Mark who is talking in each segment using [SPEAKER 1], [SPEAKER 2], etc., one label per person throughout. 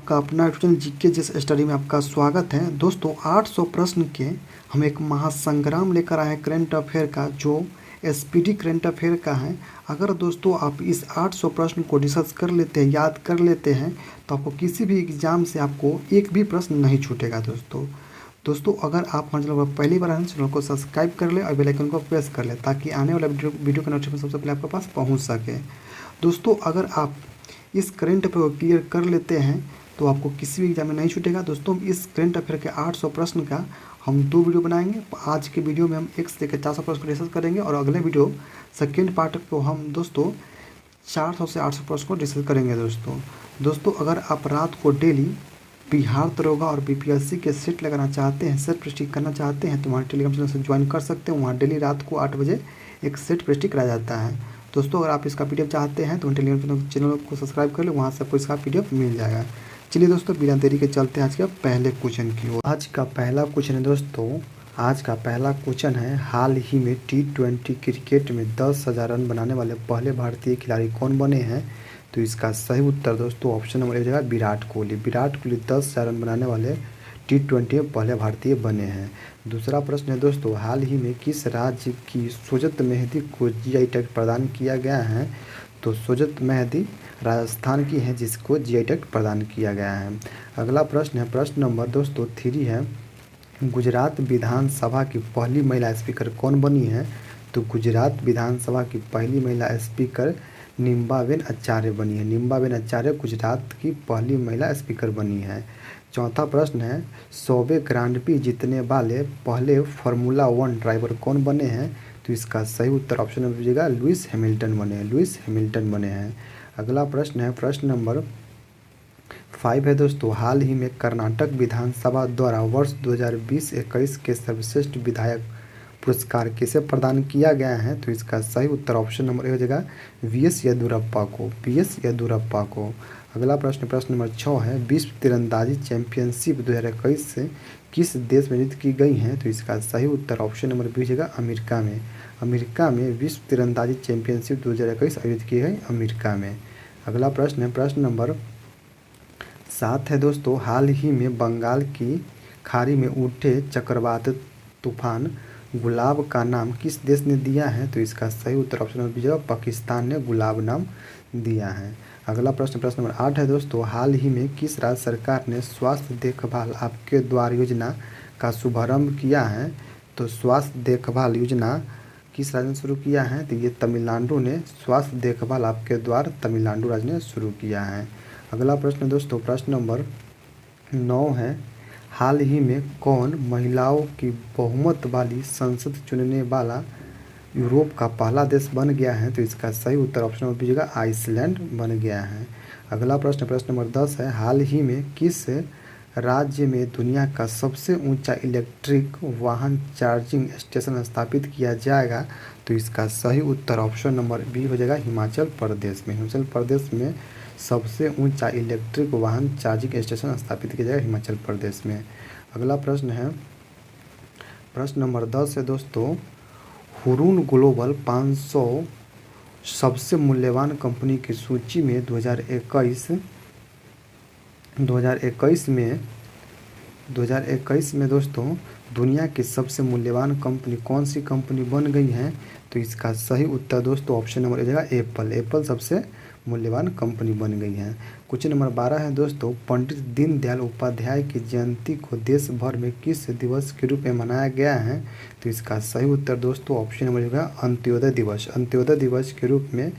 [SPEAKER 1] का अपना tuition GK जिस स्टडी में आपका स्वागत है। दोस्तों 800 प्रश्न के हम एक महासंग्राम लेकर आए हैं करंट अफेयर का, जो एसपीडी करंट अफेयर का है। अगर दोस्तों आप इस 800 प्रश्न को डिस्कस कर लेते हैं, याद कर लेते हैं, तो आपको किसी भी एग्जाम से आपको एक भी प्रश्न नहीं छूटेगा। दोस्तों अगर आप हमारे चैनल पर पहली बार आए चैनल को सब्सक्राइब कर ले और बेल आइकन को प्रेस कर ले, ताकि आने वाला वीडियो का नोटिफिकेशन सबसे पहले आपके पास पहुंच सके। दोस्तों अगर आप इस करंट अफेयर को क्लियर कर लेते हैं तो आपको किसी भी एग्जाम में नहीं छूटेगा। दोस्तों इस करंट अफेयर के 800 प्रश्न का हम 2 वीडियो बनाएंगे। आज के वीडियो में हम 1 से लेकर 400 प्रश्न को डिस्कस करेंगे और अगले वीडियो सेकेंड पार्ट को हम दोस्तों 400 से 800 प्रश्न को डिस्कस करेंगे। दोस्तों अगर आप रात को डेली बिहार दरोगा और बीपीएससी के सेट लगाना चाहते हैं, सेट प्रैक्टिस करना चाहते हैं, तो हमारे टेलीग्राम चैनल से ज्वाइन कर सकते हैं। वहाँ डेली रात को 8 बजे एक सेट प्रैक्टिस कराया जाता है। दोस्तों अगर आप इसका पीडीएफ चाहते हैं तो टेलीग्राम चैनल को सब्सक्राइब कर ले, वहाँ से आपको इसका पीडीएफ मिल जाएगा। चलिए दोस्तों बिना देरी के चलते हैं आज के पहले क्वेश्चन की ओर। आज का पहला क्वेश्चन है दोस्तों, आज का पहला क्वेश्चन है, हाल ही में T20 क्रिकेट में 10,000 रन बनाने वाले पहले भारतीय खिलाड़ी कौन बने हैं? तो इसका सही उत्तर दोस्तों ऑप्शन नंबर 1 जगह विराट कोहली। विराट कोहली 10,000 रन बनाने वाले T20 में पहले भारतीय बने हैं। दूसरा प्रश्न है दोस्तों, हाल ही में किस राज्य की सोजत मेहंदी को जीआई टैग प्रदान किया गया है? तो सोजत मेहंदी राजस्थान की है, जिसको जीआई टैग प्रदान किया गया है। अगला प्रश्न है, प्रश्न नंबर दोस्तों 3 है, गुजरात विधानसभा की पहली महिला स्पीकर कौन बनी है? तो गुजरात विधानसभा की पहली महिला स्पीकर निम्बाबेन आचार्य बनी है। निम्बाबेन आचार्य गुजरात की पहली महिला स्पीकर बनी है। चौथा प्रश्न है, 100वें ग्रांड प्री जीतने वाले पहले फार्मूला 1 ड्राइवर कौन बने हैं? तो इसका सही उत्तर ऑप्शन नंबर दीजिएगा लुइस हैमिल्टन बने हैं। लुइस हैमिल्टन बने हैं। अगला प्रश्न है, प्रश्न नंबर 5 है दोस्तों, हाल ही में कर्नाटक विधानसभा द्वारा वर्ष 2020-21 के सर्वश्रेष्ठ विधायक पुरस्कार किसे प्रदान किया गया है? तो इसका सही उत्तर ऑप्शन नंबर 1 हो जाएगा वीएस येदियुरप्पा को। वीएस येदियुरप्पा को। अगला प्रश्न, प्रश्न नंबर 6 है, विश्व तीरंदाजी चैंपियनशिप 2021 से किस देश में आयोजित की गई हैं? तो इसका सही उत्तर ऑप्शन नंबर बी हो जाएगा अमेरिका में। अमेरिका में विश्व तीरंदाजी चैंपियनशिप 2021 आयोजित की गई अमेरिका में। अगला प्रश्न है, प्रश्न नंबर 7 है दोस्तों, हाल ही में बंगाल की खाड़ी में उठे चक्रवात तूफान गुलाब का नाम किस देश ने दिया है? तो इसका सही उत्तर ऑप्शन नंबर बी, पाकिस्तान ने गुलाब नाम दिया है। अगला प्रश्न, प्रश्न नंबर 8 है दोस्तों, हाल ही में किस राज्य सरकार ने स्वास्थ्य देखभाल आपके द्वार योजना का शुभारंभ किया है? तो स्वास्थ्य देखभाल योजना किस राज्य ने शुरू किया है? तो ये तमिलनाडु ने स्वास्थ्य देखभाल आपके द्वार तमिलनाडु राज्य ने शुरू किया है। अगला प्रश्न दोस्तों, प्रश्न नंबर 9 है, हाल ही में कौन महिलाओं की बहुमत वाली संसद चुनने वाला यूरोप का पहला देश बन गया है? तो इसका सही उत्तर ऑप्शन नंबर बी आइसलैंड बन गया है। अगला प्रश्न, प्रश्न नंबर 10 है, हाल ही में किस राज्य में दुनिया का सबसे ऊंचा इलेक्ट्रिक वाहन चार्जिंग स्टेशन स्थापित किया जाएगा? तो इसका सही उत्तर ऑप्शन नंबर बी हो जाएगा हिमाचल प्रदेश में। हिमाचल प्रदेश में सबसे ऊंचा इलेक्ट्रिक वाहन चार्जिंग स्टेशन स्थापित किया जाएगा हिमाचल प्रदेश में। अगला प्रश्न है, प्रश्न नंबर 10 है दोस्तों, हुरून ग्लोबल 500 सबसे मूल्यवान कंपनी की सूची में 2021 में दोस्तों दुनिया की सबसे मूल्यवान कंपनी कौन सी कंपनी बन गई है? तो इसका सही उत्तर दोस्तों ऑप्शन नंबर ए जाएगा एप्पल। एप्पल सबसे मूल्यवान कंपनी बन गई है। क्वेश्चन नंबर 12 है दोस्तों, पंडित दीनदयाल उपाध्याय की जयंती को देश भर में किस दिवस के रूप में मनाया गया है? तो इसका सही उत्तर दोस्तों ऑप्शन नंबर होगा अंत्योदय दिवस। अंत्योदय दिवस के रूप में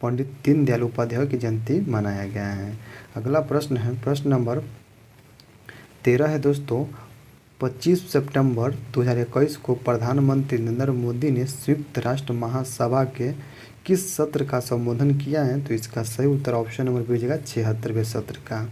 [SPEAKER 1] पंडित दीनदयाल उपाध्याय की जयंती मनाया गया है। अगला प्रश्न है, प्रश्न नंबर 13 है दोस्तों, 25 सितंबर 2021 को प्रधानमंत्री नरेंद्र मोदी ने संयुक्त राष्ट्र महासभा के किस सत्र का संबोधन किया है? तो इसका सही उत्तर ऑप्शन नंबर बी हो जाएगा 76वें सत्र का।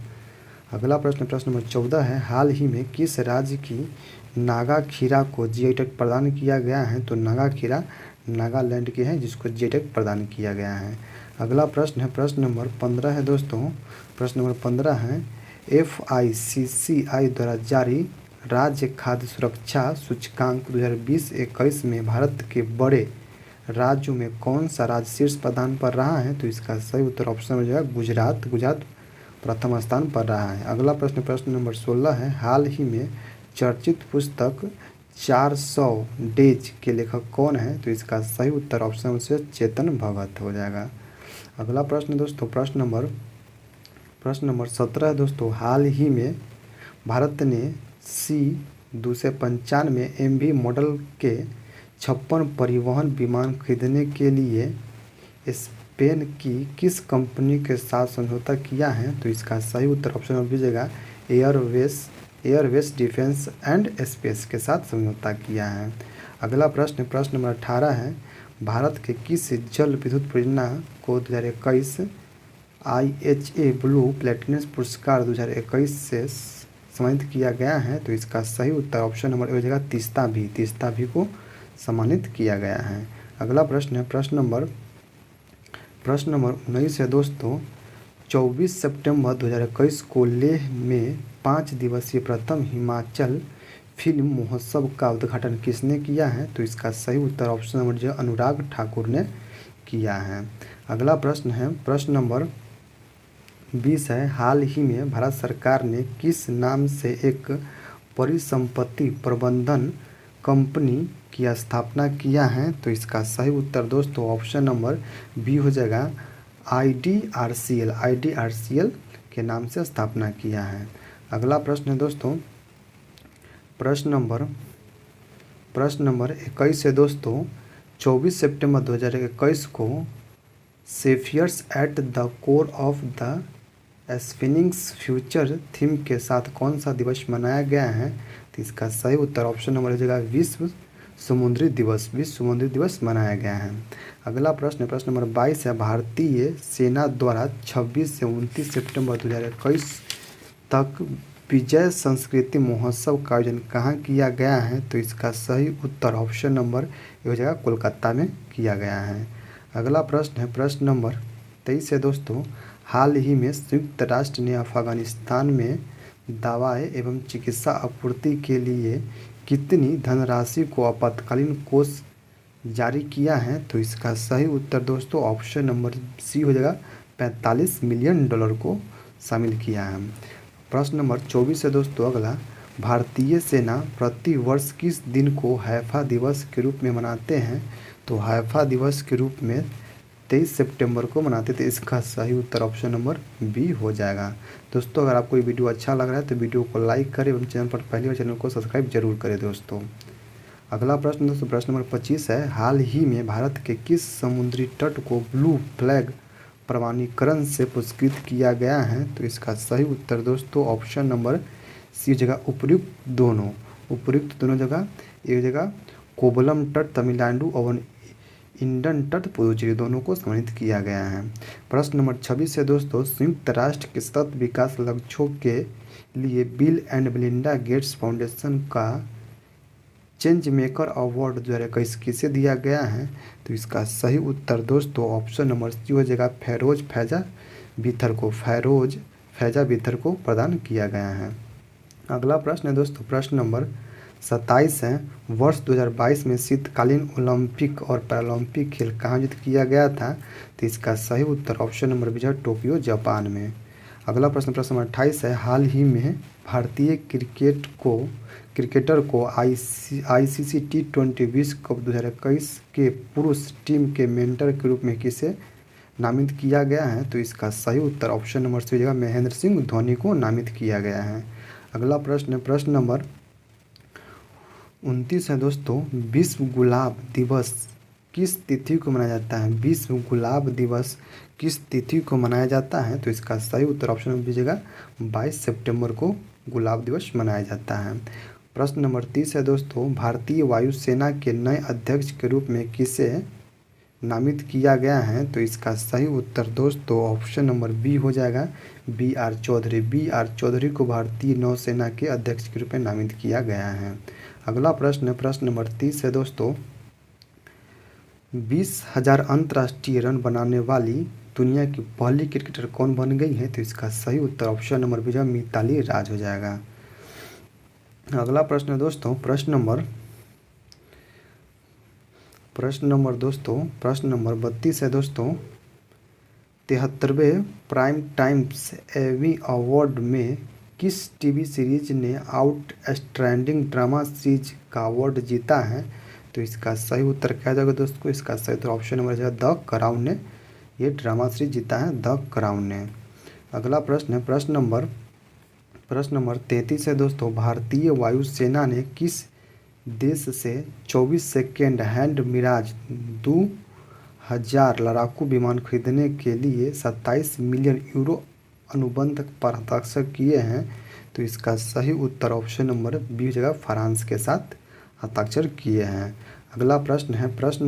[SPEAKER 1] अगला प्रश्न, प्रश्न नंबर 14 है, हाल ही में किस राज्य की नागा खीरा को जीआई टैग प्रदान किया गया है? तो नागा खीरा नागालैंड की है, जिसको जीआई टैग प्रदान किया गया है। अगला प्रश्न है, प्रश्न नंबर 15 है दोस्तों, प्रश्न नंबर 15 है, FICCI द्वारा जारी राज्य खाद्य सुरक्षा सूचकांक 2020-21 में भारत के बड़े राज्यों में कौन सा राज्य शीर्ष स्थान पर रहा है? तो इसका सही उत्तर ऑप्शन हो जाएगा गुजरात। गुजरात प्रथम स्थान पर रहा है। अगला प्रश्न प्रश्न नंबर 16 है, हाल ही में चर्चित पुस्तक 400 डेज के लेखक कौन है? तो इसका सही उत्तर ऑप्शन नंबर से चेतन भगत हो जाएगा। अगला प्रश्न दोस्तों प्रश्न नंबर 17 है दोस्तों, हाल ही में भारत ने C-295 MV मॉडल के 56 परिवहन विमान खरीदने के लिए स्पेन की किस कंपनी के साथ समझौता किया है? तो इसका सही उत्तर ऑप्शन नंबर दीजिएगा एयरवेस डिफेंस एंड स्पेस के साथ समझौता किया है। अगला प्रश्न प्रश्न नंबर 18 है, भारत के किस जल विद्युत परियोजना को 2021 IHA ब्लू प्लेटिनम पुरस्कार 2021 से सम्मानित किया गया है? तो इसका सही उत्तर ऑप्शन नंबर हो जाएगा तीस्ता भी को सम्मानित किया गया है। अगला प्रश्न है प्रश्न नंबर 19 है दोस्तों, 24 सितंबर 2021 को लेह में 5 दिवसीय प्रथम हिमाचल फिल्म महोत्सव का उद्घाटन किसने किया है? तो इसका सही उत्तर ऑप्शन नंबर जो अनुराग ठाकुर ने किया है। अगला प्रश्न है प्रश्न नंबर 20 है, हाल ही में भारत सरकार ने किस नाम से एक परिसंपत्ति प्रबंधन कंपनी की स्थापना किया है? तो इसका सही उत्तर दोस्तों ऑप्शन नंबर बी हो जाएगा IDRCL के नाम से स्थापना किया है। अगला प्रश्न है दोस्तों प्रश्न नंबर 21 है दोस्तों, 24 सितंबर 2021 को spheres at the core of the spinnings future theme के साथ कौन सा दिवस मनाया गया है? तो इसका सही उत्तर ऑप्शन नंबर हो जाएगा विश्व समुद्री दिवस मनाया गया है। अगला प्रश्न नंबर 22 है, भारतीय सेना द्वारा 26 से 29 सितंबर 2021 तक विजय संस्कृति महोत्सव का आयोजन कहाँ किया गया है? तो इसका सही उत्तर ऑप्शन नंबर हो जाएगा कोलकाता में किया गया है। अगला प्रश्न है प्रश्न नंबर 23 है दोस्तों, हाल ही में संयुक्त राष्ट्र ने अफगानिस्तान में दवाएं एवं चिकित्सा आपूर्ति के लिए कितनी धनराशि को आपातकालीन कोष जारी किया है? तो इसका सही उत्तर दोस्तों ऑप्शन नंबर सी हो जाएगा $45 मिलियन को शामिल किया है। प्रश्न नंबर 24 है दोस्तों अगला, भारतीय सेना प्रति वर्ष किस दिन को हैफा दिवस के रूप में मनाते हैं? तो हैफा दिवस के रूप में 23 सितंबर को मनाते थे। इसका सही उत्तर ऑप्शन नंबर बी हो जाएगा। दोस्तों अगर आपको ये वीडियो अच्छा लग रहा है तो वीडियो को लाइक करें एवं चैनल पर पहली बार चैनल को सब्सक्राइब जरूर करें दोस्तों। अगला प्रश्न दोस्तों प्रश्न नंबर 25 है, हाल ही में भारत के किस समुद्री तट को ब्लू फ्लैग प्रमाणीकरण से पुरस्कृत किया गया है? तो इसका सही उत्तर दोस्तों ऑप्शन नंबर सी जगह उपर्युक्त दोनों जगह, एक जगह कोवलम तट तमिलनाडु और इंडन तट पुदुचेरी दोनों को सम्मानित किया गया है। प्रश्न नंबर 26 है दोस्तों, संयुक्त राष्ट्र के सतत विकास लक्ष्यों के लिए bill and Melinda Gates foundation का चेंज मेकर अवार्ड 2021 किसे दिया गया है? तो इसका सही उत्तर दोस्तों ऑप्शन नंबर सी हो जाएगा फैरोज फैजा बिथर को प्रदान किया गया है। अगला प्रश्न है दोस्तों प्रश्न नंबर 27 है, वर्ष 2022 में शीतकालीन ओलंपिक और पैरालंपिक खेल कहाँ आयोजित किया गया था? तो इसका सही उत्तर ऑप्शन नंबर बी है टोक्यो जापान में। अगला प्रश्न नंबर 28 है, हाल ही में भारतीय क्रिकेटर को ICC T20 विश्व कप 2021 के पुरुष टीम के मेंटर के रूप में किसे नामित किया गया है? तो इसका सही उत्तर ऑप्शन नंबर सी जगह महेंद्र सिंह धोनी को नामित किया गया है। अगला प्रश्न नंबर 29 है दोस्तों, विश्व गुलाब दिवस किस तिथि को मनाया जाता है? विश्व गुलाब दिवस किस तिथि को मनाया जाता है? तो इसका सही उत्तर ऑप्शन में दीजिएगा 22 सितंबर को गुलाब दिवस मनाया जाता है। प्रश्न नंबर 30 है दोस्तों, भारतीय वायुसेना के नए अध्यक्ष के रूप में किसे नामित किया गया है? तो इसका सही उत्तर दोस्तों ऑप्शन नंबर बी हो जाएगा BR चौधरी को भारतीय नौसेना के अध्यक्ष के रूप में नामित किया गया है। अगला प्रश्न नंबर 30 है दोस्तों, 20,000 अंतर्राष्ट्रीय रन बनाने वाली दुनिया की पहली क्रिकेटर कौन बन गई है? तो इसका सही उत्तर ऑप्शन नंबर बी है मिताली राज हो जाएगा। अगला प्रश्न दोस्तों प्रश्न नंबर 32 है दोस्तों, 73वें प्राइम टाइम्स एमी अवार्ड में किस टीवी सीरीज ने आउटस्टैंडिंग ड्रामा सीरीज का अवार्ड जीता है? तो इसका सही उत्तर क्या जाएगा दोस्तों? इसका सही उत्तर ऑप्शन नंबर है द क्राउन ने ये ड्रामा सीरीज जीता है, द क्राउन ने। अगला प्रश्न है प्रश्न नंबर 33 है दोस्तों। भारतीय वायुसेना ने किस देश से 24 सेकेंड हैंड मिराज 2000 लड़ाकू विमान खरीदने के लिए 27 मिलियन यूरो अनुबंध पर हस्ताक्षर किए हैं? तो इसका सही उत्तर ऑप्शन नंबर बी हो जाएगा, फ्रांस के साथ हस्ताक्षर किए हैं। अगला प्रश्न है प्रश्न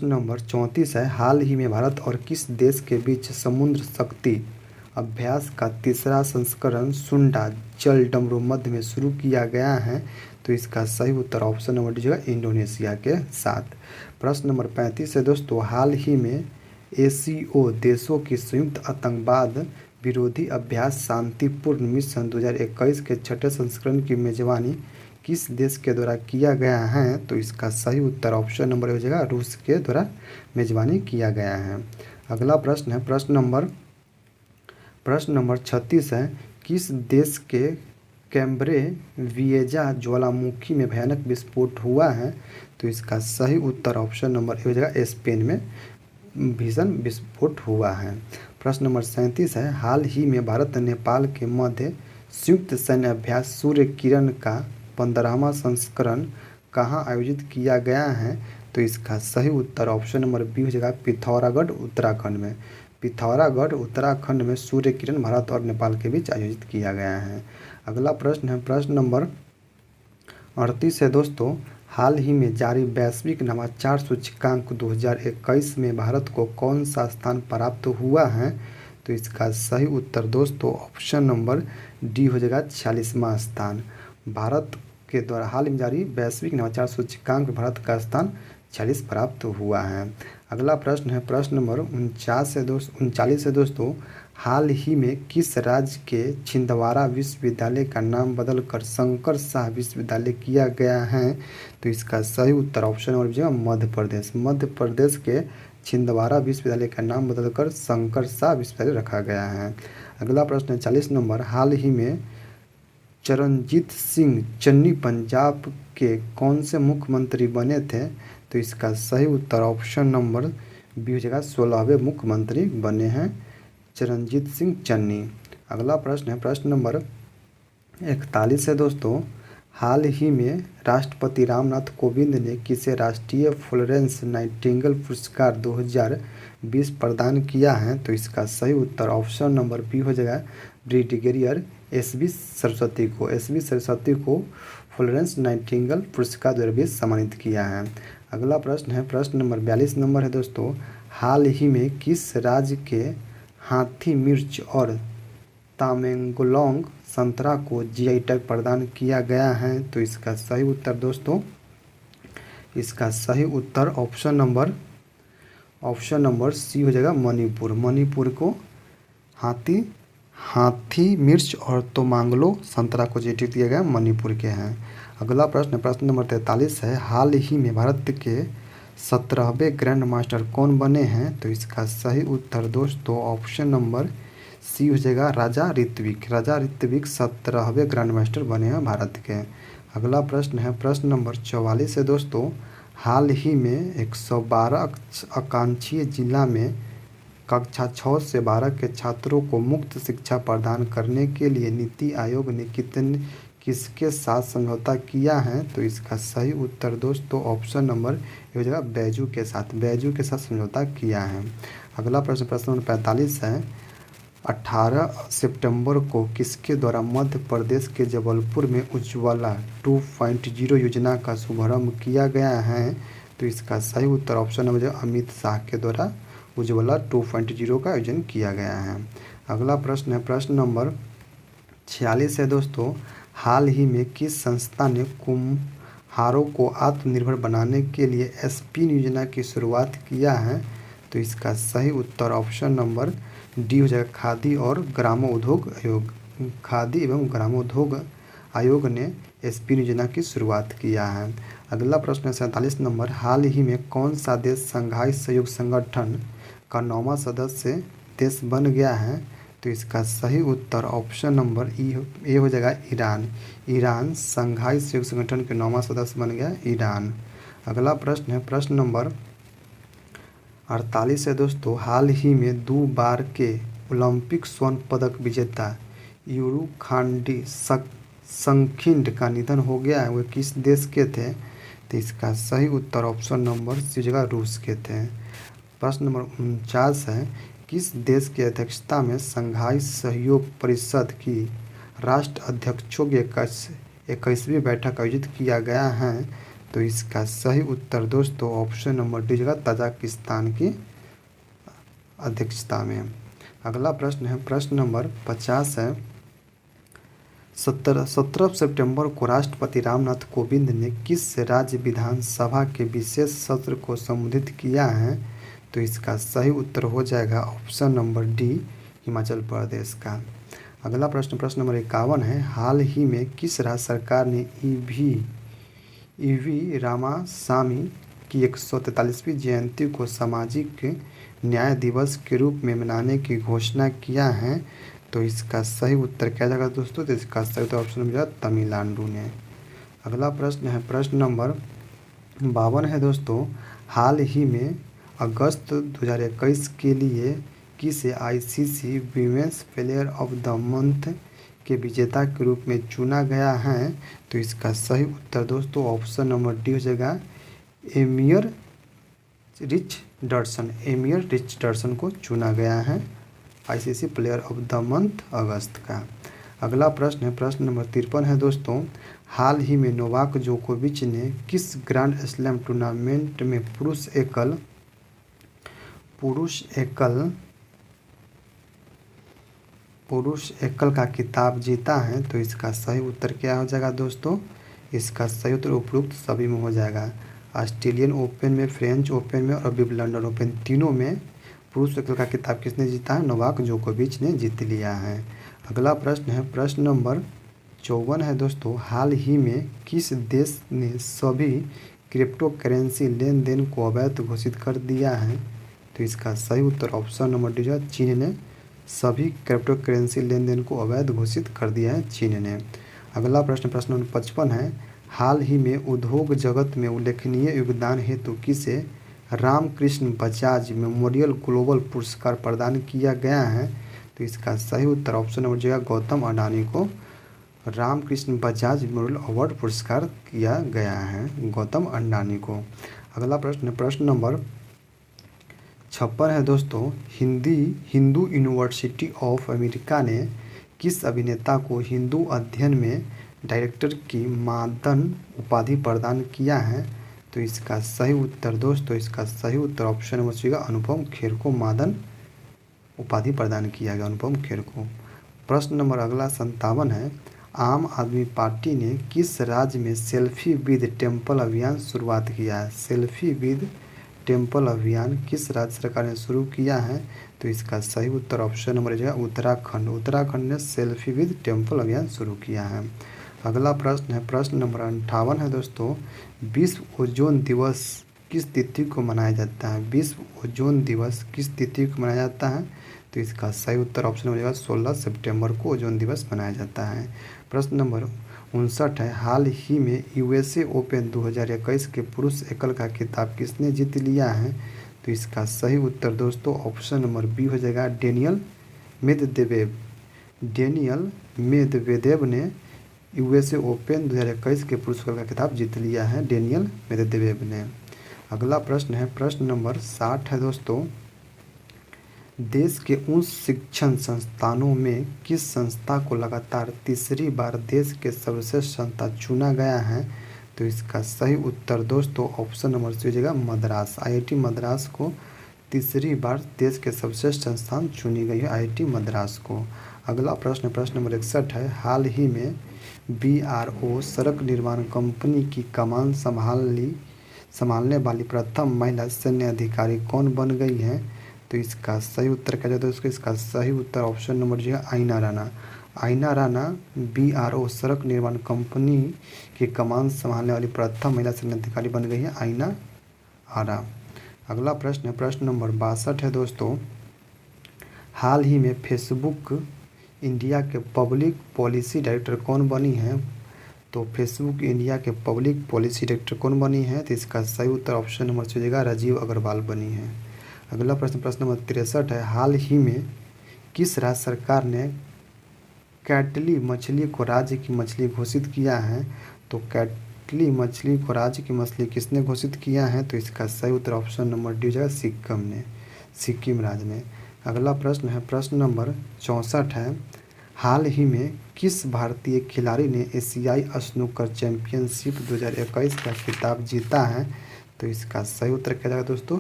[SPEAKER 1] नंबर 34 है। हाल ही में भारत और किस देश के बीच समुद्र शक्ति अभ्यास का तीसरा संस्करण सुंडा जल डमरू मध्य में शुरू किया गया है? तो इसका सही उत्तर ऑप्शन नंबर डी होगा, इंडोनेशिया के साथ। प्रश्न नंबर 35 है दोस्तों। हाल ही में एसीओ देशों की संयुक्त आतंकवाद विरोधी अभ्यास शांतिपूर्ण मिशन 2021 के छठे संस्करण की मेजबानी किस देश के द्वारा किया गया है? तो इसका सही उत्तर ऑप्शन नंबर हो जाएगा, रूस के द्वारा मेजबानी किया गया है। अगला प्रश्न है प्रश्न नंबर 36 है। किस देश के कैम्ब्रे-विएजा ज्वालामुखी में भयानक विस्फोट हुआ है? तो इसका सही उत्तर ऑप्शन नंबर ए हो जाएगा, स्पेन में भीषण विस्फोट हुआ है। प्रश्न नंबर 37 है। हाल ही में भारत नेपाल के मध्य संयुक्त सैन्य अभ्यास सूर्य किरण का 15वां संस्करण कहाँ आयोजित किया गया है? तो इसका सही उत्तर ऑप्शन नंबर बी हो जाएगा, पिथौरागढ़ उत्तराखंड में। पिथौरागढ़ उत्तराखंड में सूर्य किरण भारत और नेपाल के बीच आयोजित किया गया है। अगला प्रश्न है प्रश्न नंबर 38 है दोस्तों। हाल ही में जारी वैश्विक नवाचार सूचकांक 2021 में भारत को कौन सा स्थान प्राप्त हुआ है? तो इसका सही उत्तर दोस्तों ऑप्शन नंबर डी हो जाएगा, 46वां स्थान। भारत के द्वारा हाल में जारी वैश्विक नवाचार सूचकांक भारत का स्थान 46 प्राप्त हुआ है। अगला प्रश्न है प्रश्न नंबर 39 है दोस्तों। हाल ही में किस राज्य के छिंदवाड़ा विश्वविद्यालय का नाम बदलकर शंकर शाह विश्वविद्यालय किया गया है? तो इसका सही उत्तर option number B Madhya Pradesh. Madhya Pradesh के छिंदवाड़ा विश्वविद्यालय का नाम बदलकर शंकर शाह विश्वविद्यालय रखा गया है। अगला प्रश्न है 40 नंबर। हाल ही में चरणजीत सिंह चन्नी पंजाब के कौन से मुख्यमंत्री बने थे? तो इसका सही उत्तर ऑप्शन नंबर बी हो जाएगा, 16वें मुख्यमंत्री बने हैं चरणजीत सिंह चन्नी। अगला प्रश्न है प्रश्न नंबर 41 है दोस्तों। हाल ही में राष्ट्रपति रामनाथ कोविंद ने किसे राष्ट्रीय फ्लोरेंस नाइटिंगेल पुरस्कार 2020 प्रदान किया है? तो इसका सही उत्तर ऑप्शन नंबर बी हो जाएगा, ब्रिगेडियर एस.बी. सरस्वती को। एस.बी. सरस्वती को फ्लोरेंस नाइटिंगेल पुरस्कार 2020 सम्मानित किया है। अगला प्रश्न है प्रश्न नंबर 42 नंबर है दोस्तों। हाल ही में किस राज्य के हाथी मिर्च और तामेंगलोंग संतरा को जीआई टैग प्रदान किया गया है? तो इसका सही उत्तर दोस्तों, इसका सही उत्तर ऑप्शन नंबर सी हो जाएगा, मणिपुर। मणिपुर को हाथी मिर्च और तोमांगलो संतरा को जीआई टैग दिया गया, मणिपुर के हैं। अगला प्रश्न नंबर 43 है। हाल ही में भारत के 17वें ग्रैंड मास्टर कौन बने हैं? तो इसका सही उत्तर दोस्तों ऑप्शन नंबर सी हो जाएगा, राजा ऋत्विक। राजा ऋत्विक 17वें ग्रैंड मास्टर बने हैं भारत के। अगला प्रश्न है प्रश्न नंबर 44 है दोस्तों। हाल ही में 112 आकांक्षी जिला में कक्षा 6 से 12 के छात्रों को मुफ्त शिक्षा प्रदान करने के लिए नीति आयोग ने किसके साथ समझौता किया है? तो इसका सही उत्तर दोस्तों ऑप्शन नंबर ए हो जाएगा, बैजू के साथ। बैजू के साथ समझौता किया है। अगला प्रश्न नंबर 45 है। 18 सितंबर को किसके द्वारा मध्य प्रदेश के जबलपुर में उज्ज्वला 2.0 योजना का शुभारंभ किया गया है? तो इसका सही उत्तर ऑप्शन नंबर अमित शाह के द्वारा उज्ज्वला 2.0 का आयोजन किया गया है। अगला प्रश्न है प्रश्न नंबर 46 है दोस्तों। हाल ही में किस संस्था ने कुम्हारों को आत्मनिर्भर बनाने के लिए एसपी योजना की शुरुआत किया है? तो इसका सही उत्तर ऑप्शन नंबर डी हो जाएगा, खादी और ग्रामोद्योग आयोग। खादी एवं ग्रामोद्योग आयोग ने एसपी योजना की शुरुआत किया है। अगला प्रश्न है 47 नंबर। हाल ही में कौन सा देश शंघाई सहयोग संगठन का 9वां सदस्य देश बन गया है? तो इसका सही उत्तर ऑप्शन नंबर ए हो जाएगा ईरान। ईरान संघाई सहयोग संगठन के 9वां सदस्य बन गया ईरान। अगला प्रश्न है प्रश्न नंबर 48 है दोस्तों। हाल ही में 2 बार के ओलंपिक स्वर्ण पदक विजेता यूरू खांडी संखिंड का निधन हो गया है। वे किस देश के थे? तो इसका सही उत्तर ऑप्शन नंबर सी जगह रूस के थे। प्रश्न नंबर 49 है। किस देश की अध्यक्षता में संघाई सहयोग परिषद की राष्ट्र अध्यक्षों की 21वीं बैठक आयोजित किया गया है? तो इसका सही उत्तर दोस्तों ऑप्शन नंबर डी जगह तजाकिस्तान की अध्यक्षता में। अगला प्रश्न है प्रश्न नंबर 50 है। 17 सितंबर को राष्ट्रपति रामनाथ कोविंद ने किस राज्य विधानसभा के विशेष सत्र को संबोधित किया है? तो इसका सही उत्तर हो जाएगा option number D Himachal Pradesh का। अगला प्रश्न प्रश्न नंबर 51 है। हाल ही में किस राज्य सरकार ने ईवी रामासामी की 143वीं जयंती को सामाजिक न्याय दिवस के रूप में मनाने की घोषणा किया है? तो इसका सही उत्तर क्या जाएगा दोस्तों? तो इसका सही उत्तर ऑप्शन नंबर तमिलनाडु ने। अगला प्रश्न है प्रश्न नंबर 52 है दोस्तों। हाल ही में अगस्त 2021 के लिए किसे ICC women's player of the month के विजेता के रूप में चुना गया है? तो इसका सही उत्तर दोस्तों ऑप्शन नंबर डी हो जाएगा एमियर रिचर्डसन को चुना गया है ICC player of the month अगस्त का। अगला प्रश्न है प्रश्न नंबर 53 है दोस्तों। हाल ही में नोवाक जोकोविच ने किस ग्रैंड स्लैम टूर्नामेंट में पुरुष एकल का खिताब जीता है? तो इसका सही उत्तर क्या हो जाएगा दोस्तों? इसका सही उत्तर उपरोक्त सभी में हो जाएगा। ऑस्ट्रेलियन ओपन में, फ्रेंच ओपन में और विंबलडन ओपन तीनों में पुरुष एकल का खिताब किसने जीता है? नोवाक जोकोविच ने जीत लिया है। अगला प्रश्न है प्रश्न नंबर 54 है दोस्तों। हाल ही में किस देश ने सभी क्रिप्टो करेंसी लेन देन को अवैध घोषित कर दिया है? तो इसका सही उत्तर ऑप्शन नंबर डी है चीन ने सभी क्रिप्टो करेंसी लेन देन को अवैध घोषित कर दिया है चीन ने। अगला प्रश्न प्रश्न नंबर 55 है। हाल ही में उद्योग जगत में उल्लेखनीय योगदान हेतु किसे रामकृष्ण बजाज मेमोरियल ग्लोबल पुरस्कार प्रदान किया गया है? तो इसका सही उत्तर ऑप्शन नंबर जो है गौतम अडानी को रामकृष्ण बजाज मेमोरियल अवार्ड पुरस्कार किया गया है गौतम अडानी को। अगला प्रश्न प्रश्न नंबर 56 है दोस्तों। हिंदू यूनिवर्सिटी ऑफ अमेरिका ने किस अभिनेता को हिंदू अध्ययन में डायरेक्टर की मादन उपाधि प्रदान किया है? तो इसका सही उत्तर दोस्तों इसका सही उत्तर ऑप्शन नंबर सी अनुपम खेर को मादन उपाधि प्रदान किया गया अनुपम खेर को। प्रश्न नंबर अगला 57 है। आम आदमी पार्टी ने किस राज्य में सेल्फी विद टेम्पल अभियान शुरुआत किया है? सेल्फी विद टेम्पल अभियान किस राज्य सरकार ने शुरू किया है? तो इसका सही उत्तर ऑप्शन नंबर जो है उत्तराखंड ने सेल्फी विद टेम्पल अभियान शुरू किया है। अगला प्रश्न है प्रश्न नंबर 58 है दोस्तों। विश्व ओजोन दिवस किस तिथि को मनाया जाता है? विश्व ओजोन दिवस किस तिथि को मनाया जाता है? तो इसका सही उत्तर ऑप्शन हो जाएगा 16 सितंबर को ओजोन दिवस मनाया जाता है। प्रश्न नंबर 59 है। हाल ही में यूएसए ओपन 2021 के पुरुष एकल का खिताब किसने जीत लिया है? तो इसका सही उत्तर दोस्तों ऑप्शन नंबर बी हो जाएगा डेनियल मेदवेदेव ने यूएसए ओपन 2021 के पुरुष एकल का खिताब जीत लिया है डेनियल मेदवेदेव ने। अगला प्रश्न है प्रश्न नंबर 60 है दोस्तों। देश के उन शिक्षण संस्थानों में किस संस्था को लगातार तीसरी बार देश के सर्वश्रेष्ठ संस्था चुना गया है? तो इसका सही उत्तर दोस्तों ऑप्शन नंबर सी हो जाएगा मद्रास। आईआईटी मद्रास को तीसरी बार देश के सर्वश्रेष्ठ संस्थान चुनी गई है आईआईटी मद्रास को। अगला प्रश्न प्रश्न नंबर 61 है। हाल ही में बीआरओ सड़क निर्माण कंपनी की कमान संभालने वाली प्रथम महिला सैन्य अधिकारी कौन बन गई है? तो इसका सही उत्तर क्या जाता है उसको? इसका सही उत्तर ऑप्शन नंबर जो है आइना राणा। आइना राणा बीआरओ सड़क निर्माण कंपनी की कमान संभालने वाली प्रथम महिला सैन्य अधिकारी बन गई है आइना आरा। अगला प्रश्न है प्रश्न नंबर 62 है दोस्तों। हाल ही में फेसबुक इंडिया के पब्लिक पॉलिसी डायरेक्टर कौन बनी है? तो फेसबुक इंडिया के पब्लिक पॉलिसी डायरेक्टर कौन बनी है? तो इसका सही उत्तर ऑप्शन नंबर सी हो जाएगा राजीव अग्रवाल बनी है। अगला प्रश्न प्रश्न नंबर 63 है। हाल ही में किस राज्य सरकार ने कैटली मछली को राज्य की मछली घोषित किया है? तो कैटली मछली को राज्य की मछली किसने घोषित किया है? तो इसका सही उत्तर ऑप्शन नंबर डी हो जाएगा सिक्किम राज्य ने। अगला प्रश्न है प्रश्न नंबर 64 है। हाल ही में किस भारतीय खिलाड़ी ने एशियाई स्नूकर चैंपियनशिप 2021 का खिताब जीता है? तो इसका सही उत्तर क्या जाएगा दोस्तों?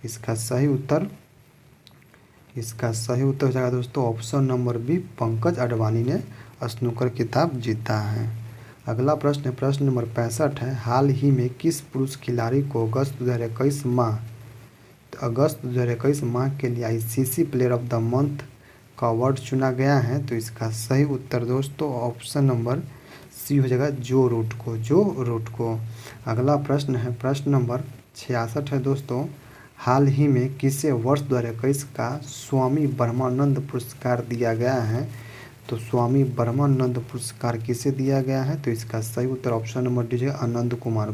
[SPEAKER 1] इसका सही उत्तर हो जाएगा दोस्तों option number B, Pankaj Advani ने स्नूकर खिताब जीता है। अगला प्रश्न है प्रश्न नंबर 65 है। हाल ही में किस पुरुष खिलाड़ी को अगस्त 2021 माह के लिए ICC player of the month का अवार्ड चुना गया है? तो इसका सही उत्तर दोस्तों ऑप्शन नंबर सी हो जाएगा जो रूट को। अगला प्रश्न है प्रश्न नंबर 66 है दोस्तों। हाल ही में किसे वर्ष 2021 का स्वामी ब्रह्मानंद पुरस्कार दिया गया है? तो स्वामी ब्रह्मानंद पुरस्कार किसे दिया गया है? तो इसका सही उत्तर ऑप्शन नंबर डी है आनंद कुमार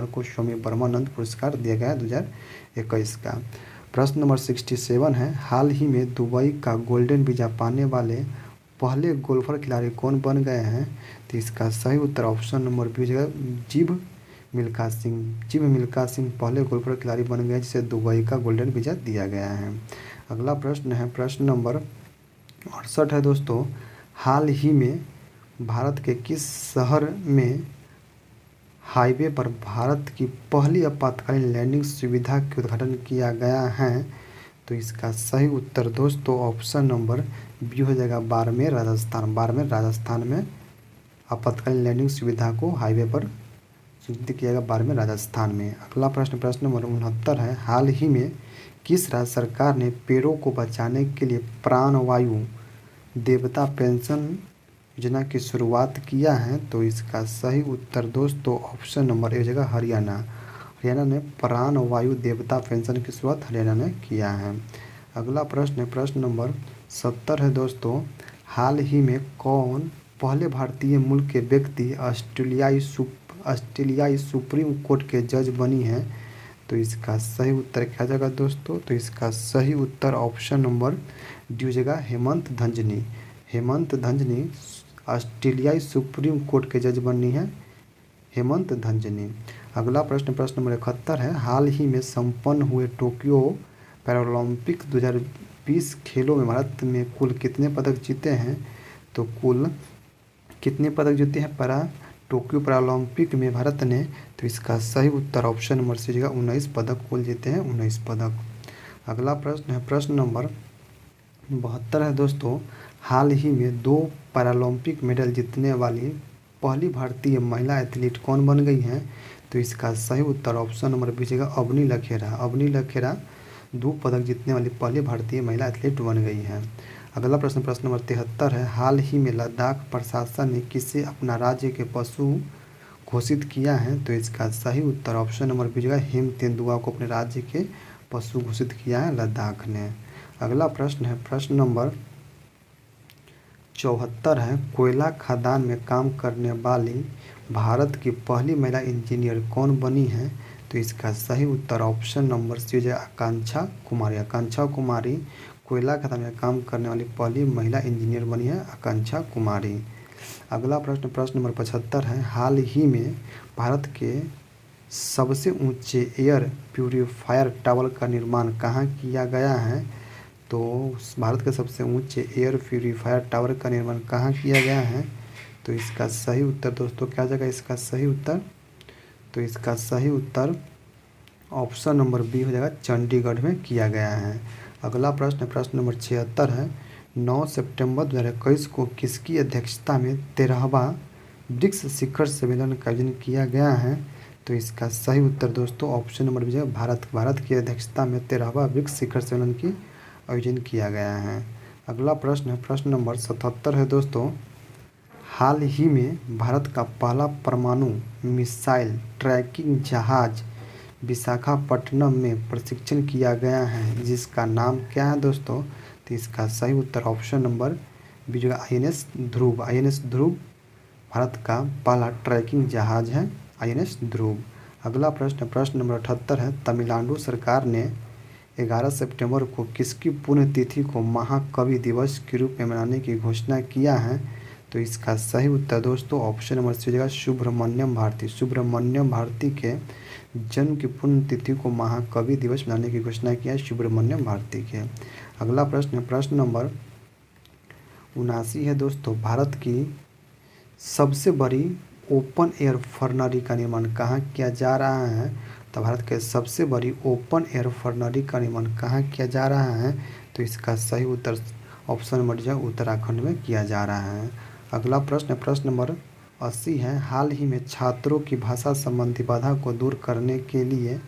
[SPEAKER 1] को स्वामी ब्रह्मानंद पुरस्कार दिया गया है 2021 का। प्रश्न नंबर 67 है। हाल ही में दुबई का गोल्डन वीज़ा पाने वाले पहले गोल्फर खिलाड़ी कौन बन गए हैं? तो इसका सही उत्तर ऑप्शन नंबर बी हो जाएगा जीव मिल्खा सिंह पहले गोल्फर खिलाड़ी बन गए जिसे दुबई का गोल्डन वीज़ा दिया गया है। अगला प्रश्न है प्रश्न नंबर 68 है दोस्तों। हाल ही में भारत के किस शहर में हाईवे पर भारत की पहली आपातकालीन लैंडिंग सुविधा का उद्घाटन किया गया है? तो इसका सही उत्तर दोस्तों ऑप्शन नंबर बी हो जाएगा बाड़मेर राजस्थान में आपातकालीन लैंडिंग सुविधा को हाईवे पर सुनिश्चित किया गया बाड़मेर राजस्थान में। अगला प्रश्न प्रश्न नंबर 69 है। हाल ही में किस राज्य सरकार ने पेड़ों को बचाने के लिए प्राणवायु देवता पेंशन योजना की शुरुआत किया है? तो इसका सही उत्तर दोस्तों ऑप्शन नंबर ए हो जाएगा हरियाणा ने प्राणवायु देवता पेंशन की शुरुआत हरियाणा ने किया है। अगला प्रश्न है प्रश्न नंबर 70 है दोस्तों। हाल ही में कौन पहले भारतीय मूल के व्यक्ति ऑस्ट्रेलियाई सुप्रीम कोर्ट के जज बनी है? तो इसका सही उत्तर क्या जाएगा दोस्तों? तो इसका सही उत्तर ऑप्शन नंबर डी हो जाएगा हेमंत धंजनी ऑस्ट्रेलियाई सुप्रीम कोर्ट के जज बनी है हेमंत धंजनी। अगला प्रश्न प्रश्न नंबर 71 है। हाल ही में संपन्न हुए टोक्यो पैरालंपिक 2020 खेलों में भारत में कुल कितने पदक जीते हैं? तो कुल कितने पदक जीते हैं टोक्यो पैरालंपिक में भारत ने? तो इसका सही उत्तर ऑप्शन नंबर सी होगा 19 पदक कुल जीते हैं 19 पदक। अगला प्रश्न है प्रश्न नंबर 72 है दोस्तों। हाल ही में 2 पैरालंपिक मेडल जीतने वाली पहली भारतीय महिला एथलीट कौन बन गई हैं? तो इसका सही उत्तर ऑप्शन नंबर बी होगा अवनी लखेरा 2 पदक जीतने वाली पहली भारतीय महिला एथलीट बन गई हैं। अगला प्रश्न प्रश्न नंबर 73 है। हाल ही में लद्दाख प्रशासन ने किसे अपना राज्य के पशु घोषित किया है? तो इसका सही उत्तर ऑप्शन नंबर बी होगा हिम तेंदुआ को अपने राज्य के पशु घोषित किया है लद्दाख ने। अगला प्रश्न है प्रश्न नंबर 74 है। कोयला खदान में काम करने वाली भारत की पहली महिला इंजीनियर कौन बनी है? तो इसका सही उत्तर ऑप्शन नंबर सी हो जाए आकांक्षा कुमारी कोयला खदान में काम करने वाली पहली महिला इंजीनियर बनी है आकांक्षा कुमारी। अगला प्रश्न प्रश्न नंबर 75 है। हाल ही में भारत के सबसे ऊंचे एयर प्यूरीफायर टावर का निर्माण कहाँ किया गया है? तो भारत के सबसे ऊंचे एयर प्यूरीफायर टावर का निर्माण कहाँ किया गया है? तो इसका सही उत्तर दोस्तों क्या जाएगा? इसका सही उत्तर तो इसका सही उत्तर ऑप्शन नंबर बी हो जाएगा चंडीगढ़ में किया गया है। अगला प्रश्न प्रश्न नंबर 76 है। 9 सितंबर 2021 को किसकी अध्यक्षता में 13वां ब्रिक्स शिखर सम्मेलन का आयोजन किया गया है? तो इसका सही उत्तर दोस्तों ऑप्शन नंबर बी है भारत की अध्यक्षता में 13वां ब्रिक्स शिखर सम्मेलन की आयोजन किया गया है। अगला प्रश्न है प्रश्न नंबर 77 है दोस्तों। हाल ही में भारत का पहला परमाणु मिसाइल ट्रैकिंग जहाज विशाखापट्टनम में प्रशिक्षण किया गया है, जिसका नाम क्या है दोस्तों? तो इसका सही उत्तर ऑप्शन नंबर बी जो INS ध्रुव। INS ध्रुव भारत का पहला ट्रैकिंग जहाज है, INS ध्रुव। अगला प्रश्न, प्रश्न नंबर 78 है, तमिलनाडु सरकार ने 11 सितंबर को किसकी पुण्यतिथि को महाकवि दिवस के रूप में मनाने की घोषणा किया है? तो इसका सही उत्तर दोस्तों ऑप्शन नंबर सी हो जाएगा सुब्रमण्यम भारती। सुब्रमण्यम भारती के जन्म की पुण्यतिथि को महाकवि दिवस मनाने की घोषणा किया है सुब्रमण्यम भारती के। अगला प्रश्न, प्रश्न नंबर 79 है दोस्तों, भारत की सबसे बड़ी ओपन एयर फर्नरी का निर्माण कहाँ किया जा रहा है? तो भारत के सबसे बड़ी ओपन एयर फर्नरी का निर्माण कहाँ किया जा रहा है? तो इसका सही उत्तर ऑप्शन नंबर जो उत्तराखंड में किया जा रहा है। अगला प्रश्न, प्रश्न नंबर 80 है, हाल ही में छात्रों की भाषा संबंधी बाधा को दूर करने के लिए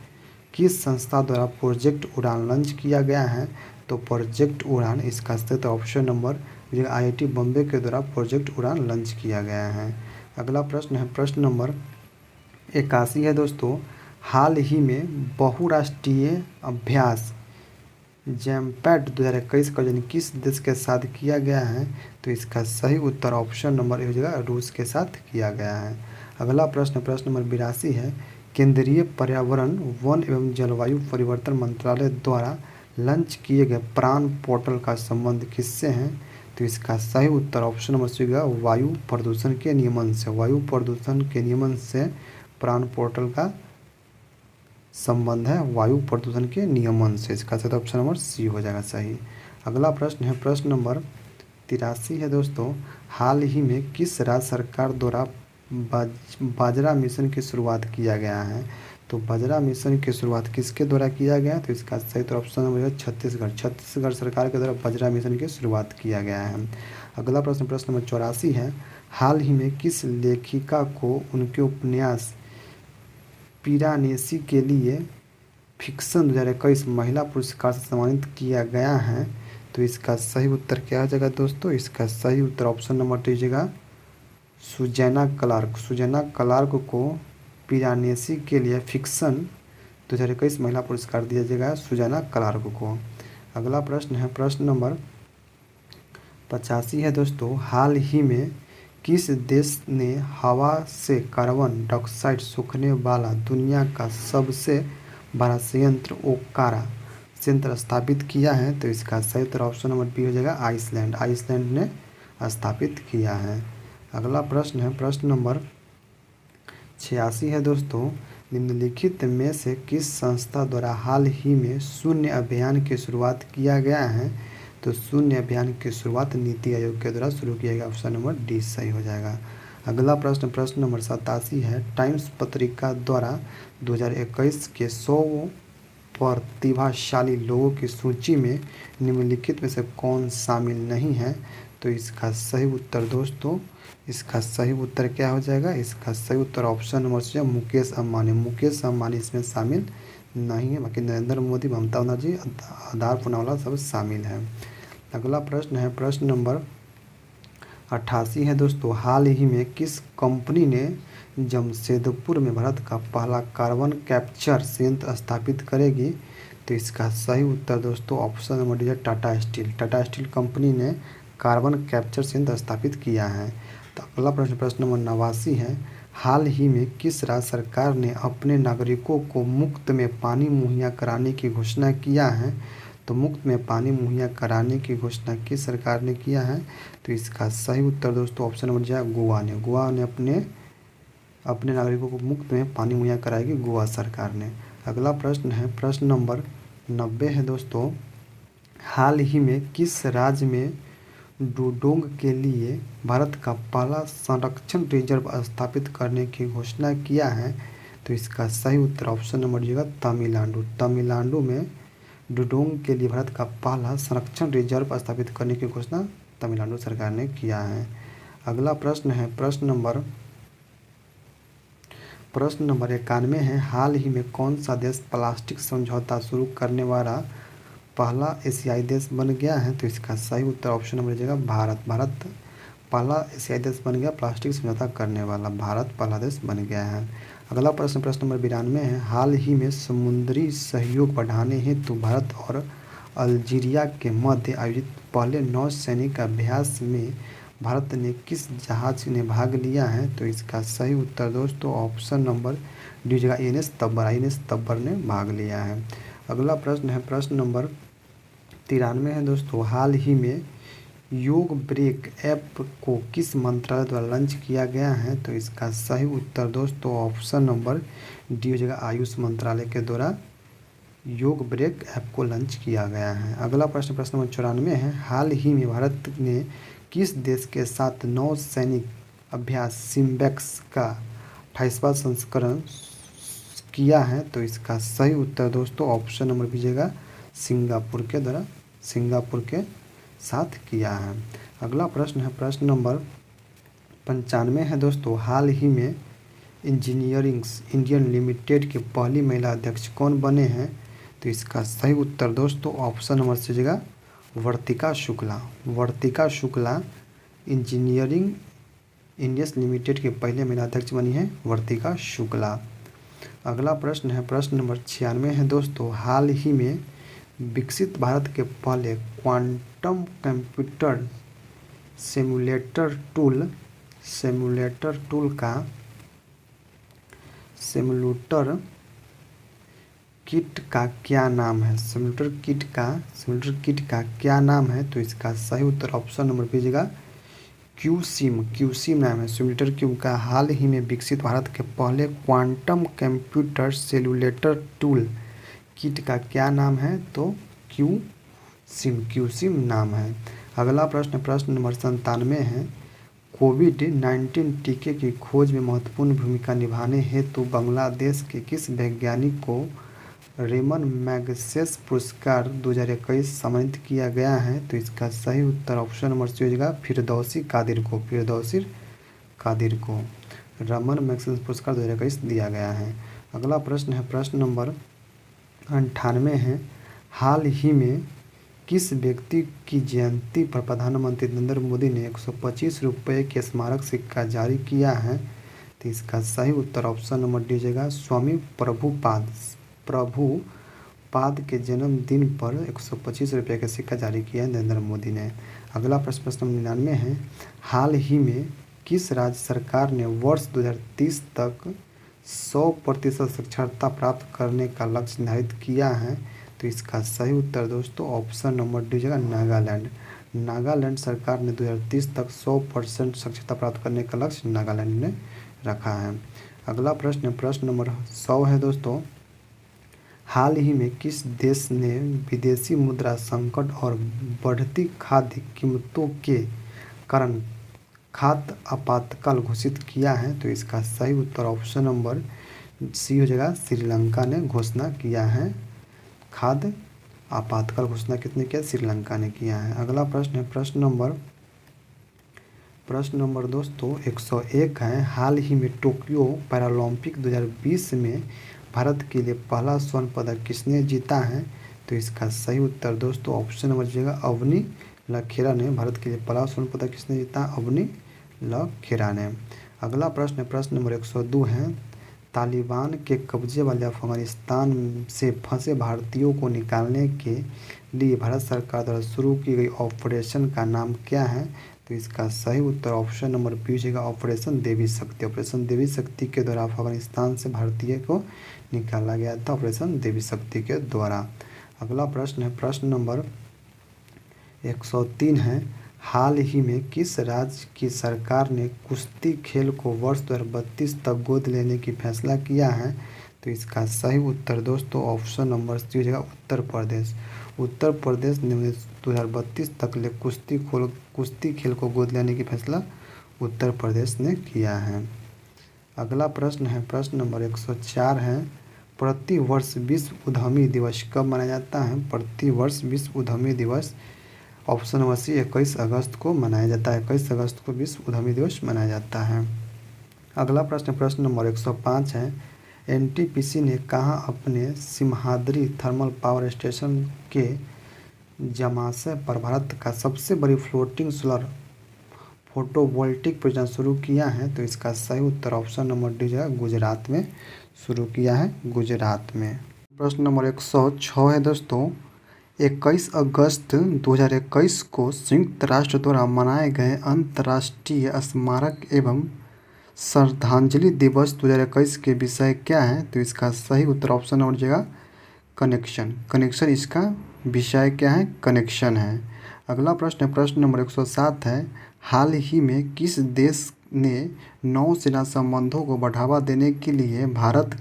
[SPEAKER 1] किस संस्था द्वारा प्रोजेक्ट उड़ान लॉन्च किया गया है? तो प्रोजेक्ट उड़ान, इसका सही ऑप्शन नंबर IIT बॉम्बे के द्वारा प्रोजेक्ट उड़ान लॉन्च किया गया है। अगला प्रश्न है, प्रश्न नंबर 81 है दोस्तों, हाल ही में बहुराष्ट्रीय अभ्यास जैमपैड 2021 का आयोजन किस देश के साथ किया गया है? तो इसका सही उत्तर ऑप्शन नंबर ए हो जाएगा रूस के साथ किया गया है। अगला प्रश्न, प्रश्न नंबर 82 है, केंद्रीय पर्यावरण, वन एवं जलवायु परिवर्तन मंत्रालय द्वारा लॉन्च किए गए प्राण पोर्टल का संबंध किससे है? तो इसका सही उत्तर ऑप्शन नंबर सी होगा वायु प्रदूषण के नियमन से। वायु प्रदूषण के नियमन से प्राण पोर्टल का संबंध है वायु प्रदूषण के नियमन से। इसका सही ऑप्शन नंबर सी हो जाएगा सही। अगला प्रश्न है, प्रश्न नंबर 83 है दोस्तों, हाल ही में किस राज्य सरकार द्वारा बाजरा मिशन की शुरुआत किया गया है? तो बाजरा मिशन की शुरुआत किसके द्वारा किया गया? तो इसका सही ऑप्शन नंबर छत्तीसगढ़। छत्तीसगढ़ सरकार के द्वारा बाजरा मिशन की शुरुआत किया गया है। अगला प्रश्न, प्रश्न नंबर 84 है, हाल ही में किस लेखिका को उनके उपन्यास पिरानेसी के लिए फिक्शन 2021 महिला पुरस्कार से सम्मानित किया गया है? तो इसका सही उत्तर क्या हो जाएगा दोस्तों? इसका सही उत्तर ऑप्शन नंबर दीजिएगा सुजैना क्लार्क। सुजैना क्लार्क को पिरानेसी के लिए फिक्शन 2021 महिला पुरस्कार दिया जाएगा सुजैना क्लार्क को। अगला प्रश्न है, प्रश्न नंबर 85 है दोस्तों, हाल ही में किस देश ने हवा से कार्बन डाइऑक्साइड सोखने वाला दुनिया का सबसे बड़ा संयंत्र ओकारा संयंत्र स्थापित किया है? तो इसका सही उत्तर ऑप्शन नंबर बी हो जाएगा आइसलैंड। आइसलैंड ने स्थापित किया है। अगला प्रश्न है, प्रश्न नंबर 86 है दोस्तों, निम्नलिखित में से किस संस्था द्वारा हाल ही में शून्य अभियान की शुरुआत किया गया है? तो शून्य अभियान की शुरुआत नीति आयोग के द्वारा शुरू किया गया। ऑप्शन नंबर डी सही हो जाएगा। अगला प्रश्न, प्रश्न नंबर 87 है, टाइम्स पत्रिका द्वारा 2021 के 100 प्रतिभाशाली लोगों की सूची में निम्नलिखित में से कौन शामिल नहीं है? तो इसका सही उत्तर दोस्तों, इसका सही उत्तर क्या हो जाएगा? इसका सही उत्तर ऑप्शन नंबर सी है मुकेश अंबानी। मुकेश अंबानी इसमें शामिल नहीं है, बाकी नरेंद्र मोदी, ममता बनर्जी, आधार पूनावाला सब शामिल है। अगला प्रश्न है, प्रश्न नंबर 88 है दोस्तों, हाल ही में किस कंपनी ने जमशेदपुर में भारत का पहला कार्बन कैप्चर संयंत्र स्थापित करेगी? तो इसका सही उत्तर दोस्तों ऑप्शन नंबर डी है Tata steel. Tata steel company ने कार्बन कैप्चर संयंत्र स्थापित किया है। तो अगला प्रश्न, प्रश्न नंबर 89 है, हाल ही में किस राज्य सरकार ने अपने नागरिकों को मुफ्त में पानी मुहैया कराने की घोषणा किया है? तो मुफ्त में पानी मुहैया कराने की घोषणा किस सरकार ने किया है? तो इसका सही उत्तर दोस्तों ऑप्शन नंबर जो है गोवा ने। गोवा ने अपने नागरिकों को मुफ्त में पानी मुहैया कराएगी गोवा सरकार ने। अगला प्रश्न है, प्रश्न नंबर 90 है दोस्तों, हाल ही में किस राज्य में डुडोंग के लिए भारत का पहला संरक्षण रिजर्व स्थापित करने की घोषणा किया है? तो इसका सही उत्तर ऑप्शन नंबर डी होगा तमिलनाडु। तमिलनाडु में डुडोंग के लिए भारत का पहला संरक्षण रिजर्व स्थापित करने की घोषणा तमिलनाडु सरकार ने किया है। अगला प्रश्न है, प्रश्न नंबर 91 है, हाल ही में कौन सा देश प्लास्टिक समझौता शुरू करने वाला पहला एशियाई देश बन गया है? तो इसका सही उत्तर ऑप्शन नंबर जाएगा भारत। भारत पहला एशियाई देश बन गया प्लास्टिक समझौता करने वाला, भारत पहला देश बन गया है। अगला प्रश्न प्रश्न नंबर 92 है, हाल ही में समुद्री सहयोग बढ़ाने हेतु भारत और अल्जीरिया के मध्य आयोजित पहले नौसैनिक अभ्यास में भारत ने किस जहाज ने भाग लिया है? तो इसका सही उत्तर दोस्तों ऑप्शन नंबर डी जगह INS तब्बर ने भाग लिया है। अगला प्रश्न है प्रश्न नंबर 93 है दोस्तों, हाल ही में योग ब्रेक ऐप को किस मंत्रालय द्वारा लॉन्च किया गया है? तो इसका सही उत्तर दोस्तों ऑप्शन नंबर डी हो जाएगा आयुष मंत्रालय के द्वारा योग ब्रेक ऐप को लॉन्च किया गया है। अगला प्रश्न प्रश्न नंबर 94 है, हाल ही में भारत ने किस देश के साथ नौ सैनिक अभ्यास सिम्बेक्स का 28वां संस्करण किया है? तो इसका सही उत्तर दोस्तों ऑप्शन नंबर दीजिएगा सिंगापुर के द्वारा सिंगापुर के साथ किया है। अगला प्रश्न है प्रश्न नंबर 95 है दोस्तों, हाल ही में इंजीनियरिंग्स इंडियन लिमिटेड की पहली महिला अध्यक्ष कौन बने हैं? तो इसका सही उत्तर दोस्तों ऑप्शन नंबर से जगह वर्तिका शुक्ला इंजीनियरिंग इंडियस लिमिटेड के पहले महिला अध्यक्ष बनी है वर्तिका शुक्ला। अगला प्रश्न है प्रश्न नंबर 96 है दोस्तों, हाल ही में विकसित भारत के पहले क्वांटम कंप्यूटर सिमुलेटर किट का क्या नाम है? सिमुलेटर किट का क्या नाम है? तो इसका सही उत्तर ऑप्शन नंबर दीजिएगा क्यूसिम नाम है सिमुलेटर क्यूब का। हाल ही में विकसित भारत के पहले quantum computer simulator tool kit का क्या नाम है? तो क्यूसिम नाम है। अगला प्रश्न प्रश्न नंबर 97 है, कोविड-19 टीके की खोज में महत्वपूर्ण भूमिका निभाने हेतु बांग्लादेश के किस वैज्ञानिक को रेमन मैगसेस पुरस्कार 2021 सम्मानित किया गया है? तो इसका सही उत्तर ऑप्शन नंबर सी हो जाएगा फिरदौसी कादिर को रमन मैगसेस पुरस्कार 2021 दिया गया है। अगला प्रश्न है प्रश्न नंबर 98 है, हाल ही में किस व्यक्ति की जयंती पर प्रधानमंत्री नरेंद्र मोदी ने 125 रुपये के स्मारक सिक्का जारी किया है? तो इसका सही उत्तर ऑप्शन नंबर डी जाएगा स्वामी प्रभुपाद के जन्मदिन पर 125 रुपये का सिक्का जारी किया है नरेंद्र मोदी ने। अगला प्रश्न प्रश्न नंबर 99 है, हाल ही में किस राज्य सरकार ने वर्ष 2030 तक 100% साक्षरता प्राप्त करने का लक्ष्य निर्धारित किया है? तो इसका सही उत्तर दोस्तों ऑप्शन नंबर डी जगह नागालैंड सरकार ने 2030 तक 100% साक्षरता प्राप्त करने का लक्ष्य नागालैंड ने रखा है। अगला प्रश्न प्रश्न नंबर 100 है दोस्तों, हाल ही में किस देश ने विदेशी मुद्रा संकट और बढ़ती खाद्य कीमतों के कारण खाद्य आपातकाल घोषित किया है? तो इसका सही उत्तर ऑप्शन नंबर सी हो जाएगा श्रीलंका ने घोषणा किया है। खाद्य आपातकाल घोषणा किसने किया? श्रीलंका ने किया है। अगला प्रश्न है प्रश्न नंबर दोस्तों 101 है, हाल ही में टोक्यो पैरालंपिक 2020 में भारत के लिए पहला स्वर्ण पदक किसने जीता है? तो इसका सही उत्तर दोस्तों ऑप्शन नंबर जाएगा अवनी लखेरा ने भारत के लिए पहला स्वर्ण पदक किसने जीता? अवनी लखेरा ने। अगला प्रश्न प्रश्न नंबर 102 है, तालिबान के कब्जे वाले अफगानिस्तान से फंसे भारतीयों को निकालने के लिए भारत सरकार द्वारा शुरू की गई ऑपरेशन का नाम क्या है? तो इसका सही उत्तर ऑप्शन नंबर बी होगा ऑपरेशन देवी शक्ति के द्वारा अफगानिस्तान से भारतीय को निकाला गया था ऑपरेशन देवी शक्ति के द्वारा। अगला प्रश्न है प्रश्न नंबर 103 है, हाल ही में किस राज्य की सरकार ने कुश्ती खेल को वर्ष 2032 तक गोद लेने की फैसला किया है? तो इसका सही उत्तर दोस्तों ऑप्शन नंबर सी हो जाएगा उत्तर प्रदेश ने 2032 तक ले कुश्ती खेल को गोद लेने की फैसला उत्तर प्रदेश ने किया है। अगला प्रश्न है प्रश्न नंबर 104 है, प्रति वर्ष विश्व उद्यमी दिवस कब मनाया जाता है? प्रति वर्ष विश्व उद्यमी दिवस ऑप्शन नंबर सी 21 अगस्त को मनाया जाता है। 21 अगस्त को विश्व उद्यमी दिवस मनाया जाता है। अगला प्रश्न नंबर 105 है, एनटीपीसी ने कहाँ अपने सिमहाद्री थर्मल पावर स्टेशन के जमाशय पर भारत का सबसे बड़ी फ्लोटिंग सोलर फोटोवोल्टिक परियोजना शुरू किया है? तो इसका सही उत्तर ऑप्शन नंबर डी जो है गुजरात में शुरू किया है, गुजरात में। प्रश्न नंबर 106 है दोस्तों, 21 अगस्त 2021 को संयुक्त राष्ट्र द्वारा मनाए गए अंतर्राष्ट्रीय स्मारक एवं श्रद्धांजलि दिवस 2021 के विषय क्या है? तो इसका सही उत्तर ऑप्शन नंबर जगह कनेक्शन। कनेक्शन इसका विषय क्या है? कनेक्शन है। अगला प्रश्न है प्रश्न नंबर 107 है, हाल ही में किस देश ने नौसेना संबंधों को बढ़ावा देने के लिए भारत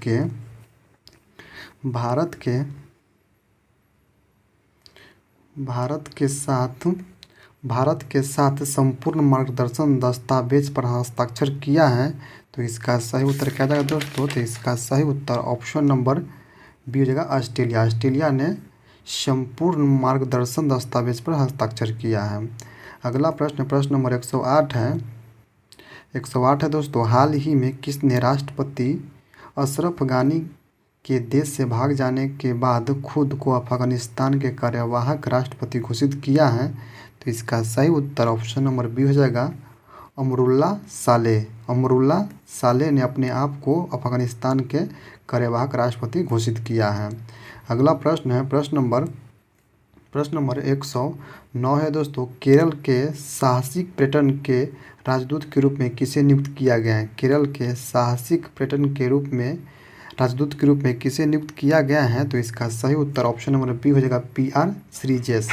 [SPEAKER 1] के साथ संपूर्ण मार्गदर्शन दस्तावेज पर हस्ताक्षर किया है? तो इसका सही उत्तर क्या जाएगा दोस्तों? तो इसका सही उत्तर ऑप्शन नंबर बी हो जाएगा ऑस्ट्रेलिया। ऑस्ट्रेलिया ने संपूर्ण मार्गदर्शन दस्तावेज पर हस्ताक्षर किया है। अगला प्रश्न प्रश्न नंबर 108 है। 108 है दोस्तों, हाल ही में किसने राष्ट्रपति अशरफ गानी के देश से भाग जाने के बाद खुद को अफगानिस्तान के कार्यवाहक राष्ट्रपति घोषित किया है? तो इसका सही उत्तर ऑप्शन नंबर बी हो जाएगा अमरुल्ला सालेह। अमरुल्ला सालेह ने अपने आप को अफगानिस्तान के कार्यवाहक राष्ट्रपति घोषित किया है। अगला प्रश्न है प्रश्न नंबर 109 है दोस्तों, केरल के साहसिक पर्यटन के राजदूत के रूप में किसे नियुक्त किया गया है? केरल के साहसिक पर्यटन के रूप में राजदूत के रूप में किसे नियुक्त किया गया है? तो इसका सही उत्तर ऑप्शन नंबर बी हो जाएगा पीआर श्रीजेश।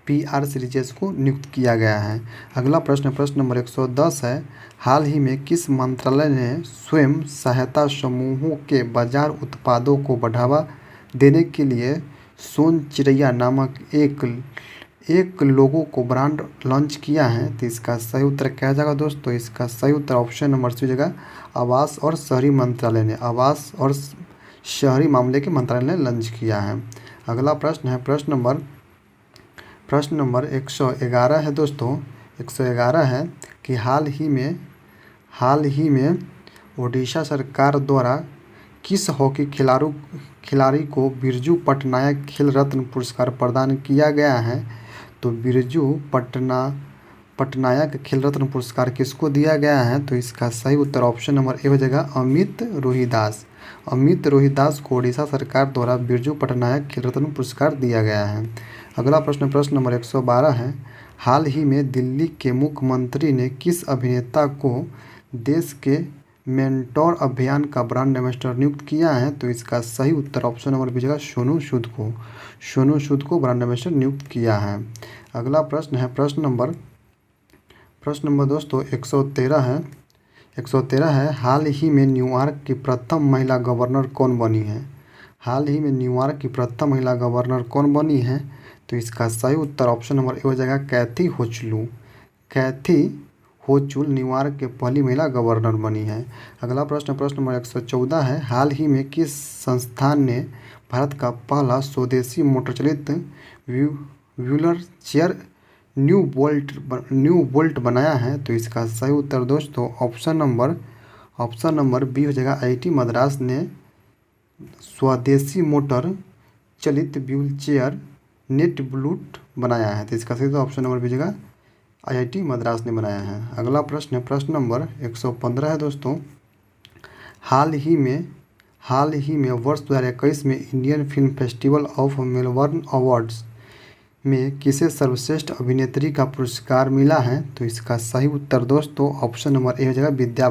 [SPEAKER 1] पीआर श्रीजेश को नियुक्त किया गया है। अगला प्रश्न प्रश्न नंबर 110 है, हाल ही में किस मंत्रालय ने स्वयं सहायता समूहों के बाजार उत्पादों को बढ़ावा देने के लिए सोन चिड़ैया नामक एक लोगो को ब्रांड लॉन्च किया है? तो इसका सही उत्तर क्या जाएगा दोस्तों? इसका सही उत्तर ऑप्शन नंबर सी जगह आवास और शहरी मंत्रालय ने, आवास और शहरी मामले के मंत्रालय ने लॉन्च किया है। अगला प्रश्न है प्रश्न नंबर 111 है दोस्तों। 111 है कि हाल ही में ओडिशा सरकार द्वारा किस हॉकी खिलाड़ी को बिरजू पटनायक खेल रत्न पुरस्कार प्रदान किया गया है? तो बिरजू पटनायक खेल रत्न पुरस्कार किसको दिया गया है? तो इसका सही उत्तर ऑप्शन नंबर ए हो जाएगा अमित रोहिदास। अमित रोहिदास को ओडिशा सरकार द्वारा बिरजू पटनायक खेल रत्न पुरस्कार दिया गया है। अगला प्रश्न प्रश्न नंबर 112 है, हाल ही में दिल्ली के मुख्यमंत्री ने किस अभिनेता को देश के मेंटोर अभियान का ब्रांड एम्बेसडर नियुक्त किया है? तो इसका सही उत्तर ऑप्शन नंबर बी जगह सोनू सूद को ब्रांड एम्बेसडर नियुक्त किया है। अगला प्रश्न है प्रश्न नंबर दोस्तों 113 है। 113 है, हाल ही में न्यूयॉर्क की प्रथम महिला गवर्नर कौन बनी है? हाल ही में न्यूयॉर्क की प्रथम महिला गवर्नर कौन बनी है? तो इसका सही उत्तर ऑप्शन नंबर ए हो जाएगा कैथी होचुल न्यूयॉर्क के पहली महिला गवर्नर बनी है। अगला प्रश्न प्रश्न नंबर 114 है, हाल ही में किस संस्थान ने भारत का पहला स्वदेशी मोटर चलित व्हीलर चेयर न्यू बोल्ट बनाया है? तो इसका सही उत्तर दोस्तों ऑप्शन नंबर बी हो जाएगा आईआईटी मद्रास ने स्वदेशी मोटर चलित व्हील चेयर नेट बोल्ट बनाया है। तो इसका सही ऑप्शन नंबर बी हो जाएगा आईआईटी मद्रास ने बनाया है। अगला प्रश्न है प्रश्न नंबर 115 है दोस्तों, हाल ही में वर्ष 2021 में Indian film festival of Melbourne awards में किसे सर्वश्रेष्ठ अभिनेत्री का पुरस्कार मिला है? तो इसका सही उत्तर दोस्तों ऑप्शन नंबर ए हो जाएगा विद्या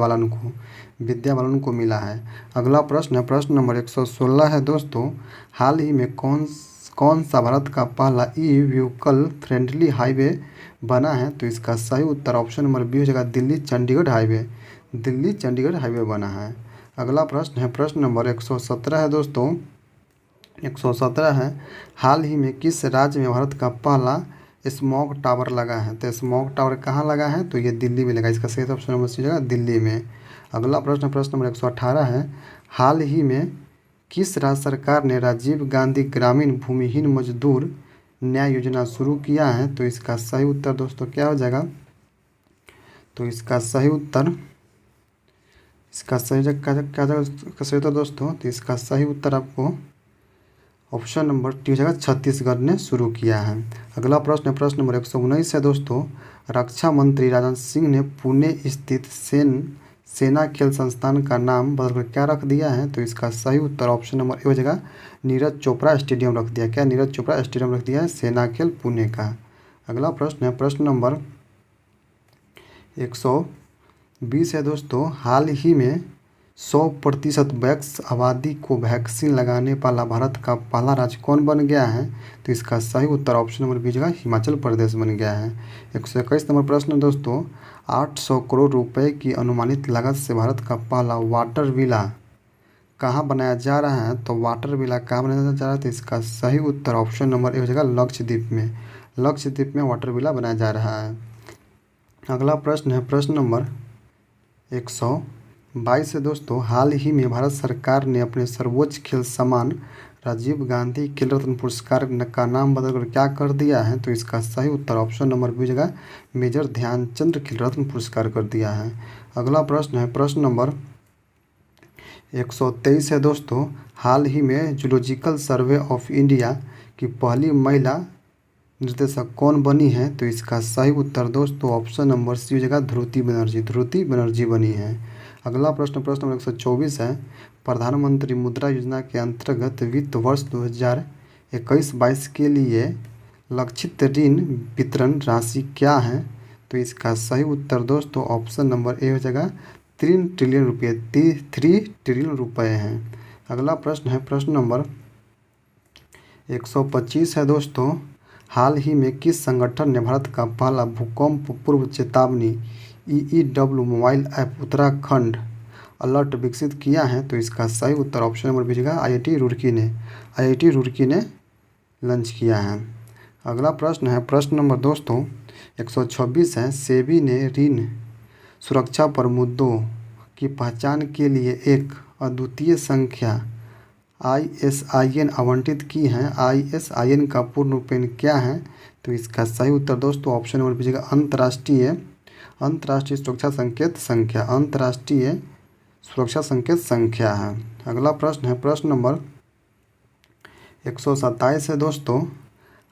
[SPEAKER 1] बालन को मिला है। अगला प्रश्न है प्रश्न नंबर 116 है दोस्तों, हाल ही में कौन सा भारत का पहला ई व्हीकल फ्रेंडली हाईवे बना है? तो इसका सही उत्तर ऑप्शन नंबर बी हो जाएगा दिल्ली चंडीगढ़ हाईवे बना है। अगला प्रश्न है प्रश्न नंबर 117 है दोस्तों। 117 है, हाल ही में किस राज्य में भारत का पहला स्मॉग टावर लगा है? तो स्मॉग टावर कहाँ लगा है? तो ये दिल्ली में लगा। इसका सही ऑप्शन नंबर सी जगह दिल्ली में। अगला प्रश्न नंबर 118 है, हाल ही में किस राज्य सरकार ने राजीव गांधी ग्रामीण भूमिहीन मजदूर न्याय योजना शुरू किया है? तो इसका सही उत्तर दोस्तों क्या हो जाएगा? तो इसका सही उत्तर दोस्तों, तो इसका सही उत्तर आपको ऑप्शन नंबर डी हो जाएगा, छत्तीसगढ़ ने शुरू किया है। अगला प्रश्न है प्रश्न नंबर 119 है दोस्तों। रक्षा मंत्री राजनाथ सिंह ने पुणे स्थित सेना खेल संस्थान का नाम बदलकर क्या रख दिया है? तो इसका सही उत्तर ऑप्शन नंबर ए हो जाएगा, नीरज चोपड़ा स्टेडियम रख दिया। क्या नीरज चोपड़ा स्टेडियम रख दिया है सेना खेल पुणे का। अगला प्रश्न है प्रश्न नंबर 120 है दोस्तों। हाल ही में 100% वयस्क आबादी को वैक्सीन लगाने वाला भारत का पहला राज्य कौन बन गया है? तो इसका सही उत्तर ऑप्शन नंबर बी जगह हिमाचल प्रदेश बन गया है। 121 नंबर प्रश्न दोस्तों। 800 करोड़ रुपए की अनुमानित लागत से भारत का पहला वाटर विला कहाँ बनाया जा रहा है? तो वाटर विला कहाँ बनाया जा रहा है? तो इसका सही उत्तर ऑप्शन नंबर ए हो जाएगा, लक्षद्वीप में। लक्षद्वीप में वाटर विला बनाया जा रहा है। अगला प्रश्न है प्रश्न नंबर 122 है दोस्तों। हाल ही में भारत सरकार ने अपने सर्वोच्च खेल सम्मान राजीव गांधी खेल रत्न पुरस्कार का नाम बदलकर क्या कर दिया है? तो इसका सही उत्तर ऑप्शन नंबर बी जगह मेजर ध्यानचंद खेल रत्न पुरस्कार कर दिया है। अगला प्रश्न है प्रश्न नंबर 123 है दोस्तों। हाल ही में जूलॉजिकल सर्वे ऑफ इंडिया की पहली महिला निर्देशक कौन बनी है? तो इसका सही उत्तर दोस्तों ऑप्शन नंबर सी हो जाएगा, ध्रुति बनर्जी बनी है। अगला प्रश्न प्रश्न नंबर 124 है। प्रधानमंत्री मुद्रा योजना के अंतर्गत वित्त वर्ष 2021-22 के लिए लक्षित ऋण वितरण राशि क्या है? तो इसका सही उत्तर दोस्तों ऑप्शन नंबर ए हो जाएगा, 3 ट्रिलियन रुपये 3 ट्रिलियन रुपए हैं। अगला प्रश्न है प्रश्न नंबर 125 है दोस्तों। हाल ही में किस संगठन ने भारत का पहला भूकंप पूर्व चेतावनी EEW mobile app Uttarakhand alert विकसित किया है? तो इसका सही उत्तर ऑप्शन नंबर बी होगा, IIT रुड़की ने लॉन्च किया है। अगला प्रश्न है प्रश्न नंबर दोस्तों 126 है। सेबी ने ऋण सुरक्षा पर मुद्दों की पहचान के लिए एक अद्वितीय संख्या ISIN आवंटित की है। ISIN का पूर्ण रूपेण क्या है? तो इसका सही उत्तर दोस्तों ऑप्शन नंबर बी होगा, अंतर्राष्ट्रीय सुरक्षा संकेत संख्या है। अगला प्रश्न है प्रश्न नंबर 127 है दोस्तों।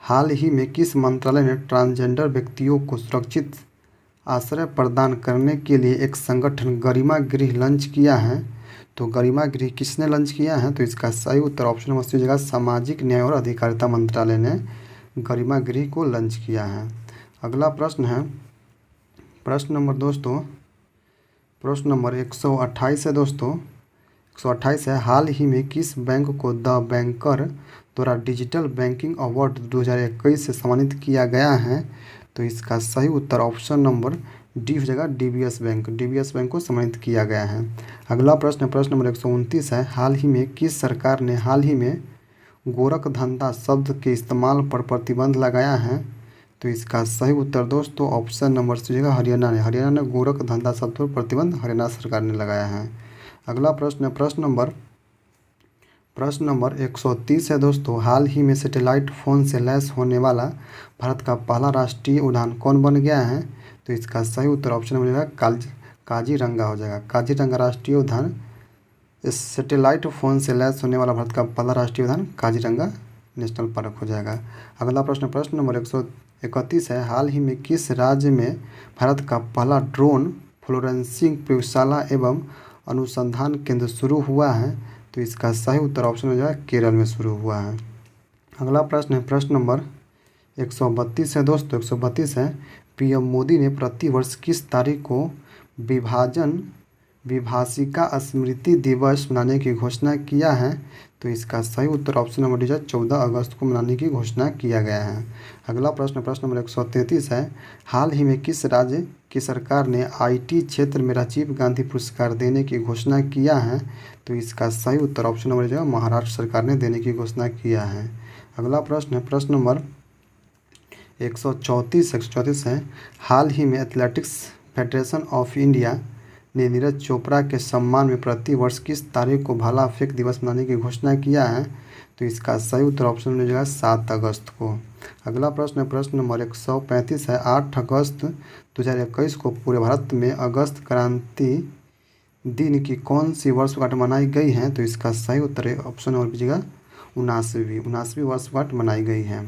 [SPEAKER 1] हाल ही में किस मंत्रालय ने ट्रांसजेंडर व्यक्तियों को सुरक्षित आश्रय प्रदान करने के लिए एक संगठन गरिमा गृह लॉन्च किया है? तो गरिमा गृह किसने लॉन्च किया है? तो इसका सही उत्तर ऑप्शन नंबर सी हो जाएगा, सामाजिक न्याय और अधिकारिता मंत्रालय ने गरिमा गृह को लॉन्च किया है। अगला प्रश्न है प्रश्न नंबर दोस्तों प्रश्न नंबर 128 है दोस्तों। 128 है। हाल ही में किस बैंक को द बैंकर द्वारा डिजिटल बैंकिंग अवार्ड 2021 से सम्मानित किया गया है? तो इसका सही उत्तर ऑप्शन नंबर डी हो जाएगा, DBS बैंक को सम्मानित किया गया है। अगला प्रश्न प्रश्न नंबर 129 है। हाल ही में किस सरकार ने हाल ही में गोरख धंधा शब्द के इस्तेमाल पर प्रतिबंध लगाया है? तो इसका सही उत्तर दोस्तों ऑप्शन नंबर सी हो जाएगा, हरियाणा ने गोरख धंधा शब्द पर प्रतिबंध हरियाणा सरकार ने लगाया है। अगला प्रश्न प्रश्न नंबर 130 है दोस्तों। हाल ही में सैटेलाइट फ़ोन से लैस होने वाला भारत का पहला राष्ट्रीय उद्यान कौन बन गया है? तो इसका सही उत्तर ऑप्शन नंबर जाएगा, काजीरंगा हो जाएगा। काजीरंगा राष्ट्रीय उद्यान इस सैटेलाइट फ़ोन से लैस होने वाला भारत का पहला राष्ट्रीय उद्यान काजीरंगा नेशनल पार्क हो जाएगा। अगला प्रश्न नंबर 131 है। हाल ही में किस राज्य में भारत का पहला ड्रोन फ्लोरेंसिंग प्रयोगशाला एवं अनुसंधान केंद्र शुरू हुआ है? तो इसका सही उत्तर ऑप्शन हो जाएगा, केरल में शुरू हुआ है। अगला प्रश्न है प्रश्न नंबर 132 है दोस्तों। 132 है। PM मोदी ने प्रतिवर्ष किस तारीख को विभाषिका स्मृति दिवस मनाने की घोषणा किया है? तो इसका सही उत्तर ऑप्शन नंबर डी 14 अगस्त को मनाने की घोषणा किया गया है। अगला प्रश्न नंबर 133 है। हाल ही में किस राज्य की सरकार ने IT क्षेत्र में राजीव गांधी पुरस्कार देने की घोषणा किया है? तो इसका सही उत्तर ऑप्शन नंबर जो है महाराष्ट्र सरकार ने देने की घोषणा किया है। अगला प्रश्न नंबर 134 है। हाल ही में एथलेटिक्स फेडरेशन ऑफ इंडिया ने नीरज चोपड़ा के सम्मान में प्रतिवर्ष किस तारीख को भाला फेंक दिवस मनाने की घोषणा किया है? तो इसका सही उत्तर ऑप्शन में जाएगा 7 अगस्त को। अगला प्रश्न नंबर 135 है। 8 अगस्त 2021 को पूरे भारत में अगस्त क्रांति दिन की कौन सी वर्षगांठ मनाई गई है? तो इसका सही उत्तर ऑप्शन नंबर दीजिएगा उनासवीं वर्षगांठ मनाई गई है।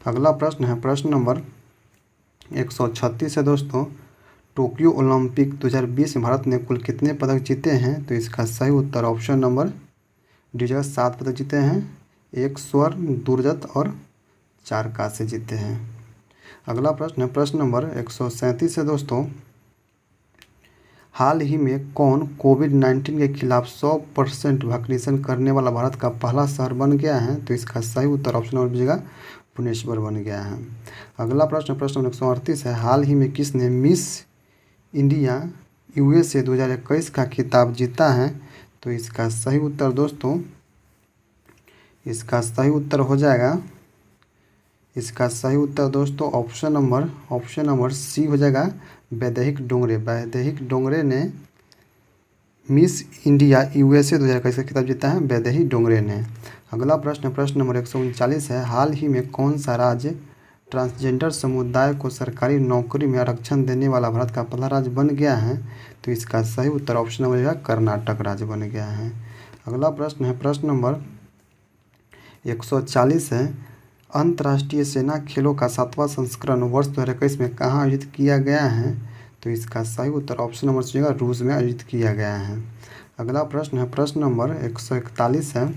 [SPEAKER 1] अगला प्रश्न है प्रश्न नंबर 136 है दोस्तों। टोक्यो ओलंपिक 2020 में भारत ने कुल कितने पदक जीते हैं? तो इसका सही उत्तर ऑप्शन नंबर डी जगह 7 पदक जीते हैं। 1 स्वर्ण, 2 रजत और 4 कांस्य जीते हैं। अगला प्रश्न है प्रश्न नंबर 137 है दोस्तों। हाल ही में कौन कोविड-19 के खिलाफ 100% वैक्सीनेशन करने वाला भारत का पहला शहर बन गया है? तो इसका सही उत्तर ऑप्शन नंबर बी जगह भुवनेश्वर बन गया है। अगला प्रश्न प्रश्न नंबर 138 है। हाल ही में किसने मिस इंडिया USA 2021 का खिताब जीता है? तो इसका सही उत्तर दोस्तों, इसका सही उत्तर हो जाएगा, इसका सही उत्तर दोस्तों ऑप्शन नंबर सी हो जाएगा, वैदेहिक डोंगरे। वैदेहिक डोंगरे ने मिस इंडिया USA 2021 का खिताब जीता है, वैदेही डोंगरे ने। अगला प्रश्न प्रश्न नंबर 139 है। हाल ही में कौन सा राज्य ट्रांसजेंडर समुदाय को सरकारी नौकरी में आरक्षण देने वाला भारत का पहला राज्य बन गया है? तो इसका सही उत्तर ऑप्शन नंबर कर्नाटक राज्य बन गया है। अगला प्रश्न है प्रश्न नंबर 140 है। अंतर्राष्ट्रीय सेना खेलों का 7वां संस्करण वर्ष 2021 में कहाँ आयोजित किया गया है? तो इसका सही उत्तर ऑप्शन नंबर सी रूस में आयोजित किया गया है। अगला प्रश्न है प्रश्न नंबर 141 है।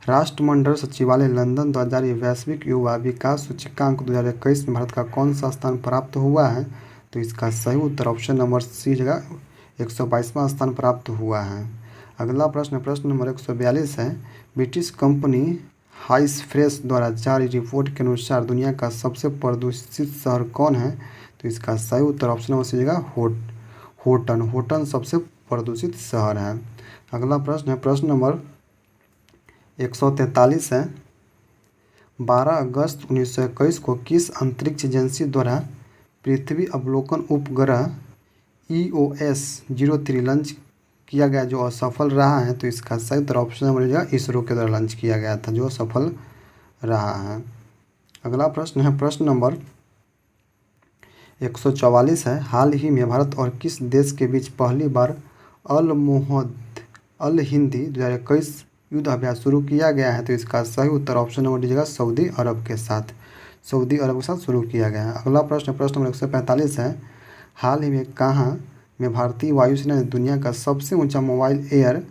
[SPEAKER 1] राष्ट्रमंडल सचिवालय लंदन द्वारा जारी वैश्विक युवा विकास सूचकांक 2021 में भारत का कौन सा स्थान प्राप्त हुआ है? तो इसका सही उत्तर ऑप्शन नंबर सी जगह 122वां स्थान प्राप्त हुआ है। अगला प्रश्न प्रश्न नंबर 142 है। ब्रिटिश कंपनी हाइस फ्रेश द्वारा जारी रिपोर्ट के अनुसार दुनिया का सबसे प्रदूषित शहर कौन है? तो इसका सही उत्तर ऑप्शन नंबर सी जगह होटन सबसे प्रदूषित शहर है। अगला प्रश्न है प्रश्न नंबर 143 है। 12 अगस्त 1921 को किस अंतरिक्ष एजेंसी द्वारा पृथ्वी अवलोकन उपग्रह EOS 03 लॉन्च किया गया जो असफल रहा है? तो इसका सही उत्तर ऑप्शन नंबर इसरो के द्वारा लॉन्च किया गया था जो सफल रहा है। अगला प्रश्न है प्रश्न नंबर 144 है। हाल ही में भारत और किस देश के बीच पहली बार अल हिंदी 2021 युद्ध अभ्यास शुरू किया गया है? तो इसका सही उत्तर ऑप्शन नंबर डी जगह सऊदी अरब के साथ शुरू किया गया है। अगला प्रश्न प्रश्न नंबर 145 है। हाल ही में कहाँ में भारतीय वायुसेना ने दुनिया का सबसे ऊंचा mobile air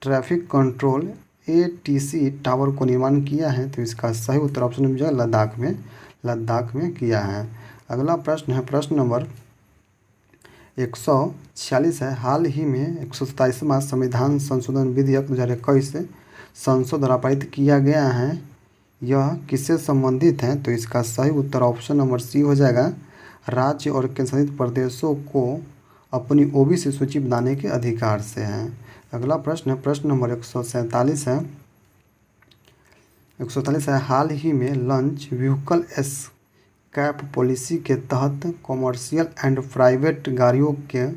[SPEAKER 1] traffic control ATC tower को निर्माण किया है? तो इसका सही उत्तर ऑप्शन नंबर लद्दाख में किया है। अगला प्रश्न है प्रश्न नंबर 146 है। हाल ही में 127वां संविधान संशोधन विधेयक 2021 संसद द्वारा पारित किया गया है, यह किससे संबंधित है? तो इसका सही उत्तर ऑप्शन नंबर सी हो जाएगा, राज्य और केंद्रशासित प्रदेशों को अपनी OBC सूची बनाने के अधिकार से है। अगला प्रश्न है प्रश्न नंबर 147 है। 147 है। हाल ही में लॉन्च व्हीकल स्क्रैप पॉलिसी के तहत कॉमर्शियल एंड प्राइवेट गाड़ियों के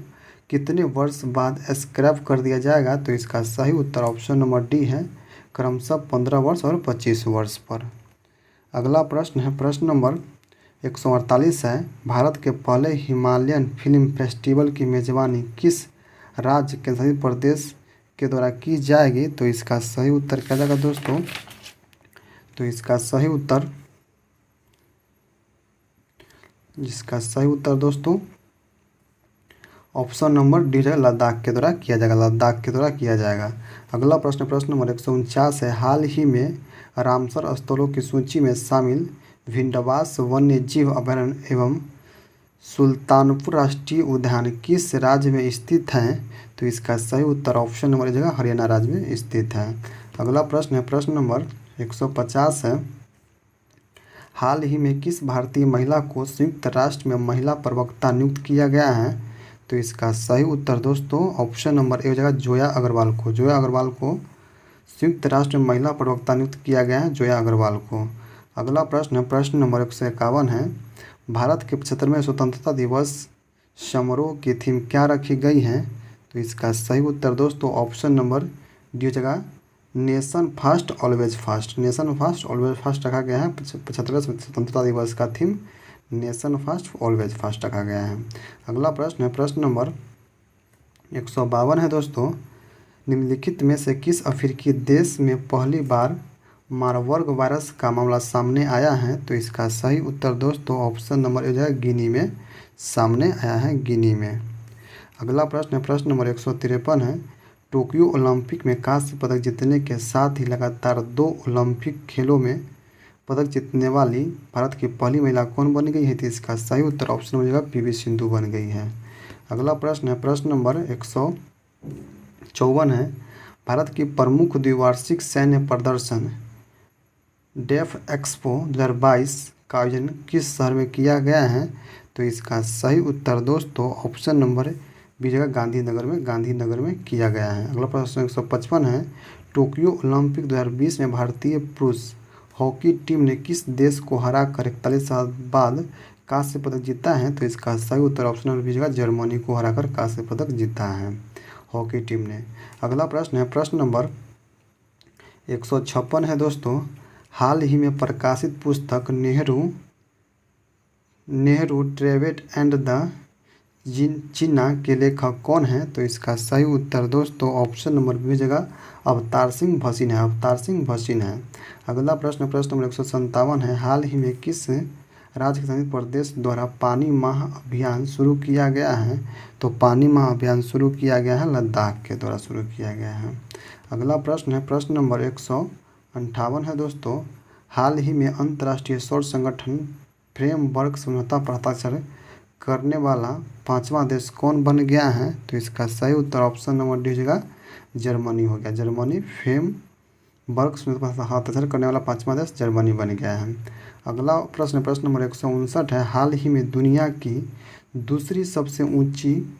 [SPEAKER 1] कितने वर्ष बाद स्क्रैप कर दिया जाएगा? तो इसका सही उत्तर ऑप्शन नंबर डी है, क्रमशः 15 वर्ष और 25 वर्ष पर। अगला प्रश्न है प्रश्न नंबर 148 है। भारत के पहले हिमालयन फिल्म फेस्टिवल की मेजबानी किस राज्य केंद्रशासित प्रदेश के द्वारा की जाएगी? तो इसका सही उत्तर क्या जाएगा दोस्तों? तो इसका सही उत्तर दोस्तों ऑप्शन नंबर डी है, लद्दाख के द्वारा किया जाएगा। अगला प्रश्न प्रश्न नंबर 149 है। हाल ही में रामसर स्थलों की सूची में शामिल भिंडवास वन्य जीव अभयारण्य एवं सुल्तानपुर राष्ट्रीय उद्यान किस राज्य में स्थित हैं? तो इसका सही उत्तर ऑप्शन नंबर जगह हरियाणा राज्य में स्थित है। अगला प्रश्न है प्रश्न नंबर 150 है। हाल ही में किस भारतीय महिला को संयुक्त राष्ट्र में महिला प्रवक्ता नियुक्त किया गया है? तो इसका सही उत्तर दोस्तों ऑप्शन नंबर ए हो जाएगा, जोया अग्रवाल को संयुक्त राष्ट्र में महिला प्रवक्ता नियुक्त किया गया है, जोया अग्रवाल को। अगला प्रश्न है प्रश्न नंबर 151 है। भारत के 75वें स्वतंत्रता दिवस समारोह की थीम क्या रखी गई है? तो इसका सही उत्तर दोस्तों ऑप्शन नंबर डी हो जाएगा, नेशन फर्स्ट ऑलवेज फास्ट रखा गया है। 75वें स्वतंत्रता दिवस का theme nation first always fast रखा गया है। अगला प्रश्न है प्रश्न नंबर 152 है दोस्तों। निम्नलिखित में से किस अफ्रीकी देश में पहली बार मारबर्ग वायरस का मामला सामने आया है? तो इसका सही उत्तर दोस्तों ऑप्शन नंबर ए है गिनी में सामने आया है, गिनी में। अगला प्रश्न है प्रश्न नंबर 153 है। टोक्यो ओलंपिक में कांस्य पदक जीतने के साथ ही लगातार 2 ओलंपिक खेलों में पदक जीतने वाली भारत की पहली महिला कौन बन गई है? तो इसका सही उत्तर ऑप्शन नंबर जगह पीवी सिंधु बन गई है। अगला प्रश्न है प्रश्न नंबर 154 है। भारत की प्रमुख द्विवार्षिक सैन्य प्रदर्शन डेफ एक्सपो 2022 का आयोजन किस शहर में किया गया है? तो इसका सही उत्तर दोस्तों ऑप्शन नंबर बी जगह गांधीनगर में किया गया है। अगला प्रश्न 155 है। टोक्यो ओलंपिक 2020 में भारतीय पुरुष हॉकी टीम ने किस देश को हराकर 41 साल बाद कांस्य पदक जीता है? तो इसका सही उत्तर ऑप्शन नंबर बी जगह जर्मनी को हराकर कांस्य पदक जीता है हॉकी टीम ने। अगला प्रश्न है प्रश्न नंबर 156 है दोस्तों। हाल ही में प्रकाशित पुस्तक नेहरू ट्रेवेड एंड द चीना के लेखक कौन है? तो इसका सही उत्तर दोस्तों ऑप्शन नंबर बी जगह अवतार सिंह भसीन है। अगला प्रश्न नंबर 157 है। हाल ही में किस राज्य केंद्रित प्रदेश द्वारा पानी माह अभियान शुरू किया गया है? तो पानी माह अभियान शुरू किया गया है लद्दाख के द्वारा शुरू किया गया है। अगला प्रश्न है प्रश्न नंबर 158 है दोस्तों। हाल ही में अंतर्राष्ट्रीय सौर संगठन फ्रेमवर्क समझौता पर हस्ताक्षर करने वाला 5वां देश कौन बन गया है? तो इसका सही उत्तर ऑप्शन नंबर डी जगह जर्मनी हो गया। जर्मनी फ्रेमवर्क समझौता पर हस्ताक्षर करने वाला 5वां देश जर्मनी बन गया है। अगला प्रश्न नंबर 159 है। हाल ही में दुनिया की दूसरी सबसे ऊंची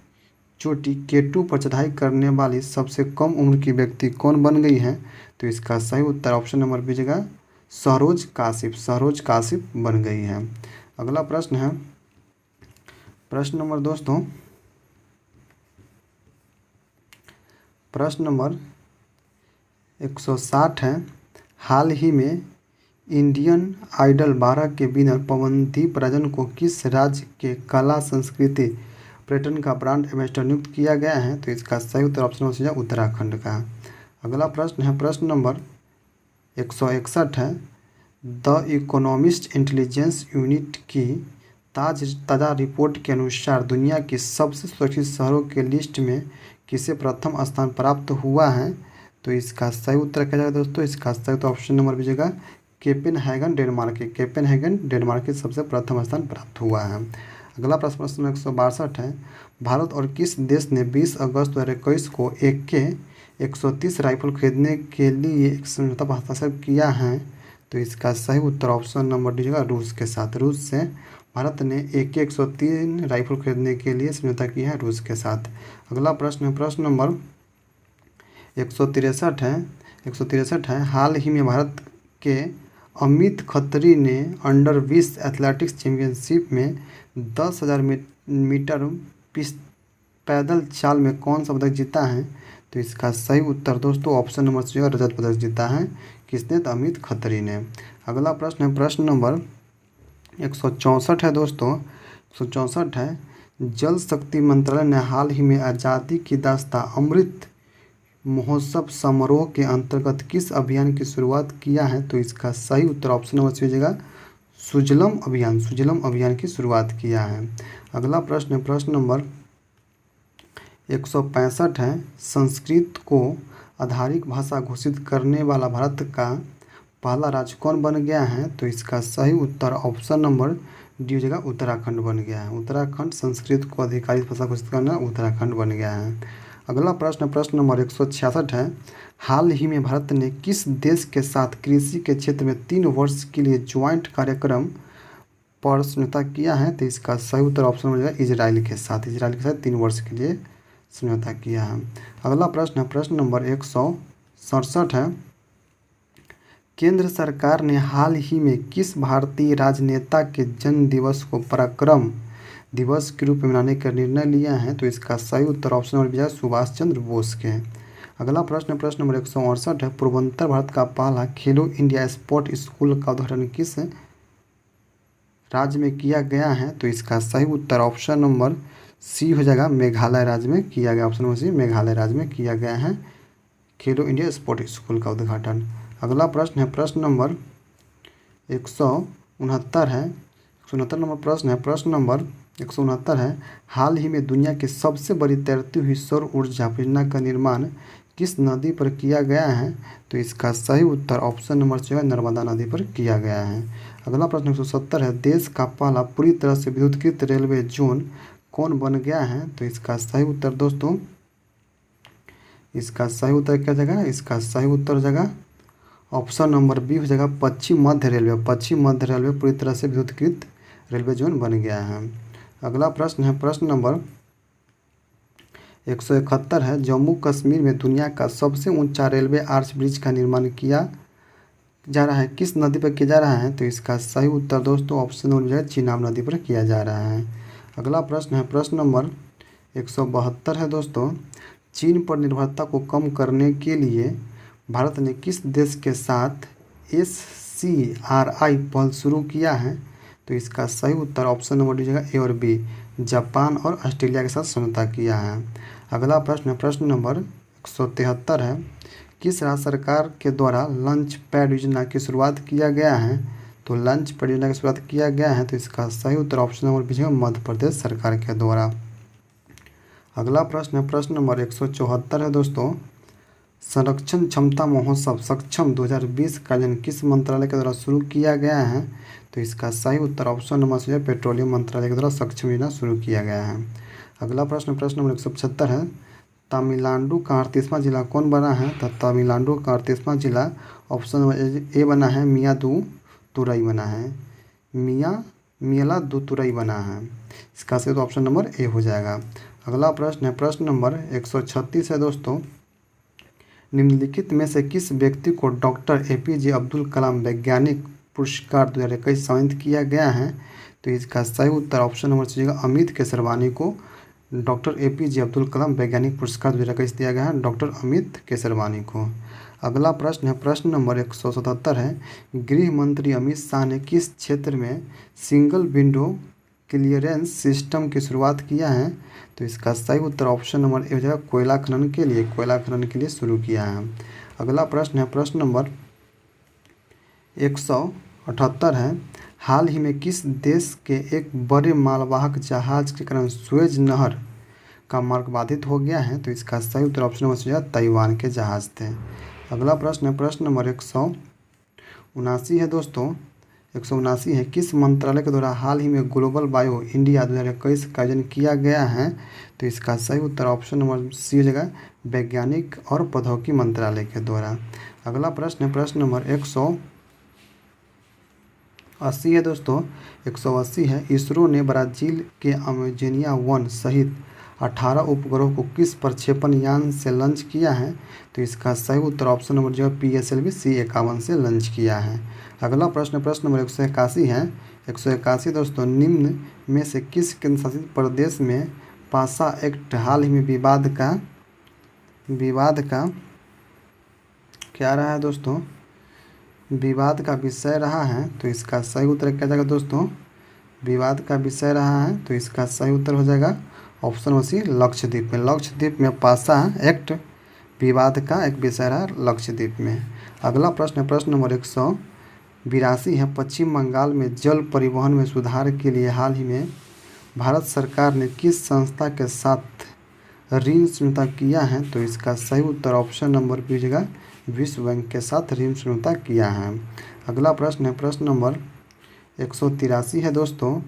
[SPEAKER 1] चोटी केटू पर चढ़ाई करने वाली सबसे कम उम्र की व्यक्ति कौन बन गई है? तो इसका सही उत्तर ऑप्शन नंबर बी जगह सरोज काशिप बन गई है। अगला प्रश्न है प्रश्न नंबर दोस्तों प्रश्न नंबर 160 है। हाल ही में इंडियन आइडल 12 के विनर पवनदीप राजन को किस राज्य के कला संस्कृति पर्यटन का ब्रांड एम्बेसडर नियुक्त किया गया है? तो इसका सही उत्तर ऑप्शन नंबर उत्तराखंड का। अगला प्रश्न है प्रश्न नंबर 161 है। द इकोनॉमिस्ट इंटेलिजेंस यूनिट की ताज़ा रिपोर्ट के अनुसार दुनिया की सबसे सुरक्षित शहरों के लिस्ट में किसे प्रथम स्थान प्राप्त हुआ है? तो इसका सही उत्तर क्या जाएगा दोस्तों? इसका सही उत्तर ऑप्शन नंबर बी जगह कोपेनहेगन डेनमार्क के सबसे प्रथम स्थान प्राप्त हुआ है। अगला प्रश्न 162 है। भारत और किस देश ने 20 अगस्त 2021 को AK-130 राइफल खरीदने के लिए एक समझौता पर हस्ताक्षर किया है? तो इसका सही उत्तर ऑप्शन नंबर डी जगह रूस के साथ। रूस से भारत ने AK-103 राइफल खरीदने के लिए समझौता किया है रूस के साथ। अगला प्रश्न नंबर 163 है। हाल ही में भारत के अमित खत्री ने अंडर 20 एथलेटिक्स चैंपियनशिप में 10,000 मीटर पैदल चाल में कौन सा पदक जीता है? तो इसका सही उत्तर दोस्तों ऑप्शन नंबर सी रजत पदक जीता है। किसने? तो अमित खत्री ने। अगला प्रश्न है प्रश्न नंबर 164 है दोस्तों। 164 है। जल शक्ति मंत्रालय ने हाल ही में आज़ादी की दास्तां अमृत महोत्सव समारोह के अंतर्गत किस अभियान की शुरुआत किया है? तो इसका सही उत्तर ऑप्शन नंबर सी जगह सुजलम अभियान की शुरुआत किया है। अगला प्रश्न नंबर 165 है। संस्कृत को आधारिक भाषा घोषित करने वाला भारत का पहला राज्य कौन बन गया है? तो इसका सही उत्तर ऑप्शन नंबर डी जगह उत्तराखंड बन गया है। उत्तराखंड संस्कृत को आधिकारिक भाषा घोषित करना उत्तराखंड बन गया है। अगला प्रश्न नंबर 166 है। हाल ही में भारत ने किस देश के साथ कृषि के क्षेत्र में 3 वर्ष के लिए ज्वाइंट कार्यक्रम पर समझौता किया है? तो इसका सही उत्तर ऑप्शन नंबर इजराइल के साथ 3 वर्ष के लिए समझौता किया है। अगला प्रश्न नंबर 167 है। केंद्र सरकार ने हाल ही में किस भारतीय राजनेता के जन्म दिवस को पराक्रम दिवस के रूप में मनाने का निर्णय लिया है? तो इसका सही उत्तर option number B Subhash Chandra Bose के। अगला प्रश्न नंबर 168 है। पूर्वोत्तर भारत का पहला खेलो इंडिया स्पोर्ट स्कूल का उद्घाटन किस राज्य में किया गया है? तो इसका सही उत्तर ऑप्शन नंबर सी हो जाएगा मेघालय राज्य में किया गया। ऑप्शन नंबर सी मेघालय राज्य में किया गया है खेलो इंडिया स्पोर्ट स्कूल का उद्घाटन। अगला प्रश्न है प्रश्न नंबर 169 है, 169 नंबर प्रश्न है। प्रश्न नंबर 169 है, हाल ही में दुनिया की सबसे बड़ी तैरती हुई सौर ऊर्जा परियोजना का निर्माण किस नदी पर किया गया है? तो इसका सही उत्तर ऑप्शन नंबर सी है, नर्मदा नदी पर किया गया है। अगला प्रश्न 170 है, देश का पहला पूरी तरह से विद्युतीकृत रेलवे जोन कौन बन गया है? तो इसका सही उत्तर दोस्तों, इसका सही उत्तर क्या जगह? इसका सही उत्तर जगह ऑप्शन नंबर बी हो जाएगा, पश्चिम मध्य रेलवे। पश्चिम मध्य रेलवे पूरी तरह से विद्युतीकृत रेलवे जोन बन गया है। अगला प्रश्न है प्रश्न नंबर 171 है, जम्मू कश्मीर में दुनिया का सबसे ऊंचा रेलवे आर्च ब्रिज का निर्माण किया जा रहा है, किस नदी पर किया जा रहा है? तो इसका सही उत्तर दोस्तों ऑप्शन नंबर है, चेनाब नदी पर किया जा रहा है। अगला प्रश्न है प्रश्न नंबर 172 है दोस्तों, चीन पर निर्भरता को कम करने के लिए भारत ने किस देश के साथ SCRI पहल शुरू किया है? तो इसका सही उत्तर ऑप्शन नंबर दीजिएगा ए और बी, जापान और ऑस्ट्रेलिया के साथ समझौता किया है। अगला प्रश्न है प्रश्न नंबर 173 है, किस राज्य सरकार के द्वारा लंच पैड योजना की शुरुआत किया गया है? तो लंच पैड योजना की शुरुआत किया गया है, तो इसका सही उत्तर ऑप्शन नंबर बी है, मध्य प्रदेश सरकार के द्वारा। अगला प्रश्न है प्रश्न नंबर 174 है दोस्तों, संरक्षण क्षमता महोत्सव सक्षम 2020 का आयोजन किस मंत्रालय के द्वारा शुरू किया गया है? तो इसका सही उत्तर ऑप्शन नंबर सी है, पेट्रोलियम मंत्रालय के द्वारा सक्षम योजना शुरू किया गया है। अगला प्रश्न प्रश्न नंबर 175 है, तमिलनाडु का 38वां जिला कौन बना है? तो तमिलनाडु का 38वां जिला ऑप्शन नंबर ए बना है, मियादुतुरई बना है, मियालादुतुरई बना है। इसका सही तो ऑप्शन नंबर ए हो जाएगा। अगला प्रश्न है प्रश्न नंबर 136 है दोस्तों, निम्नलिखित में से किस व्यक्ति को डॉक्टर APJ अब्दुल कलाम वैज्ञानिक पुरस्कार 2021 सम्मानित किया गया है? तो इसका सही उत्तर option number C Amit Kesarwani को डॉक्टर APJ अब्दुल कलाम वैज्ञानिक पुरस्कार 2021 दिया गया है, डॉक्टर अमित केसरवानी को। अगला प्रश्न है प्रश्न नंबर 177 है, गृह मंत्री अमित शाह ने किस क्षेत्र में सिंगल विंडो क्लियरेंस सिस्टम की शुरुआत किया है? तो इसका सही उत्तर ऑप्शन नंबर ए हो जाएगा, कोयला खनन के लिए शुरू किया है। अगला प्रश्न है प्रश्न नंबर 178 है, हाल ही में किस देश के एक बड़े मालवाहक जहाज के कारण सुएज नहर का मार्ग बाधित हो गया है? तो इसका सही उत्तर ऑप्शन नंबर सी है, ताइवान के जहाज थे। अगला प्रश्न है प्रश्न नंबर 179 है दोस्तों, 179 है, किस मंत्रालय के द्वारा हाल ही में ग्लोबल बायो इंडिया 2021 का आयोजन किया गया है? तो इसका सही उत्तर ऑप्शन नंबर सी हो जाएगा, वैज्ञानिक और प्रौद्योगिकी मंत्रालय के द्वारा। अगला प्रश्न है प्रश्न नंबर 180 है दोस्तों, 180 है, इसरो ने ब्राज़ील के अमेजोनिया 1 सहित 18 उपग्रहों को किस प्रक्षेपण यान से लॉन्च किया है? तो इसका सही उत्तर ऑप्शन नंबर जो है PSLV C51 से लॉन्च किया है। अगला प्रश्न प्रश्न नंबर 181 है, 181 दोस्तों, निम्न में से किस केंद्र शासित प्रदेश में पासा एक्ट हाल ही में विवाद का क्या रहा है दोस्तों? विवाद का विषय रहा है। तो इसका सही उत्तर क्या जाएगा दोस्तों? विवाद का विषय रहा है, तो इसका सही उत्तर हो जाएगा ऑप्शन नंबर सी, लक्षद्वीप में। लक्षद्वीप में पासा एक्ट विवाद का एक विषय रहा लक्षद्वीप में। अगला प्रश्न प्रश्न नंबर 182 है, पश्चिम बंगाल में जल परिवहन में सुधार के लिए हाल ही में भारत सरकार ने किस संस्था के साथ ऋण समझौता किया है? तो इसका सही उत्तर ऑप्शन नंबर बी हो जाएगा, विश्व बैंक के साथ ऋण समझौता किया है। अगला प्रश्न है प्रश्न नंबर 183 है दोस्तों,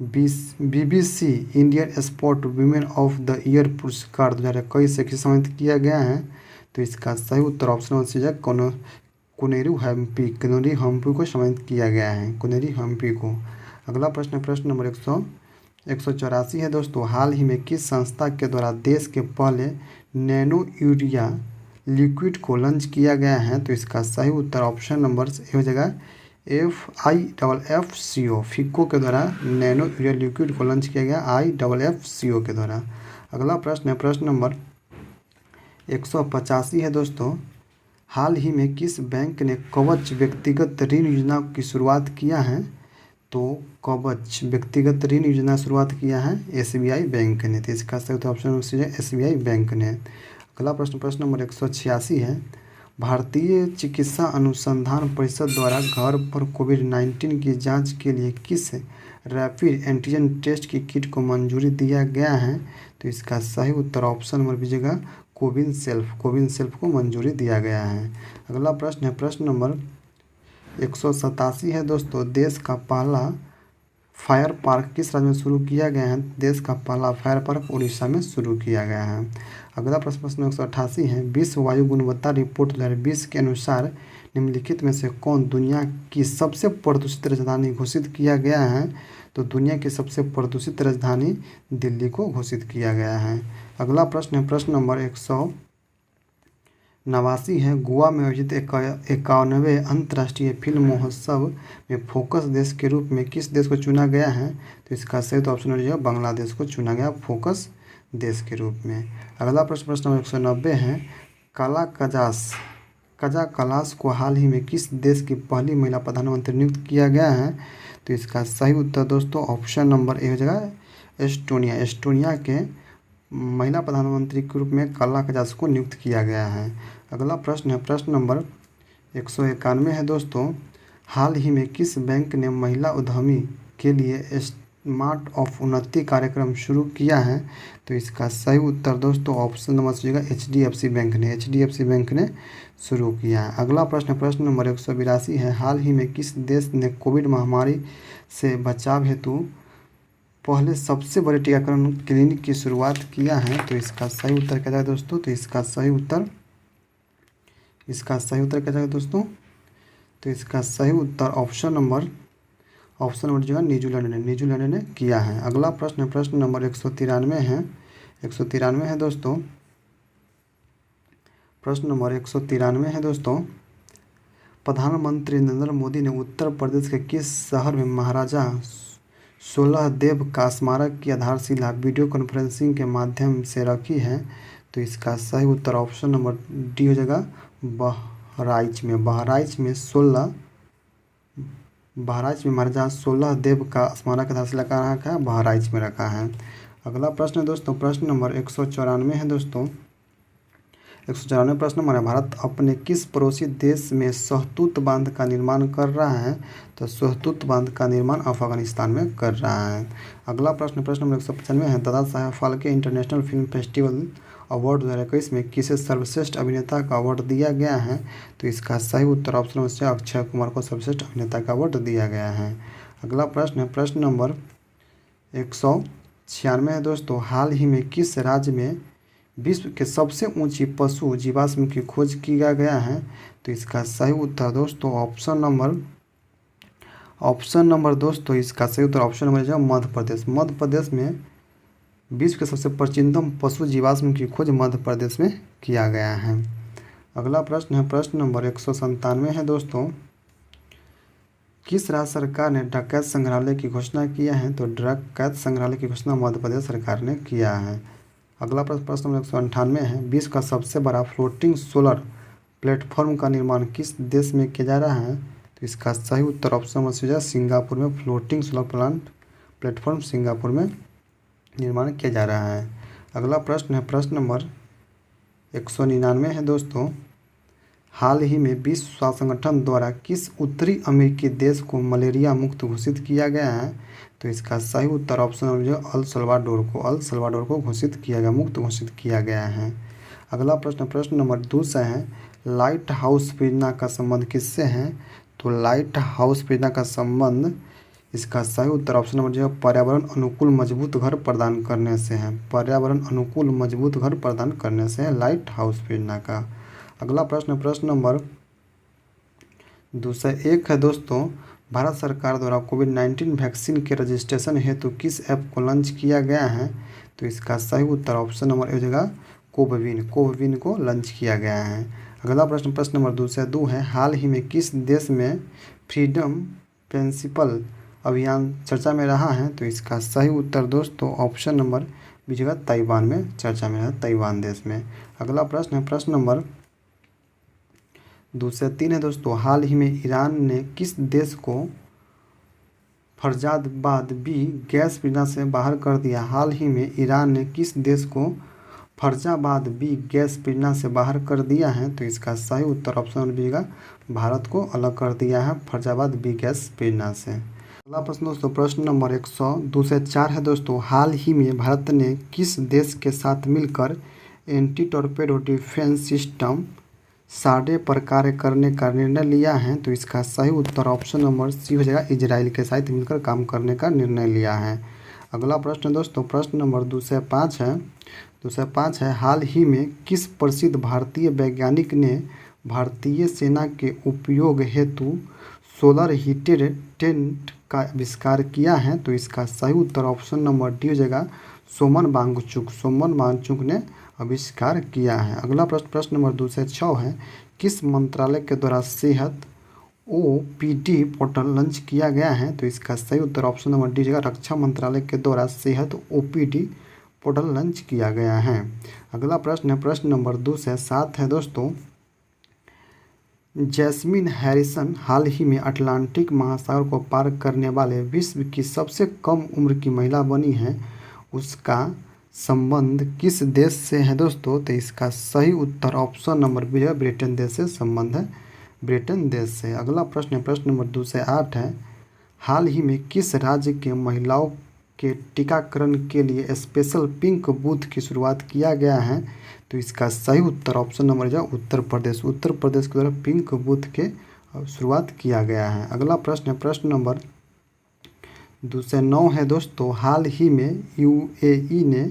[SPEAKER 1] BBC Indian sport women of the year पुरस्कार 2021 से किसे सम्मानित किया गया है? तो इसका सही उत्तर ऑप्शन नंबर सी है, कोनेरू हम्पी को सम्मानित किया गया है, कोनेरू हम्पी को। अगला प्रश्न प्रश्न नंबर 184 है दोस्तों, हाल ही में किस संस्था के द्वारा देश के पहले नैनो यूरिया लिक्विड को लॉन्च किया गया है? तो इसका सही उत्तर ऑप्शन नंबर ए हो जाएगा, FIFFCO फिक्को के द्वारा नैनो यूरिया लिक्विड को लॉन्च किया गया, IFFCO के द्वारा। अगला प्रश्न है प्रश्न नंबर 185 है दोस्तों, हाल ही में किस बैंक ने कवच व्यक्तिगत ऋण योजना की शुरुआत किया है? तो कवच व्यक्तिगत ऋण योजना शुरुआत किया है SBI बैंक ने, तो इसका सही ऑप्शन नंबर सी है, SBI बैंक ने। अगला प्रश्न प्रश्न नंबर 186 है, भारतीय चिकित्सा अनुसंधान परिषद द्वारा घर पर कोविड-19 की जांच के लिए किस रैपिड एंटीजन टेस्ट की किट को मंजूरी दिया गया है? तो इसका सही उत्तर ऑप्शन नंबर दीजिएगा कोविन सेल्फ को मंजूरी दिया गया है। अगला प्रश्न है प्रश्न नंबर 187 है दोस्तों, देश का पहला फायर पार्क किस राज्य में शुरू किया गया है? देश का पहला फायर पार्क उड़ीसा में शुरू किया गया है। अगला प्रश्न प्रश्न 188 है, विश्व वायु गुणवत्ता रिपोर्ट 2020 के अनुसार निम्नलिखित में से कौन दुनिया की सबसे प्रदूषित राजधानी घोषित किया गया है? तो दुनिया की सबसे प्रदूषित राजधानी दिल्ली को घोषित किया गया है। अगला प्रश्न है प्रश्न नंबर 189 है, गोवा में आयोजित 51वें अंतर्राष्ट्रीय फिल्म महोत्सव में फोकस देश के रूप में किस देश को चुना गया है? तो इसका सही ऑप्शन हो बांग्लादेश को चुना गया फोकस देश के रूप में। अगला प्रश्न प्रश्न नंबर 190 है, कजा कलास को हाल ही में किस देश की पहली महिला प्रधानमंत्री नियुक्त किया गया है? तो इसका सही उत्तर दोस्तों ऑप्शन नंबर ए हो जाएगा एस्टोनिया के महिला प्रधानमंत्री के रूप में काला कजास को नियुक्त किया गया है। अगला प्रश्न है प्रश्न नंबर 191 है दोस्तों, हाल ही में किस बैंक ने महिला उद्यमी के लिए स्मार्ट ऑफ उन्नति कार्यक्रम शुरू किया है? तो इसका सही उत्तर दोस्तों ऑप्शन नंबर सीगा HDFC बैंक ने शुरू किया है। अगला प्रश्न प्रश्न नंबर 182 है, हाल ही में किस देश ने कोविड महामारी से बचाव हेतु पहले सबसे बड़े टीकाकरण क्लिनिक की शुरुआत किया है? तो इसका सही उत्तर क्या जाएगा दोस्तों? तो इसका सही उत्तर क्या जाएगा दोस्तों? तो इसका सही उत्तर ऑप्शन नंबर जो है न्यूजीलैंड ने किया है। अगला प्रश्न प्रश्न नंबर 193 है दोस्तों। प्रश्न नंबर 193 है दोस्तों, प्रधानमंत्री नरेंद्र मोदी ने उत्तर प्रदेश के किस शहर में महाराजा सोलहदेव का स्मारक की आधारशिला वीडियो कॉन्फ्रेंसिंग के माध्यम से रखी है? तो इसका सही उत्तर ऑप्शन नंबर डी हो जाएगा बहराइच में महाराजा सोलहदेव का स्मारक आधारशिला कहाँ रखा है? बहराइच में रखा है। अगला प्रश्न है दोस्तों प्रश्न नंबर 194 है दोस्तों। 194 प्रश्न नंबर है, भारत अपने किस पड़ोसी देश में शहतूत बांध का निर्माण कर रहा है? तो शहतूत बांध का निर्माण अफगानिस्तान में कर रहा है। अगला प्रश्न प्रश्न नंबर 195 है, Dada Saheb Phalke international film festival award 2021 में किसे सर्वश्रेष्ठ अभिनेता का अवार्ड दिया गया है? तो इसका सही उत्तर ऑप्शन से अक्षय कुमार को सर्वश्रेष्ठ अभिनेता का अवार्ड दिया गया है। अगला प्रश्न है प्रश्न नंबर 196 है दोस्तों, हाल ही में किस राज्य में विश्व के सबसे ऊंची पशु जीवाश्म की खोज किया गया है? तो इसका सही उत्तर दोस्तों ऑप्शन नंबर दोस्तों इसका सही उत्तर ऑप्शन नंबर जो मध्य प्रदेश में विश्व के सबसे प्राचीनतम पशु जीवाश्म की खोज मध्य प्रदेश में किया गया है। अगला प्रश्न है प्रश्न नंबर 197 है दोस्तों, किस राज्य सरकार ने डकैत संग्रहालय की घोषणा किया है? तो डकैत संग्रहालय की घोषणा मध्य प्रदेश सरकार ने किया है। अगला प्रश्न नंबर 198 है, विश्व का सबसे बड़ा फ्लोटिंग सोलर प्लेटफॉर्म का निर्माण किस देश में किया जा रहा है? तो इसका सही उत्तर ऑप्शन नंबर सी सिंगापुर में फ्लोटिंग सोलर प्लेटफॉर्म सिंगापुर में निर्माण किया जा रहा है। अगला प्रश्न है प्रश्न नंबर 199 है दोस्तों, हाल ही में विश्व स्वास्थ्य संगठन द्वारा किस उत्तरी अमेरिकी देश को मलेरिया मुक्त घोषित किया गया है? तो इसका सही उत्तर ऑप्शन नंबर जो अल सल्वाडोर को मुक्त घोषित किया गया है। अगला प्रश्न नंबर 200 है, लाइट हाउस परियोजना का संबंध किससे है? तो लाइट हाउस परियोजना का संबंध इसका सही उत्तर ऑप्शन नंबर जो पर्यावरण अनुकूल मजबूत घर प्रदान करने से है। लाइट हाउस परियोजना का। अगला प्रश्न नंबर 201 है दोस्तों, भारत सरकार द्वारा कोविड-19 वैक्सीन के रजिस्ट्रेशन हेतु किस ऐप को लॉन्च किया गया है? तो इसका सही उत्तर ऑप्शन नंबर ए जगह कोविन को लॉन्च किया गया है। अगला प्रश्न नंबर 202 है, हाल ही में किस देश में फ्रीडम प्रिंसिपल अभियान चर्चा में रहा है? तो इसका सही उत्तर दोस्तों ऑप्शन नंबर बी जगह ताइवान में चर्चा में रहा, ताइवान देश में। अगला प्रश्न नंबर 203 है दोस्तों, हाल ही में ईरान ने किस देश को फरजाद बाद बी गैस पिना से बाहर कर दिया? हाल ही में ईरान ने किस देश को फैजाबाद बी गैस पीड़ना से बाहर कर दिया है? तो इसका सही उत्तर ऑप्शन नंबर बी का भारत को अलग कर दिया है फैजाबाद बी गैस पीड़ना से। अगला प्रश्न दोस्तों प्रश्न नंबर 102 से 4 है दोस्तों। हाल ही में भारत ने किस देश के साथ मिलकर एंटी टॉर्पेडो डिफेंस सिस्टम साडे पर कार्य करने का निर्णय लिया है? तो इसका सही उत्तर ऑप्शन नंबर सी हो जाएगा, इजराइल के साथ मिलकर काम करने का निर्णय लिया है। अगला प्रश्न दोस्तों प्रश्न नंबर 205 है। 205 है, हाल ही में किस प्रसिद्ध भारतीय वैज्ञानिक ने भारतीय सेना के उपयोग हेतु सोलर हीटेड टेंट का आविष्कार किया है? तो इसका सही उत्तर ऑप्शन नंबर डी हो जाएगा, सोमन वांगचुक। सोमन वांगचुक ने आविष्कार किया है। अगला प्रश्न नंबर 206 है, किस मंत्रालय के द्वारा सेहत OPD पोर्टल लॉन्च किया गया है? तो इसका सही उत्तर ऑप्शन नंबर डी होगा, रक्षा मंत्रालय के द्वारा सेहत OPD पोर्टल लॉन्च किया गया है। अगला प्रश्न है प्रश्न नंबर 207 है दोस्तों। जैस्मिन हैरिसन हाल ही में अटलांटिक महासागर को पार करने वाले विश्व की सबसे कम उम्र की महिला बनी है। उसका संबंध किस देश से है दोस्तों? तो इसका सही उत्तर ऑप्शन नंबर बी है, ब्रिटेन देश से संबंध है, ब्रिटेन देश से। अगला प्रश्न है प्रश्न नंबर 208 है, हाल ही में किस राज्य के महिलाओं के टीकाकरण के लिए स्पेशल पिंक बूथ की शुरुआत किया गया है? तो इसका सही उत्तर ऑप्शन नंबर है उत्तर प्रदेश। उत्तर प्रदेश के द्वारा पिंक बूथ के शुरुआत किया गया है। अगला प्रश्न है प्रश्न नंबर 209 है दोस्तों। हाल ही में UAE ने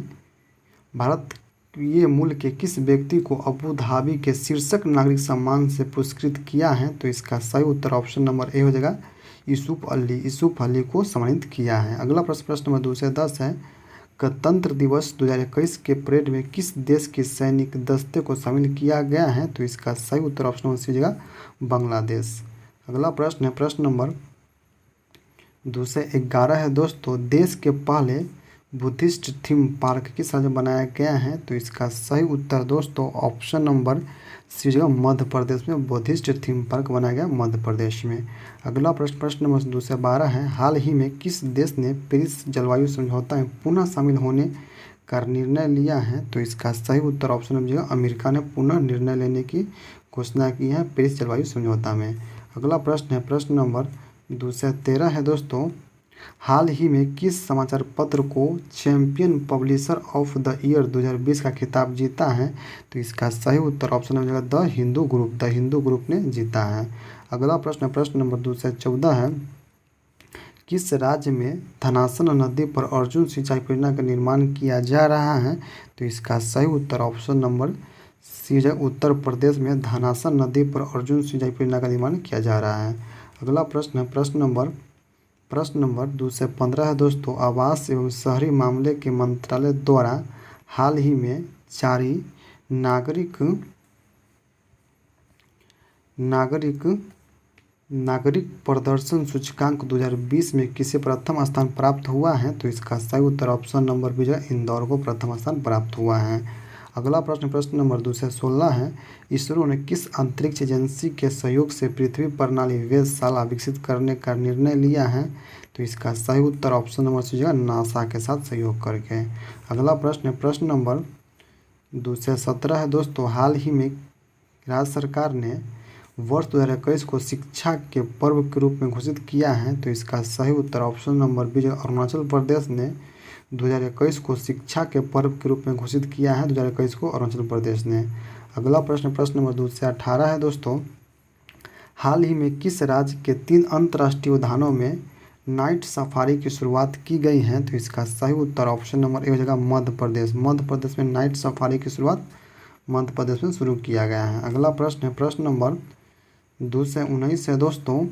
[SPEAKER 1] भारतीय मूल के किस व्यक्ति को अबू धाबी के शीर्षक नागरिक सम्मान से पुरस्कृत किया है? तो इसका सही उत्तर ऑप्शन नंबर ए हो जाएगा, यूसुफ अली को सम्मानित किया है। अगला प्रश्न नंबर 210 है, गणतंत्र दिवस 2021 के परेड में किस देश के सैनिक दस्ते को शामिल किया गया है? तो इसका सही उत्तर ऑप्शन नंबर सी हो जाएगा, बांग्लादेश। अगला प्रश्न है प्रश्न नंबर 211 है दोस्तों। देश के पहले बुद्धिस्ट थीम पार्क किस राज्य में बनाया गया है? तो इसका सही उत्तर दोस्तों ऑप्शन नंबर सी जगह मध्य प्रदेश में बुद्धिस्ट थीम पार्क बनाया गया मध्य प्रदेश में। अगला प्रश्न नंबर 212 है, हाल ही में किस देश ने पेरिस जलवायु समझौता में पुनः शामिल होने का निर्णय लिया है? तो इसका सही उत्तर ऑप्शन नंबर अमेरिका ने पुनः निर्णय लेने की घोषणा की है पेरिस जलवायु समझौता में। अगला प्रश्न है प्रश्न नंबर 213 है दोस्तों। हाल ही में किस समाचार पत्र को champion publisher of the year 2020 का खिताब जीता है? तो इसका सही उत्तर ऑप्शन हो जाएगा the Hindu group. The Hindu group ने जीता है। अगला प्रश्न नंबर 214 है, किस राज्य में धनासन नदी पर अर्जुन सिंचाई परियोजना का निर्माण किया जा रहा है? तो इसका सही उत्तर ऑप्शन नंबर सी है, उत्तर प्रदेश में धनासन नदी पर अर्जुन सिंचाई परियोजना का निर्माण किया जा रहा है। अगला प्रश्न है प्रश्न नंबर 215 है दोस्तों। आवास एवं शहरी मामले के मंत्रालय द्वारा हाल ही में जारी नागरिक प्रदर्शन सूचकांक 2020 में किसे प्रथम स्थान प्राप्त हुआ है? तो इसका सही उत्तर ऑप्शन नंबर बी है, इंदौर को प्रथम स्थान प्राप्त हुआ है। अगला प्रश्न नंबर 216 है, इसरो ने किस अंतरिक्ष एजेंसी के सहयोग से पृथ्वी प्रणाली वेधशाला विकसित करने का निर्णय लिया है? तो इसका सही उत्तर ऑप्शन नंबर सी है, नासा के साथ सहयोग करके। अगला प्रश्न नंबर 217 है दोस्तों। हाल ही में राज्य सरकार ने वर्ष 2021 को शिक्षा के पर्व के रूप में घोषित किया है। तो इसका सही उत्तर ऑप्शन नंबर बी है, अरुणाचल प्रदेश ने 2021 को शिक्षा के पर्व के रूप में घोषित किया है। 2021 को अरुणाचल प्रदेश ने। अगला प्रश्न नंबर 218 है दोस्तों। हाल ही में किस राज्य के 3 अंतर्राष्ट्रीय उद्यानों में नाइट सफारी की शुरुआत की गई है? तो इसका सही उत्तर ऑप्शन नंबर ए हो जाएगा, मध्य प्रदेश। मध्य प्रदेश में नाइट सफारी की शुरुआत मध्य प्रदेश में शुरू किया गया है। अगला प्रश्न नंबर 219 है दोस्तों।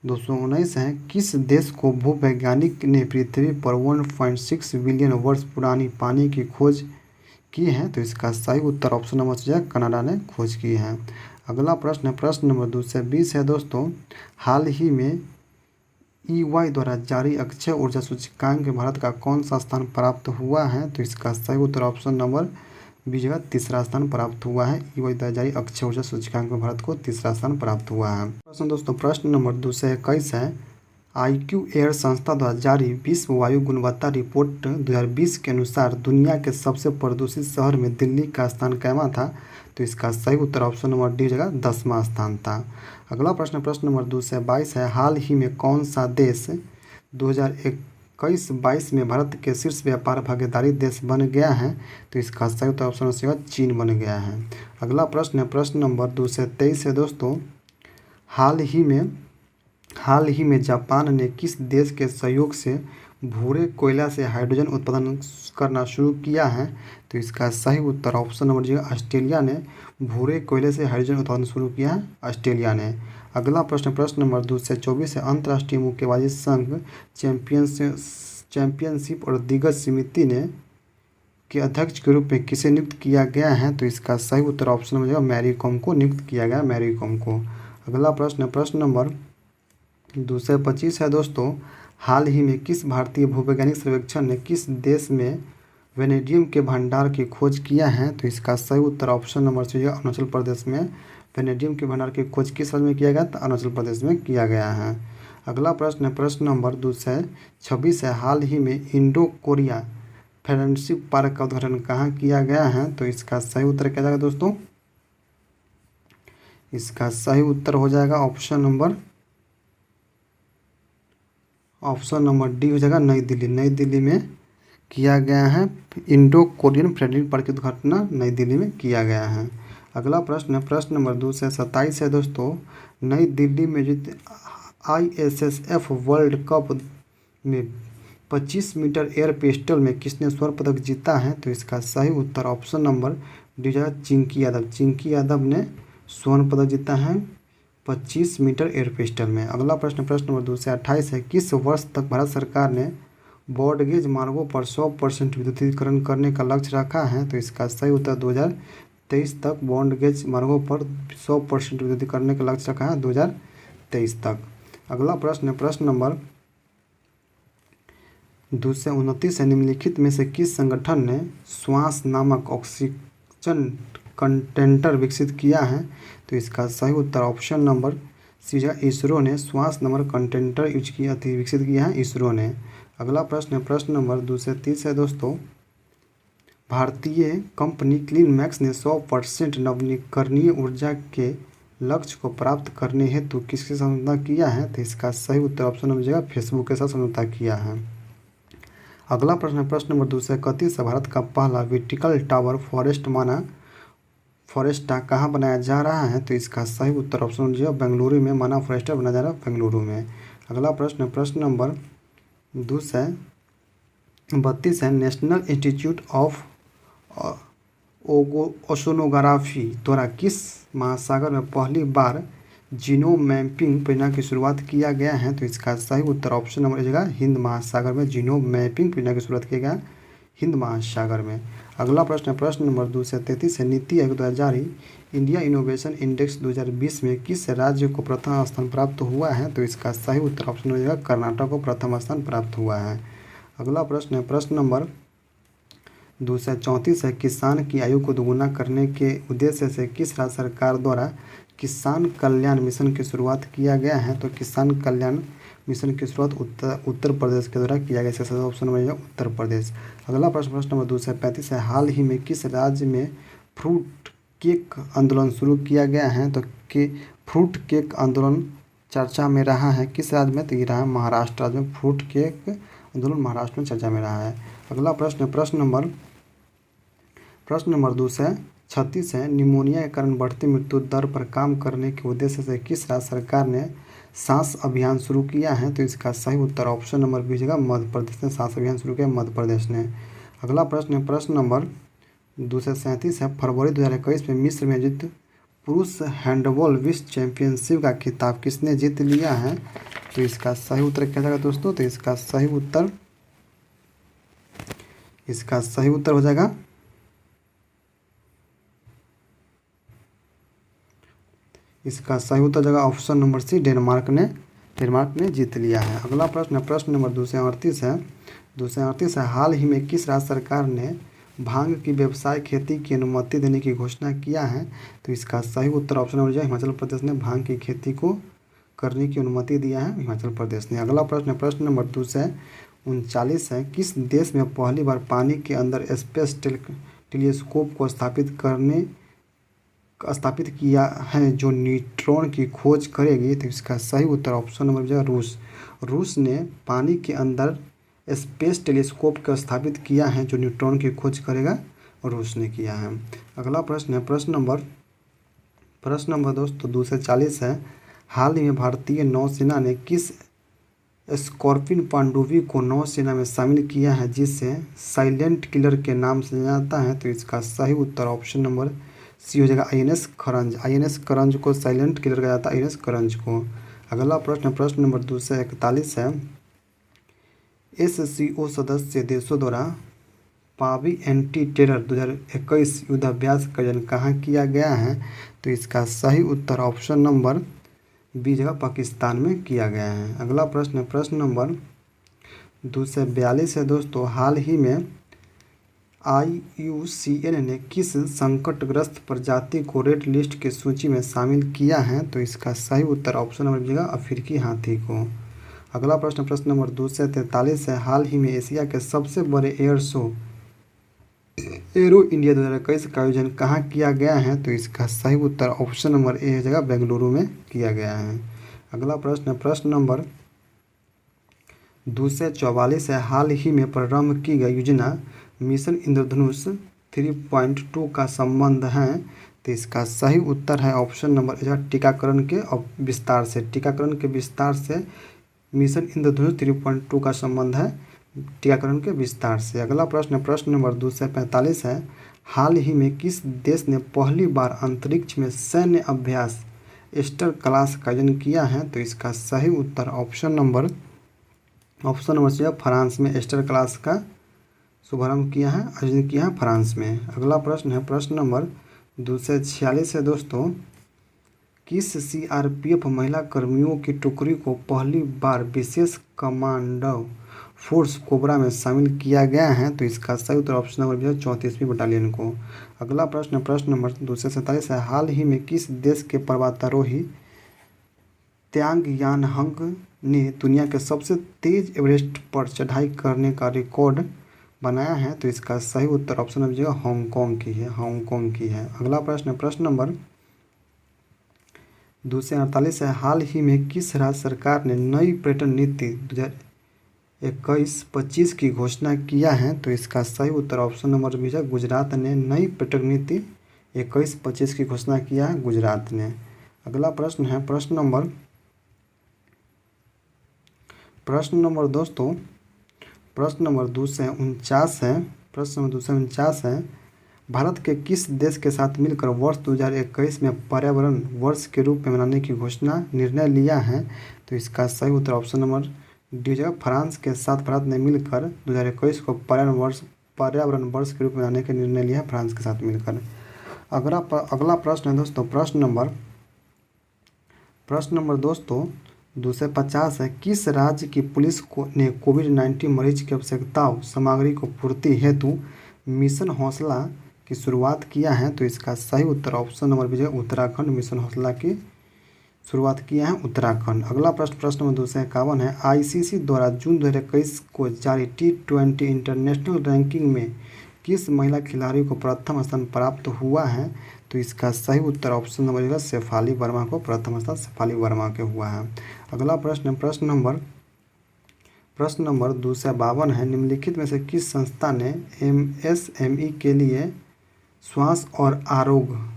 [SPEAKER 1] 219 है, किस देश को भूवैज्ञानिक ने पृथ्वी पर 1.6 बिलियन वर्ष पुरानी पानी की खोज की है? तो इसका सही उत्तर ऑप्शन नंबर सी है, कनाडा ने खोज की है। अगला प्रश्न नंबर 220 है दोस्तों। हाल ही में EY द्वारा जारी अक्षय ऊर्जा सूचकांक में भारत का कौन सा स्थान प्राप्त हुआ है? तो इसका सही उत्तर ऑप्शन नंबर बी जगह तीसरा स्थान प्राप्त हुआ है। EY द्वारा जारी अक्षय ऊर्जा सूचकांक में भारत को तीसरा स्थान प्राप्त हुआ है। प्रश्न नंबर 221 है, आईक्यू एयर संस्था द्वारा जारी विश्व वायु गुणवत्ता रिपोर्ट 2020 के अनुसार दुनिया के सबसे प्रदूषित शहर में दिल्ली का स्थान कैमा था? तो इसका सही उत्तर ऑप्शन नंबर डी जगह 10वां स्थान था। अगला प्रश्न प्रश्न नंबर 222 है, हाल ही में कौन सा देश 2021-22 में भारत के शीर्ष व्यापार भागीदारी देश बन गया है? तो इसका सही उत्तर ऑप्शन नंबर चीन बन गया है। अगला प्रश्न प्रश्न नंबर 223 है दोस्तों, हाल ही में जापान ने किस देश के सहयोग से भूरे कोयला से हाइड्रोजन उत्पादन करना शुरू किया है? तो इसका सही उत्तर ऑप्शन नंबर जी ऑस्ट्रेलिया ने भूरे कोयले से हाइड्रोजन उत्पादन शुरू किया है, ऑस्ट्रेलिया ने। अगला प्रश्न प्रश्न नंबर 224 है, अंतर्राष्ट्रीय मुक्केबाजी संघ चैंपियनशिप और दिग्गज समिति ने के अध्यक्ष के रूप में किसे नियुक्त किया गया है? तो इसका सही उत्तर ऑप्शन नंबर मैरी कॉम को नियुक्त किया गया, मैरी कॉम को। अगला प्रश्न प्रश्न नंबर 225 है दोस्तों, हाल ही में किस भारतीय भूवैज्ञानिक सर्वेक्षण ने किस देश में वेनेडियम के भंडार की खोज किया है? तो इसका सही उत्तर ऑप्शन नंबर सी अरुणाचल प्रदेश में वेनेडियम के भंडार की खोज किस राज्य में किया गया? तो अरुणाचल प्रदेश में किया गया है। अगला प्रश्न प्रश्न नंबर 226 है, हाल ही में इंडो कोरिया फ्रेंडशिप पार्क का उद्घाटन कहाँ किया गया है? तो इसका सही उत्तर क्या जाएगा दोस्तों? इसका सही उत्तर हो जाएगा ऑप्शन नंबर डी हो जाएगा, नई दिल्ली। नई दिल्ली में किया गया है इंडो कोरियन फ्रेंडशिप पार्क की उद्घाटन नई दिल्ली में किया गया है। अगला प्रश्न प्रश्न नंबर 227 है दोस्तों, नई दिल्ली में जित ISSF वर्ल्ड कप में 25 मीटर एयर पिस्टल में किसने स्वर्ण पदक जीता है? तो इसका सही उत्तर ऑप्शन नंबर डी जाएगा चिंकी यादव। चिंकी यादव ने स्वर्ण पदक जीता है 25 मीटर एयर पिस्टल में। अगला प्रश्न प्रश्न नंबर 228 है, किस वर्ष तक भारत सरकार ने ब्रॉडगेज मार्गों पर 100% विद्युतीकरण करने का लक्ष्य रखा है? तो इसका सही उत्तर 2023 तक ब्रॉडगेज मार्गों पर 100% विद्युतीकरण करने का लक्ष्य रखा है 2023 तक। अगला प्रश्न प्रश्न नंबर 229 है, निम्नलिखित में से किस संगठन ने श्वास नामक ऑक्सीजन कंटेनर विकसित किया है? तो इसका सही उत्तर ऑप्शन नंबर सी है, इसरो ने श्वास नामक कंटेनर विकसित किया है, इसरो ने। अगला प्रश्न प्रश्न नंबर 230 है दोस्तों, भारतीय कंपनी क्लीन मैक्स ने 100% नवीकरणीय ऊर्जा के लक्ष्य को प्राप्त करने हेतु किसके साथ समझौता किया है? तो इसका सही उत्तर ऑप्शन नंबर जगह फेसबुक के साथ समझौता किया है। अगला प्रश्न प्रश्न नंबर 231 है, भारत का पहला वर्टिकल टावर फॉरेस्टा कहाँ बनाया जा रहा है? तो इसका सही उत्तर ऑप्शन जो बेंगलुरु में माना फॉरेस्टा बनाया जा रहा है, बेंगलुरु में। अगला प्रश्न प्रश्न नंबर 232 है, नेशनल इंस्टीट्यूट ऑफ ओशनोग्राफी द्वारा किस महासागर में पहली बार जीनोम मैपिंग परियोजना की शुरुआत किया गया है? तो इसका सही उत्तर ऑप्शन नंबर जगह हिंद महासागर में जीनोम मैपिंग परियोजना की शुरुआत किया गया हिंद महासागर में। अगला प्रश्न प्रश्न नंबर 233 है, नीति आयोग द्वारा जारी इंडिया इनोवेशन इंडेक्स 2020 में किस राज्य को प्रथम स्थान प्राप्त हुआ है? तो इसका सही उत्तर ऑप्शन हो जाएगा कर्नाटक को प्रथम स्थान प्राप्त हुआ है। अगला प्रश्न है प्रश्न नंबर 234 है, किसान की आयु को दोगुना करने के उद्देश्य से किस राज्य सरकार द्वारा किसान कल्याण मिशन की शुरुआत किया गया है? तो किसान कल्याण मिशन की शुरुआत उत्तर प्रदेश के द्वारा किया गया, इसका ऑप्शन नंबर उत्तर प्रदेश। अगला प्रश्न प्रश्न नंबर 235 है, हाल ही में किस राज्य में फ्रूट केक आंदोलन शुरू किया गया है? तो फ्रूट केक आंदोलन चर्चा में रहा है किस राज्य में? तो ये रहा महाराष्ट्र राज्य में, फ्रूट केक आंदोलन महाराष्ट्र में चर्चा में रहा है। अगला प्रश्न प्रश्न नंबर 236 है, निमोनिया के कारण बढ़ती मृत्यु दर पर काम करने के उद्देश्य से किस राज्य सरकार ने सांस अभियान शुरू किया है? तो इसका सही उत्तर ऑप्शन नंबर बी जगह मध्य प्रदेश ने सांस अभियान शुरू किया, मध्य प्रदेश ने। अगला प्रश्न प्रश्न नंबर 237 है, फरवरी 2021 में मिस्र में आयोजित पुरुष हैंडबॉल विश्व चैंपियनशिप का खिताब किसने जीत लिया है? तो इसका सही उत्तर क्या जाएगा दोस्तों? तो इसका सही उत्तर हो जाएगा जगह ऑप्शन नंबर सी, डेनमार्क ने जीत लिया है। अगला प्रश्न प्रश्न नंबर 238 है, 238 है, हाल ही में किस राज्य सरकार ने भांग की व्यवसाय खेती की अनुमति देने की घोषणा किया है? तो इसका सही उत्तर ऑप्शन नंबर जो हिमाचल प्रदेश ने भांग की खेती को करने की अनुमति दिया है? हिमाचल प्रदेश ने। अगला प्रश्न है प्रश्न नंबर 239 है, किस देश में पहली बार पानी के अंदर स्पेस टेलीस्कोप को स्थापित किया है जो न्यूट्रॉन की खोज करेगी? तो इसका सही उत्तर ऑप्शन नंबर जो है रूस। रूस ने पानी के अंदर स्पेस टेलीस्कोप को स्थापित किया है जो न्यूट्रॉन की खोज करेगा, रूस ने किया है। अगला प्रश्न है प्रश्न नंबर दोस्तों 240 है, हाल ही में भारतीय नौसेना ने किस स्कॉर्पियन पनडुब्बी को नौसेना में शामिल किया है जिसे साइलेंट किलर के नाम से जाना जाता है? तो इसका सही उत्तर ऑप्शन नंबर सी हो जाएगा INS करंज। INS करंज को साइलेंट किलर कहा जाता है, INS करंज को। अगला प्रश्न नंबर 241 है, SCO सदस्य देशों द्वारा पावी एंटी टेरर 2021 युद्धाभ्यास का आयोजन कहाँ किया गया है? तो इसका सही उत्तर ऑप्शन नंबर बी जगह पाकिस्तान में किया गया है। अगला प्रश्न नंबर 242 है दोस्तों, हाल ही में IUCN ने किस संकटग्रस्त प्रजाति को रेड लिस्ट की सूची में शामिल किया है? तो इसका सही उत्तर ऑप्शन नंबर बी अफ्रीकी हाथी को। अगला प्रश्न नंबर 243 है, हाल ही में एशिया के सबसे बड़े एयर शो एरो इंडिया 2021 का आयोजन कहाँ किया गया है? तो इसका सही उत्तर ऑप्शन नंबर ए जगह बेंगलुरु में किया गया है। अगला प्रश्न नंबर 244 है, हाल ही में प्रारंभ की गई योजना मिशन इंद्रधनुष 3.2 का संबंध है? तो इसका सही उत्तर है ऑप्शन नंबर टीकाकरण के विस्तार से। टीकाकरण के विस्तार से मिशन इंद्रधनुष 3.2 का संबंध है, टीकाकरण के विस्तार से। अगला प्रश्न नंबर 245 है, हाल ही में किस देश ने पहली बार अंतरिक्ष में सैन्य अभ्यास एस्टर क्लास का आयोजन किया है? तो इसका सही उत्तर ऑप्शन नंबर से फ्रांस में एस्टर क्लास का शुभारंभ किया है, आयोजन किया है फ्रांस में। अगला प्रश्न नंबर 246 है दोस्तों, किस CRPF महिला कर्मियों की टुकड़ी को पहली बार विशेष कमांडो फोर्स कोबरा में शामिल किया गया है? तो इसका सही उत्तर ऑप्शन नंबर बी 34वीं बटालियन को। अगला प्रश्न नंबर 247 है, हाल ही में किस देश के पर्वतारोही त्यांग यान हंग ने दुनिया के सबसे तेज एवरेस्ट पर चढ़ाई करने का रिकॉर्ड बनाया है? तो इसका सही उत्तर ऑप्शन नंबर हांगकांग की है। अगला प्रश्न नंबर 248 है, हाल ही में किस राज्य सरकार ने नई पर्यटन नीति 2021-25 की घोषणा किया है? तो इसका सही उत्तर ऑप्शन नंबर बी है गुजरात ने नई पर्यटन नीति 21-25 की घोषणा किया है, गुजरात ने। अगला प्रश्न है प्रश्न नंबर दोस्तों प्रश्न नंबर 249 है। प्रश्न नंबर 249 है, भारत के किस देश के साथ मिलकर वर्ष 2021 में पर्यावरण वर्ष के रूप में मनाने की निर्णय लिया है? तो इसका सही उत्तर ऑप्शन नंबर डी जगह फ्रांस के साथ भारत ने मिलकर 2021 को पर्यावरण वर्ष के रूप में मनाने का निर्णय लिया है, फ्रांस के साथ मिलकर। अगला प्रश्न है दोस्तों प्रश्न नंबर दोस्तों 250 है, किस राज्य की पुलिस ने कोविड-19 मरीज की आवश्यकताओं सामग्री को पूर्ति हेतु मिशन हौसला की शुरुआत किया है? तो इसका सही उत्तर option number B Uttarakhand, mission Hausla की शुरुआत किया है उत्तराखंड। अगला प्रश्न नंबर 251 है, ICC द्वारा जून 2021 को जारी T20 इंटरनेशनल रैंकिंग में किस महिला खिलाड़ी को प्रथम स्थान प्राप्त हुआ है? तो इसका सही उत्तर ऑप्शन नंबर शेफाली वर्मा को प्रथम स्थान शेफाली वर्मा के हुआ है। अगला प्रश्न नंबर 252 है, निम्नलिखित में से किस संस्था ने MSME के लिए श्वास और आरोग्य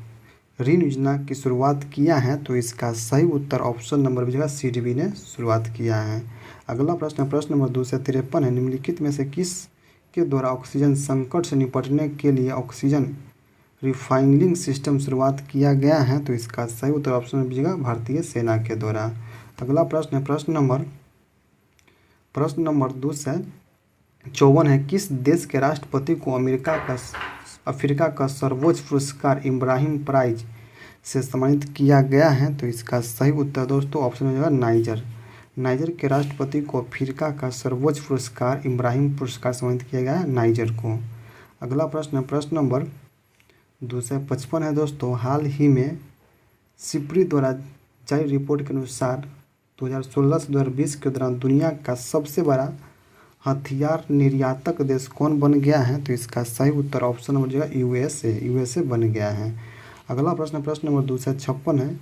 [SPEAKER 1] ऋण योजना की शुरुआत किया है? तो इसका सही उत्तर ऑप्शन नंबर बी CDB ने शुरुआत किया है। अगला प्रश्न नंबर 253 है, निम्नलिखित में से किस के द्वारा ऑक्सीजन संकट से निपटने के लिए ऑक्सीजन रिफाइनिंग सिस्टम शुरुआत किया गया है? तो इसका सही उत्तर ऑप्शन बी भारतीय सेना के द्वारा। अगला प्रश्न नंबर 254 है, किस देश के राष्ट्रपति को अफ्रीका का सर्वोच्च पुरस्कार इब्राहिम प्राइज से सम्मानित किया गया है? तो इसका सही उत्तर दोस्तों ऑप्शन में नाइजर के राष्ट्रपति को अफ्रीका का सर्वोच्च पुरस्कार इब्राहिम पुरस्कार सम्मानित किया गया है, नाइजर को। अगला प्रश्न नंबर 255 है दोस्तों, हाल ही में सिप्री द्वारा जारी रिपोर्ट के अनुसार 2016 से 2020 के दौरान दुनिया का सबसे बड़ा हथियार निर्यातक देश कौन बन गया है? तो इसका सही उत्तर ऑप्शन नंबर जो है यूएसए बन गया है। अगला प्रश्न नंबर 256 है।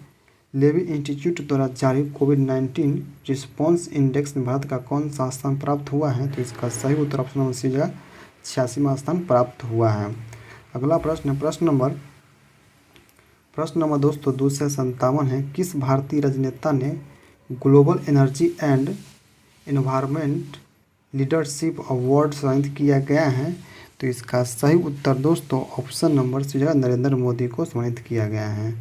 [SPEAKER 1] लेवी इंस्टीट्यूट द्वारा जारी कोविड-19 रिस्पॉन्स इंडेक्स में भारत का कौन सा स्थान प्राप्त हुआ है? तो इसका सही उत्तर ऑप्शन नंबर सी जगह 86वां स्थान प्राप्त हुआ है। अगला प्रश्न नंबर दोस्तों 257 है। किस भारतीय राजनेता ने global energy and environment leadership award सम्मानित किया गया है? तो इसका सही उत्तर दोस्तों ऑप्शन नंबर सी जगह नरेंद्र मोदी को सम्मानित किया गया है।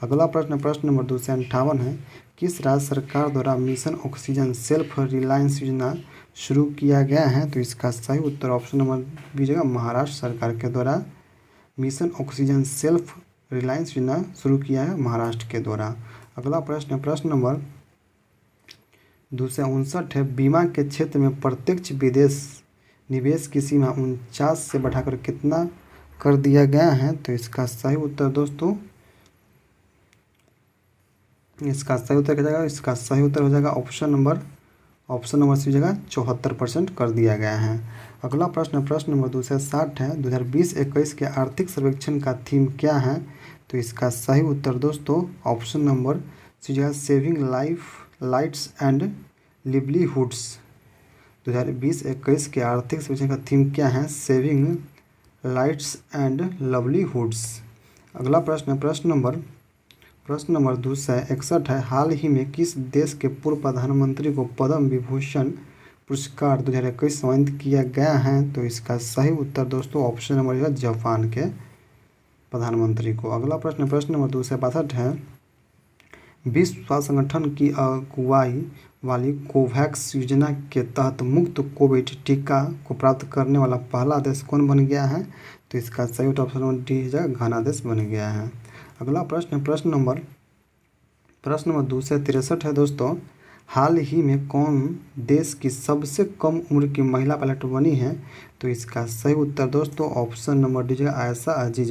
[SPEAKER 1] अगला प्रश्न नंबर 258 है। किस राज्य सरकार द्वारा मिशन ऑक्सीजन सेल्फ रिलायंस योजना शुरू किया गया है? तो इसका सही उत्तर ऑप्शन नंबर बी जगह महाराष्ट्र सरकार के द्वारा मिशन ऑक्सीजन सेल्फ रिलायंस योजना शुरू किया है महाराष्ट्र के द्वारा। अगला प्रश्न नंबर 259 है। बीमा के क्षेत्र में प्रत्यक्ष विदेश निवेश की सीमा 49 से बढ़ाकर कितना कर दिया गया है? तो इसका सही उत्तर दोस्तों इसका सही उत्तर क्या जाएगा? इसका सही उत्तर हो जाएगा ऑप्शन नंबर सी जगह 74% कर दिया गया है। अगला प्रश्न नंबर 260 है। 2020-21 के आर्थिक सर्वेक्षण का थीम क्या है? तो इसका सही उत्तर दोस्तों ऑप्शन नंबर सी जगह सेविंग लाइट्स एंड लिवलीहुड्स। 2020-21 के आर्थिक सर्वेक्षण का थीम क्या है? Saving lights and livelihoods. अगला प्रश्न नंबर 261 है। हाल ही में किस देश के पूर्व प्रधानमंत्री को पद्म विभूषण पुरस्कार 2021 सम्मानित किया गया है? तो इसका सही उत्तर दोस्तों ऑप्शन नंबर है जापान के प्रधानमंत्री को। अगला प्रश्न नंबर 262 है। विश्व स्वास्थ्य संगठन की अगुवाई वाली कोवैक्स योजना के तहत मुफ्त कोविड टीका को प्राप्त करने वाला पहला देश कौन बन गया है? तो इसका सही उत्तर ऑप्शन नंबर डी है घाना देश बन गया है। अगला प्रश्न नंबर 263 है दोस्तों। हाल ही में कौन देश की सबसे कम उम्र की महिला पायलट बनी है? तो इसका सही उत्तर दोस्तों ऑप्शन नंबर डी जगह आयशा अजीज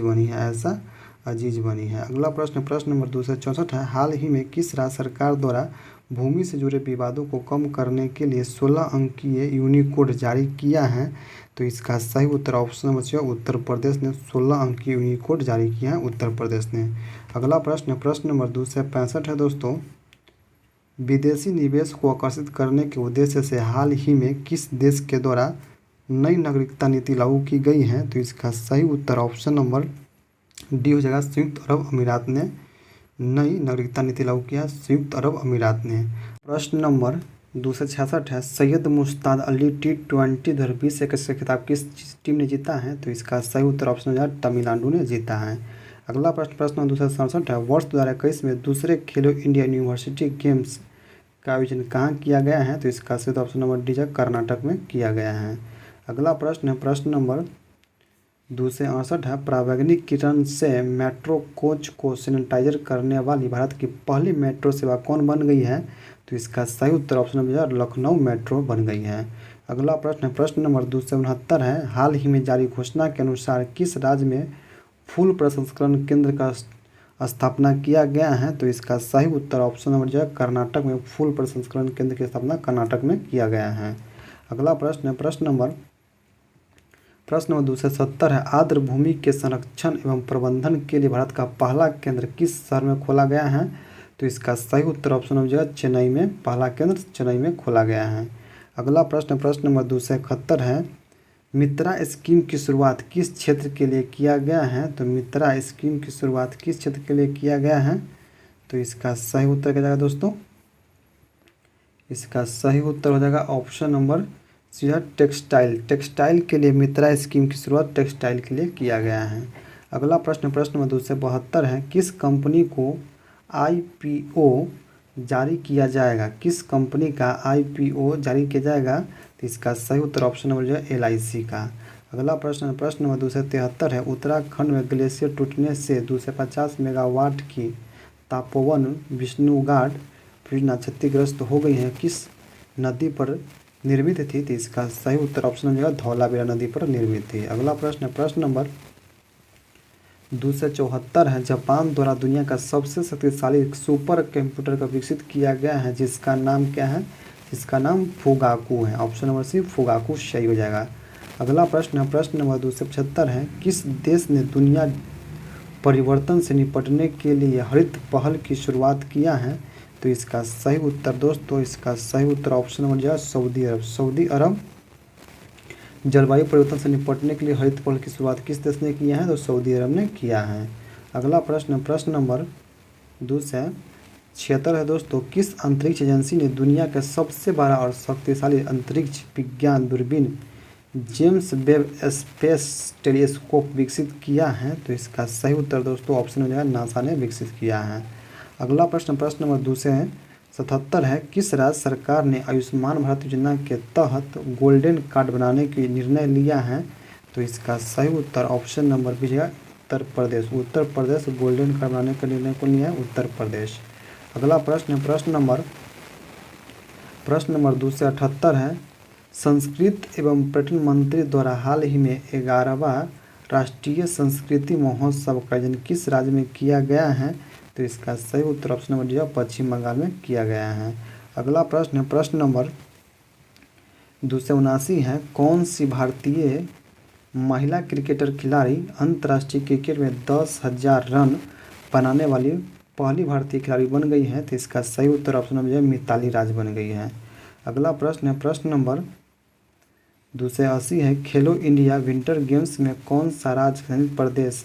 [SPEAKER 1] बनी है। अगला प्रश्न नंबर 264 है। हाल ही में किस राज्य सरकार द्वारा भूमि से जुड़े विवादों को कम करने के लिए 16 अंकीय यूनिकोड जारी किया है? तो इसका सही उत्तर ऑप्शन नंबर सी उत्तर प्रदेश ने 16 अंकीय यूनिकोड जारी किया है उत्तर प्रदेश ने। अगला प्रश्न नंबर 265 है दोस्तों। विदेशी निवेश को आकर्षित करने के उद्देश्य से हाल ही में किस देश के द्वारा नई नागरिकता नीति लागू की गई है? तो इसका सही उत्तर ऑप्शन नंबर डी हो जाएगा संयुक्त अरब अमीरात ने नई नागरिकता नीति लागू किया संयुक्त अरब अमीरात ने। प्रश्न नंबर 266 है। सैयद मुश्ताक अली T20 2020-21 का खिताब किस टीम ने जीता है? तो इसका सही उत्तर ऑप्शन है तमिलनाडु ने जीता है। अगला प्रश्न 267 है। वर्ष 2021 में दूसरे खेलो इंडिया यूनिवर्सिटी गेम्स का आयोजन कहाँ किया गया है? तो इसका सही ऑप्शन नंबर डी कर्नाटक में किया गया है। अगला प्रश्न नंबर 268 है। पराबैंगनी किरण से मेट्रो कोच को सैनिटाइजर करने वाली भारत की पहली मेट्रो सेवा कौन बन गई है? तो इसका सही उत्तर ऑप्शन नंबर लखनऊ मेट्रो बन गई है। अगला प्रश्न नंबर 269 है। हाल ही में जारी घोषणा के अनुसार किस राज्य में फूल प्रसंस्करण केंद्र का स्थापना किया गया है? तो इसका सही उत्तर ऑप्शन नंबर कर्नाटक में फूल प्रसंस्करण केंद्र की स्थापना कर्नाटक में किया गया है। अगला प्रश्न नंबर 270 है। आर्द्र भूमि के संरक्षण एवं प्रबंधन के लिए भारत का पहला केंद्र किस शहर में खोला गया है? तो इसका सही उत्तर ऑप्शन नंबर चेन्नई में पहला केंद्र चेन्नई में खोला गया है। अगला प्रश्न नंबर 271 है। मित्रा स्कीम की शुरुआत किस क्षेत्र के लिए किया गया है? तो मित्रा स्कीम की शुरुआत किस क्षेत्र के लिए किया गया है? तो इसका सही उत्तर क्या जाएगा दोस्तों? इसका सही उत्तर हो जाएगा ऑप्शन नंबर सी टेक्सटाइल के लिए मित्रा स्कीम की शुरुआत टेक्सटाइल के लिए किया गया है। अगला प्रश्न नंबर 272 है। किस कंपनी को IPO जारी किया जाएगा? किस कंपनी का IPO जारी किया जाएगा? तो इसका सही उत्तर ऑप्शन नंबर LIC का। अगला प्रश्न नंबर 273 है। उत्तराखंड में ग्लेशियर टूटने से 250 मेगावाट की तपोवन विष्णुघाट परियोजना क्षतिग्रस्त हो गई है। किस नदी पर निर्मित थी? तो इसका सही उत्तर ऑप्शन नंबर धौलावीरा नदी पर निर्मित थी। अगला प्रश्न नंबर 274 है, जापान द्वारा दुनिया का सबसे शक्तिशाली सुपर कंप्यूटर का विकसित किया गया है जिसका नाम क्या है, जिसका नाम फुगाकू है। ऑप्शन नंबर सी फुगाकू सही हो जाएगा। अगला प्रश्न है, प्रश्न नंबर 275 है, किस देश ने दुनिया परिवर्तन से निपटने के लिए हरित पहल की शुरुआत किया है? तो इसका सही उत्तर दोस्तों, इसका सही उत्तर ऑप्शन नंबर जो है सऊदी अरब। सऊदी अरब जलवायु परिवर्तन से निपटने के लिए हरित पहल की शुरुआत किस देश ने किया है? तो सऊदी अरब ने किया है। अगला प्रश्न, प्रश्न नंबर 276 है दोस्तों, किस अंतरिक्ष एजेंसी ने दुनिया के सबसे बड़ा और शक्तिशाली अंतरिक्ष विज्ञान दूरबीन जेम्स वेब स्पेस टेलीस्कोप विकसित किया है? तो इसका सही उत्तर दोस्तों ऑप्शन हो जाएगा नासा ने विकसित किया है। अगला प्रश्न, प्रश्न नंबर 277 है, किस राज्य सरकार ने आयुष्मान भारत योजना के तहत गोल्डन कार्ड बनाने की निर्णय लिया है? तो इसका सही उत्तर ऑप्शन नंबर बी है उत्तर प्रदेश। उत्तर प्रदेश गोल्डन कार्ड बनाने का निर्णय कौन लिया है? उत्तर प्रदेश। अगला प्रश्न, प्रश्न नंबर 278 है, संस्कृत एवं पर्यटन मंत्री द्वारा हाल ही में 11वां राष्ट्रीय संस्कृति महोत्सव का आयोजन किस राज्य में किया गया है? तो इसका सही उत्तर ऑप्शन नंबर डी पश्चिम बंगाल में किया गया है। अगला प्रश्न, प्रश्न नंबर 279 है, कौन सी भारतीय महिला क्रिकेटर खिलाड़ी अंतर्राष्ट्रीय क्रिकेट में 10,000 रन बनाने वाली पहली भारतीय खिलाड़ी बन गई है? तो इसका सही उत्तर ऑप्शन नंबर मिताली राज बन गई है। अगला प्रश्न है, प्रश्न नंबर 280 है, खेलो इंडिया विंटर गेम्स में कौन सा राज्य केंद्र प्रदेश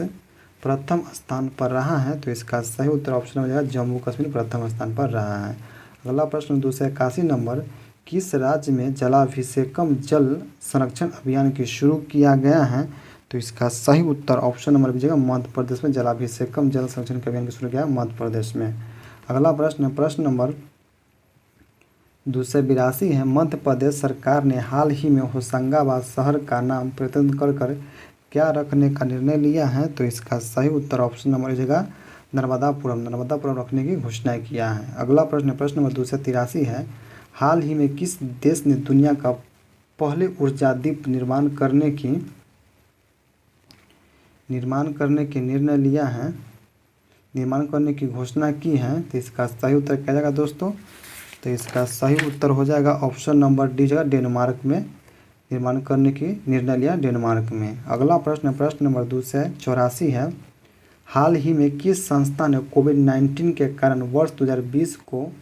[SPEAKER 1] प्रथम स्थान पर रहा है? तो इसका सही उत्तर ऑप्शन हो जाएगा जम्मू कश्मीर प्रथम स्थान पर रहा है। अगला प्रश्न 281 नंबर, किस राज्य में जलाभिषेकम जल संरक्षण अभियान की शुरू किया गया है? तो इसका सही उत्तर ऑप्शन नंबर दीजिएगा मध्य प्रदेश में जलाभिषेकम जल संरक्षण के अभियान की शुरू किया मध्य प्रदेश में। अगला प्रश्न, प्रश्न नंबर 282 है, मध्य प्रदेश सरकार ने हाल ही में होशंगाबाद शहर का नाम परिवर्तन कर क्या रखने का निर्णय लिया है? तो इसका सही उत्तर ऑप्शन नंबर दीजिएगा नर्मदापुरम रखने की घोषणा किया है। अगला प्रश्न, प्रश्न नंबर 283 है, हाल ही में किस देश ने दुनिया का पहले ऊर्जा द्वीप निर्माण करने की घोषणा की है? तो इसका सही उत्तर क्या जाएगा दोस्तों? तो इसका सही उत्तर हो जाएगा ऑप्शन नंबर डी जगह डेनमार्क में निर्माण करने की निर्णय लिया डेनमार्क में। अगला प्रश्न, प्रश्न नंबर 284 है, हाल ही में किस संस्था ने कोविड-19 के कारण वर्ष 2020 को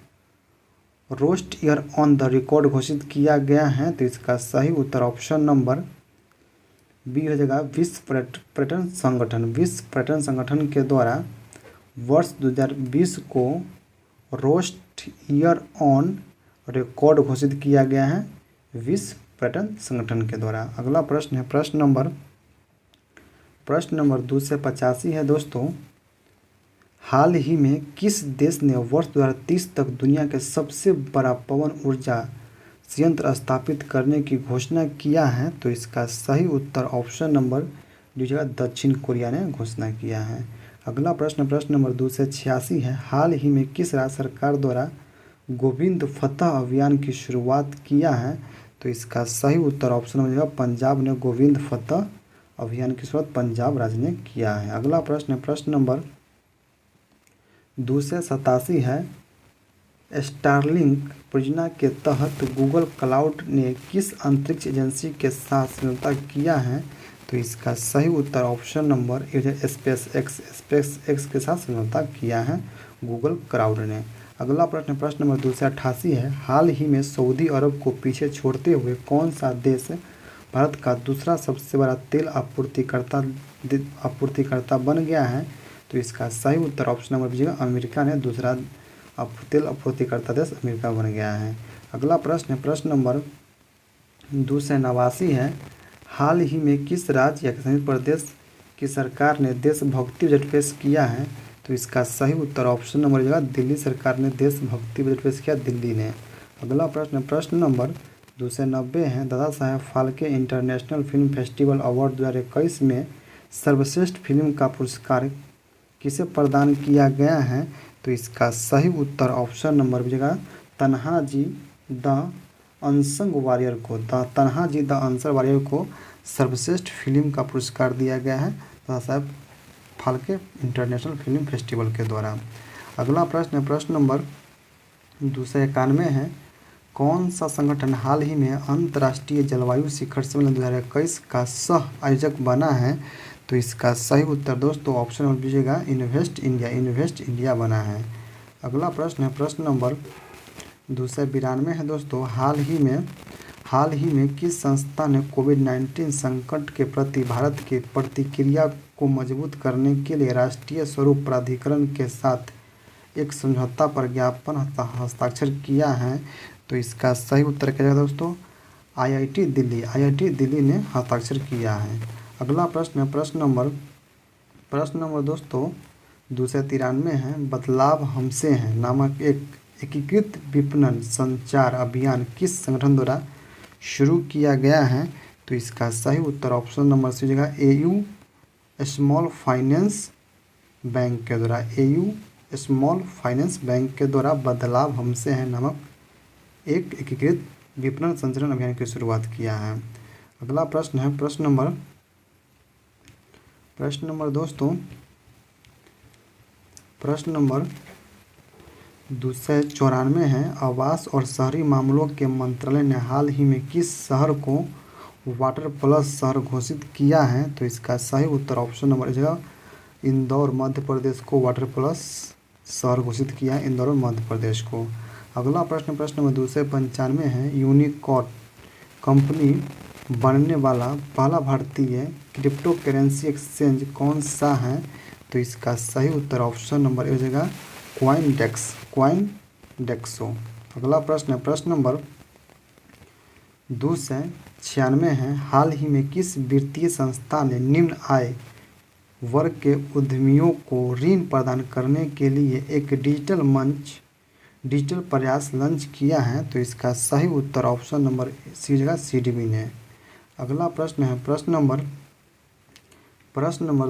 [SPEAKER 1] roast year on the record घोषित किया गया है? तो इसका सही उत्तर ऑप्शन नंबर बी हो जाएगा विश्व पर्यटन संगठन। विश्व पर्यटन संगठन के द्वारा वर्ष 2020 को रोस्ट ईयर ऑन रिकॉर्ड घोषित किया गया है विश्व पर्यटन संगठन के द्वारा। अगला प्रश्न है, प्रश्न नंबर 285 है दोस्तों, हाल ही में किस देश ने वर्ष 2030 तक दुनिया के सबसे बड़ा पवन ऊर्जा संयंत्र स्थापित करने की घोषणा किया है? तो इसका सही उत्तर ऑप्शन नंबर डी जगह दक्षिण कोरिया ने घोषणा किया है। अगला प्रश्न, प्रश्न नंबर 286 है, हाल ही में किस राज्य सरकार द्वारा गोविंद फतह अभियान की शुरुआत किया है? तो इसका सही उत्तर ऑप्शन हो जाएगा पंजाब ने गोविंद फतह अभियान की शुरुआत पंजाब राज्य ने किया है। अगला प्रश्न, प्रश्न नंबर 287 है, स्टारलिंक परियोजना के तहत गूगल क्लाउड ने किस अंतरिक्ष एजेंसी के साथ समझौता किया है? तो इसका सही उत्तर ऑप्शन नंबर स्पेस एक्स के साथ समझौता किया है गूगल क्लाउड ने। अगला प्रश्न, प्रश्न नंबर 288 है, हाल ही में सऊदी अरब को पीछे छोड़ते हुए कौन सा देश भारत का दूसरा सबसे बड़ा तेल आपूर्तिकर्ता बन गया है? तो इसका सही उत्तर ऑप्शन नंबर दीजिएगा अमेरिका ने दूसरा तेल आपूर्तिकर्ता देश अमेरिका बन गया है। अगला प्रश्न, प्रश्न नंबर 289 है, हाल ही में किस राज्य या केंद्र प्रदेश की सरकार ने देशभक्ति बजट पेश किया है? तो इसका सही उत्तर ऑप्शन नंबर जगह दिल्ली सरकार ने देशभक्ति बजट पेश किया, दिल्ली ने। अगला प्रश्न, प्रश्न नंबर 290 है, Dada Saheb Phalke international film festival award 2021 में सर्वश्रेष्ठ फिल्म का पुरस्कार किसे प्रदान किया गया है? तो इसका सही उत्तर ऑप्शन नंबर जगह तन्हाजी द अनसंग वॉरियर को सर्वश्रेष्ठ फिल्म का पुरस्कार दिया गया है Dada Saheb Phalke international film festival के द्वारा। अगला प्रश्न है प्रश्न नंबर 291 है, कौन सा संगठन हाल ही में अंतर्राष्ट्रीय जलवायु शिखर सम्मेलन 2021 का सह आयोजक बना है? तो इसका सही उत्तर दोस्तों ऑप्शन नंबर दीजिएगा इन्वेस्ट इंडिया बना है। अगला प्रश्न है प्रश्न नंबर 292 है दोस्तों, हाल ही में किस संस्था ने कोविड-19 संकट के प्रति भारत की प्रतिक्रिया को मजबूत करने के लिए राष्ट्रीय स्वरूप प्राधिकरण के साथ एक समझौता पर ज्ञापन हस्ताक्षर किया है? तो इसका सही उत्तर क्या है दोस्तों आईआईटी दिल्ली ने हस्ताक्षर किया है। अगला प्रश्न है प्रश्न नंबर दोस्तों 293 है, बदलाव हमसे है नामक एक एकीकृत विपणन संचार अभियान किस संगठन द्वारा शुरू किया गया है? तो इसका सही उत्तर ऑप्शन नंबर सी हो जाएगा एयू स्मॉल फाइनेंस बैंक के द्वारा। एयू स्मॉल फाइनेंस बैंक के द्वारा बदलाव हमसे है नामक एक एकीकृत विपणन संचालन अभियान की शुरुआत किया है। अगला प्रश्न है प्रश्न नंबर दोस्तों 294 है, आवास और शहरी मामलों के मंत्रालय ने हाल ही में किस शहर को वाटर प्लस शहर घोषित किया है? तो इसका सही उत्तर ऑप्शन नंबर जगह इंदौर मध्य प्रदेश को वाटर प्लस शहर घोषित किया है, इंदौर मध्य प्रदेश को। अगला प्रश्न नंबर 295 है, यूनिकॉर्न कंपनी बनने वाला पहला भारतीय क्रिप्टो करेंसी एक्सचेंज कौन सा है? तो इसका सही उत्तर ऑप्शन नंबर ए हो जाएगा कॉइनडेक्सो। अगला प्रश्न है प्रश्न नंबर 296 है, हाल ही में किस वित्तीय संस्था ने निम्न आय वर्ग के उद्यमियों को ऋण प्रदान करने के लिए एक डिजिटल प्रयास लॉन्च किया है? तो इसका सही उत्तर ऑप्शन नंबर सी जगह सीडीबी ने। अगला प्रश्न है प्रश्न नंबर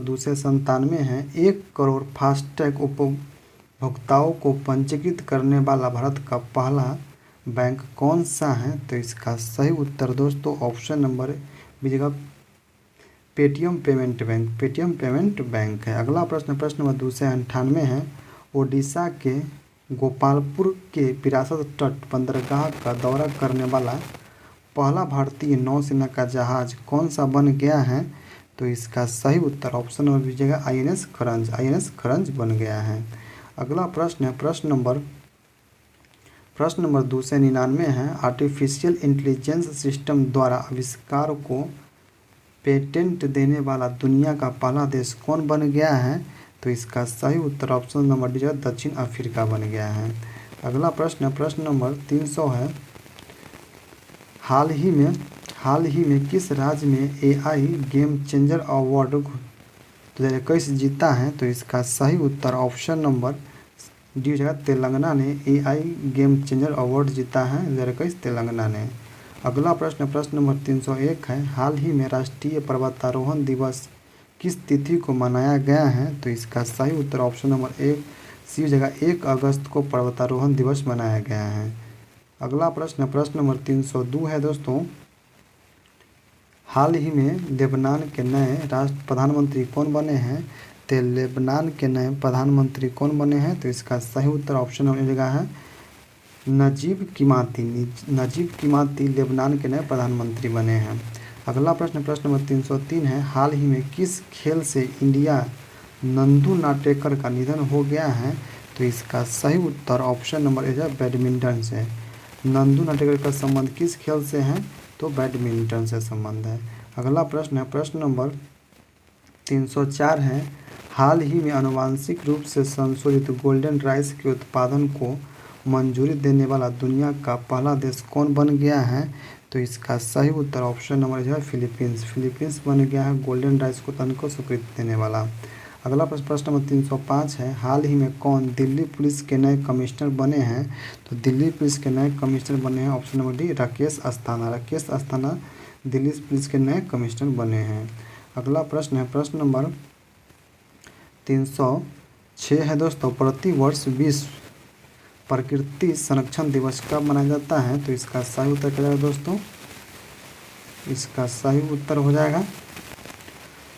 [SPEAKER 1] 297 है, 1 करोड़ फास्टैग उपभोक्ताओं को पंजीकृत करने वाला भारत का पहला बैंक कौन सा है? तो इसका सही उत्तर दोस्तों ऑप्शन नंबर बी जगह पेटीएम पेमेंट बैंक है। अगला प्रश्न नंबर 298 है, ओडिशा के गोपालपुर के विरासत तट बंदरगाह का दौरा करने वाला पहला भारतीय नौसेना का जहाज कौन सा बन गया है? तो इसका सही उत्तर ऑप्शन नंबर दीजिएगा आईएनएस खरंज बन गया है। अगला प्रश्न है प्रश्न नंबर 299 है, आर्टिफिशियल इंटेलिजेंस सिस्टम द्वारा आविष्कार को पेटेंट देने वाला दुनिया का पहला देश कौन बन गया है? तो इसका सही उत्तर ऑप्शन नंबर डी दक्षिण अफ्रीका बन गया है। अगला प्रश्न नंबर 300 है, हाल ही में किस राज्य में एआई गेम चेंजर अवार्ड 2021 जीता है? तो इसका सही उत्तर ऑप्शन नंबर डी हो जाएगा तेलंगाना ने एआई गेम चेंजर अवार्ड जीता है 2021 तेलंगाना ने। अगला प्रश्न नंबर 301 है, हाल ही में राष्ट्रीय पर्वतारोहण दिवस किस तिथि को मनाया गया है? तो इसका सही उत्तर ऑप्शन नंबर ए सी जगह 1 अगस्त को पर्वतारोहण दिवस मनाया गया है। अगला प्रश्न नंबर 302 है दोस्तों, हाल ही में लेबनान के नए प्रधानमंत्री कौन बने हैं? तो लेबनान के नए प्रधानमंत्री कौन बने हैं? तो इसका सही उत्तर ऑप्शन नंबर जगह है नजीब कीमाती लेबनान के नए प्रधानमंत्री बने हैं। अगला प्रश्न नंबर 303 है, हाल ही में किस खेल से इंडिया नंदू नाटेकर का निधन हो गया है? तो इसका सही उत्तर ऑप्शन नंबर ए बैडमिंटन से। नंदू नाटेकर का संबंध किस खेल से है? तो बैडमिंटन से संबंध है। अगला प्रश्न नंबर 304 है, हाल ही में आनुवांशिक रूप से संशोधित गोल्डन राइस के उत्पादन को मंजूरी देने वाला दुनिया का पहला देश कौन बन गया है? तो इसका सही उत्तर ऑप्शन नंबर फिलीपींस बन गया है गोल्डन राइस को उत्पादन को स्वीकृति देने वाला। अगला प्रश्न नंबर 305 है, हाल ही में कौन दिल्ली पुलिस के नए कमिश्नर बने हैं? तो दिल्ली पुलिस के नए कमिश्नर बने हैं option number D Rakesh Asthana Delhi police के नए कमिश्नर बने हैं। अगला प्रश्न नंबर 306 है दोस्तों, प्रतिवर्ष विश्व प्रकृति संरक्षण दिवस कब मनाया जाता है? तो इसका सही उत्तर क्या जाएगा दोस्तों? इसका सही उत्तर हो जाएगा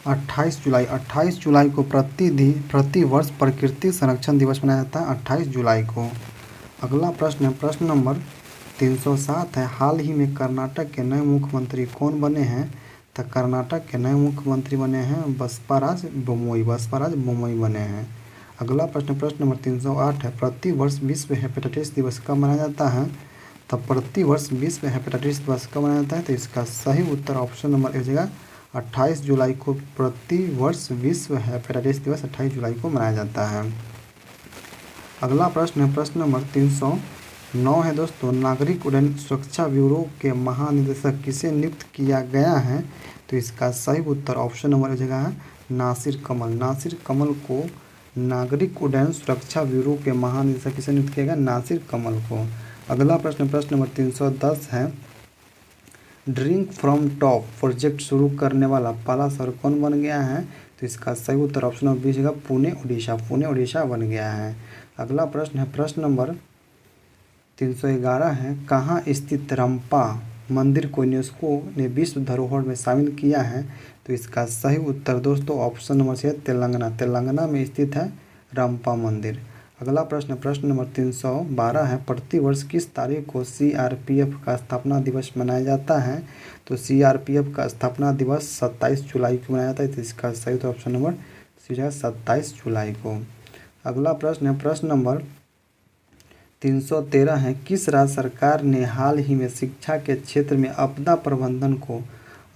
[SPEAKER 1] 28 जुलाई को प्रति वर्ष प्रकृति संरक्षण दिवस मनाया जाता है 28 जुलाई को। अगला प्रश्न है प्रश्न नंबर 307 है, हाल ही में कर्नाटक के नए मुख्यमंत्री कौन बने हैं? तो कर्नाटक के नए मुख्यमंत्री बने हैं बसवराज बोम्मई बने हैं। अगला प्रश्न नंबर 308 है, प्रति वर्ष विश्व हेपेटाइटिस दिवस कब मनाया जाता है? तो प्रति वर्ष विश्व हेपेटाइटिस दिवस कब मनाया जाता है? तो इसका सही उत्तर ऑप्शन नंबर 1 जगह 28 जुलाई को प्रति वर्ष विश्व हेपेटाइटिस दिवस 28 जुलाई को मनाया जाता है। अगला प्रश्न है प्रश्न नंबर 309 है दोस्तों, नागरिक उड्डयन सुरक्षा ब्यूरो के महानिदेशक किसे नियुक्त किया गया है? तो इसका सही उत्तर ऑप्शन नंबर 1 जगह है नासिर कमल को नागरिक उड्डयन सुरक्षा ब्यूरो के महानिदेशक किसे नियुक्त किया गया? नासिर कमल को। अगला प्रश्न नंबर 310 है, ड्रिंक फ्रॉम टॉप प्रोजेक्ट शुरू करने वाला पहला शहर कौन बन गया है? तो इसका सही उत्तर ऑप्शन नंबर 20 जगह पुणे उड़ीसा बन गया है। अगला प्रश्न है प्रश्न नंबर 311 है, कहाँ स्थित रंपा मंदिर को यूनेस्को ने विश्व धरोहर में शामिल किया है? तो इसका सही उत्तर दोस्तों ऑप्शन नंबर 6 तेलंगाना में स्थित है रंपा मंदिर। अगला प्रश्न नंबर 312 है, प्रतिवर्ष किस तारीख को सीआरपीएफ का स्थापना दिवस मनाया जाता है? तो सीआरपीएफ का स्थापना दिवस 27 जुलाई को मनाया जाता है। तो इसका सही उत्तर ऑप्शन नंबर 27 जुलाई को। अगला प्रश्न है प्रश्न नंबर 313 है, किस राज्य सरकार ने हाल ही में शिक्षा के क्षेत्र में आपदा प्रबंधन को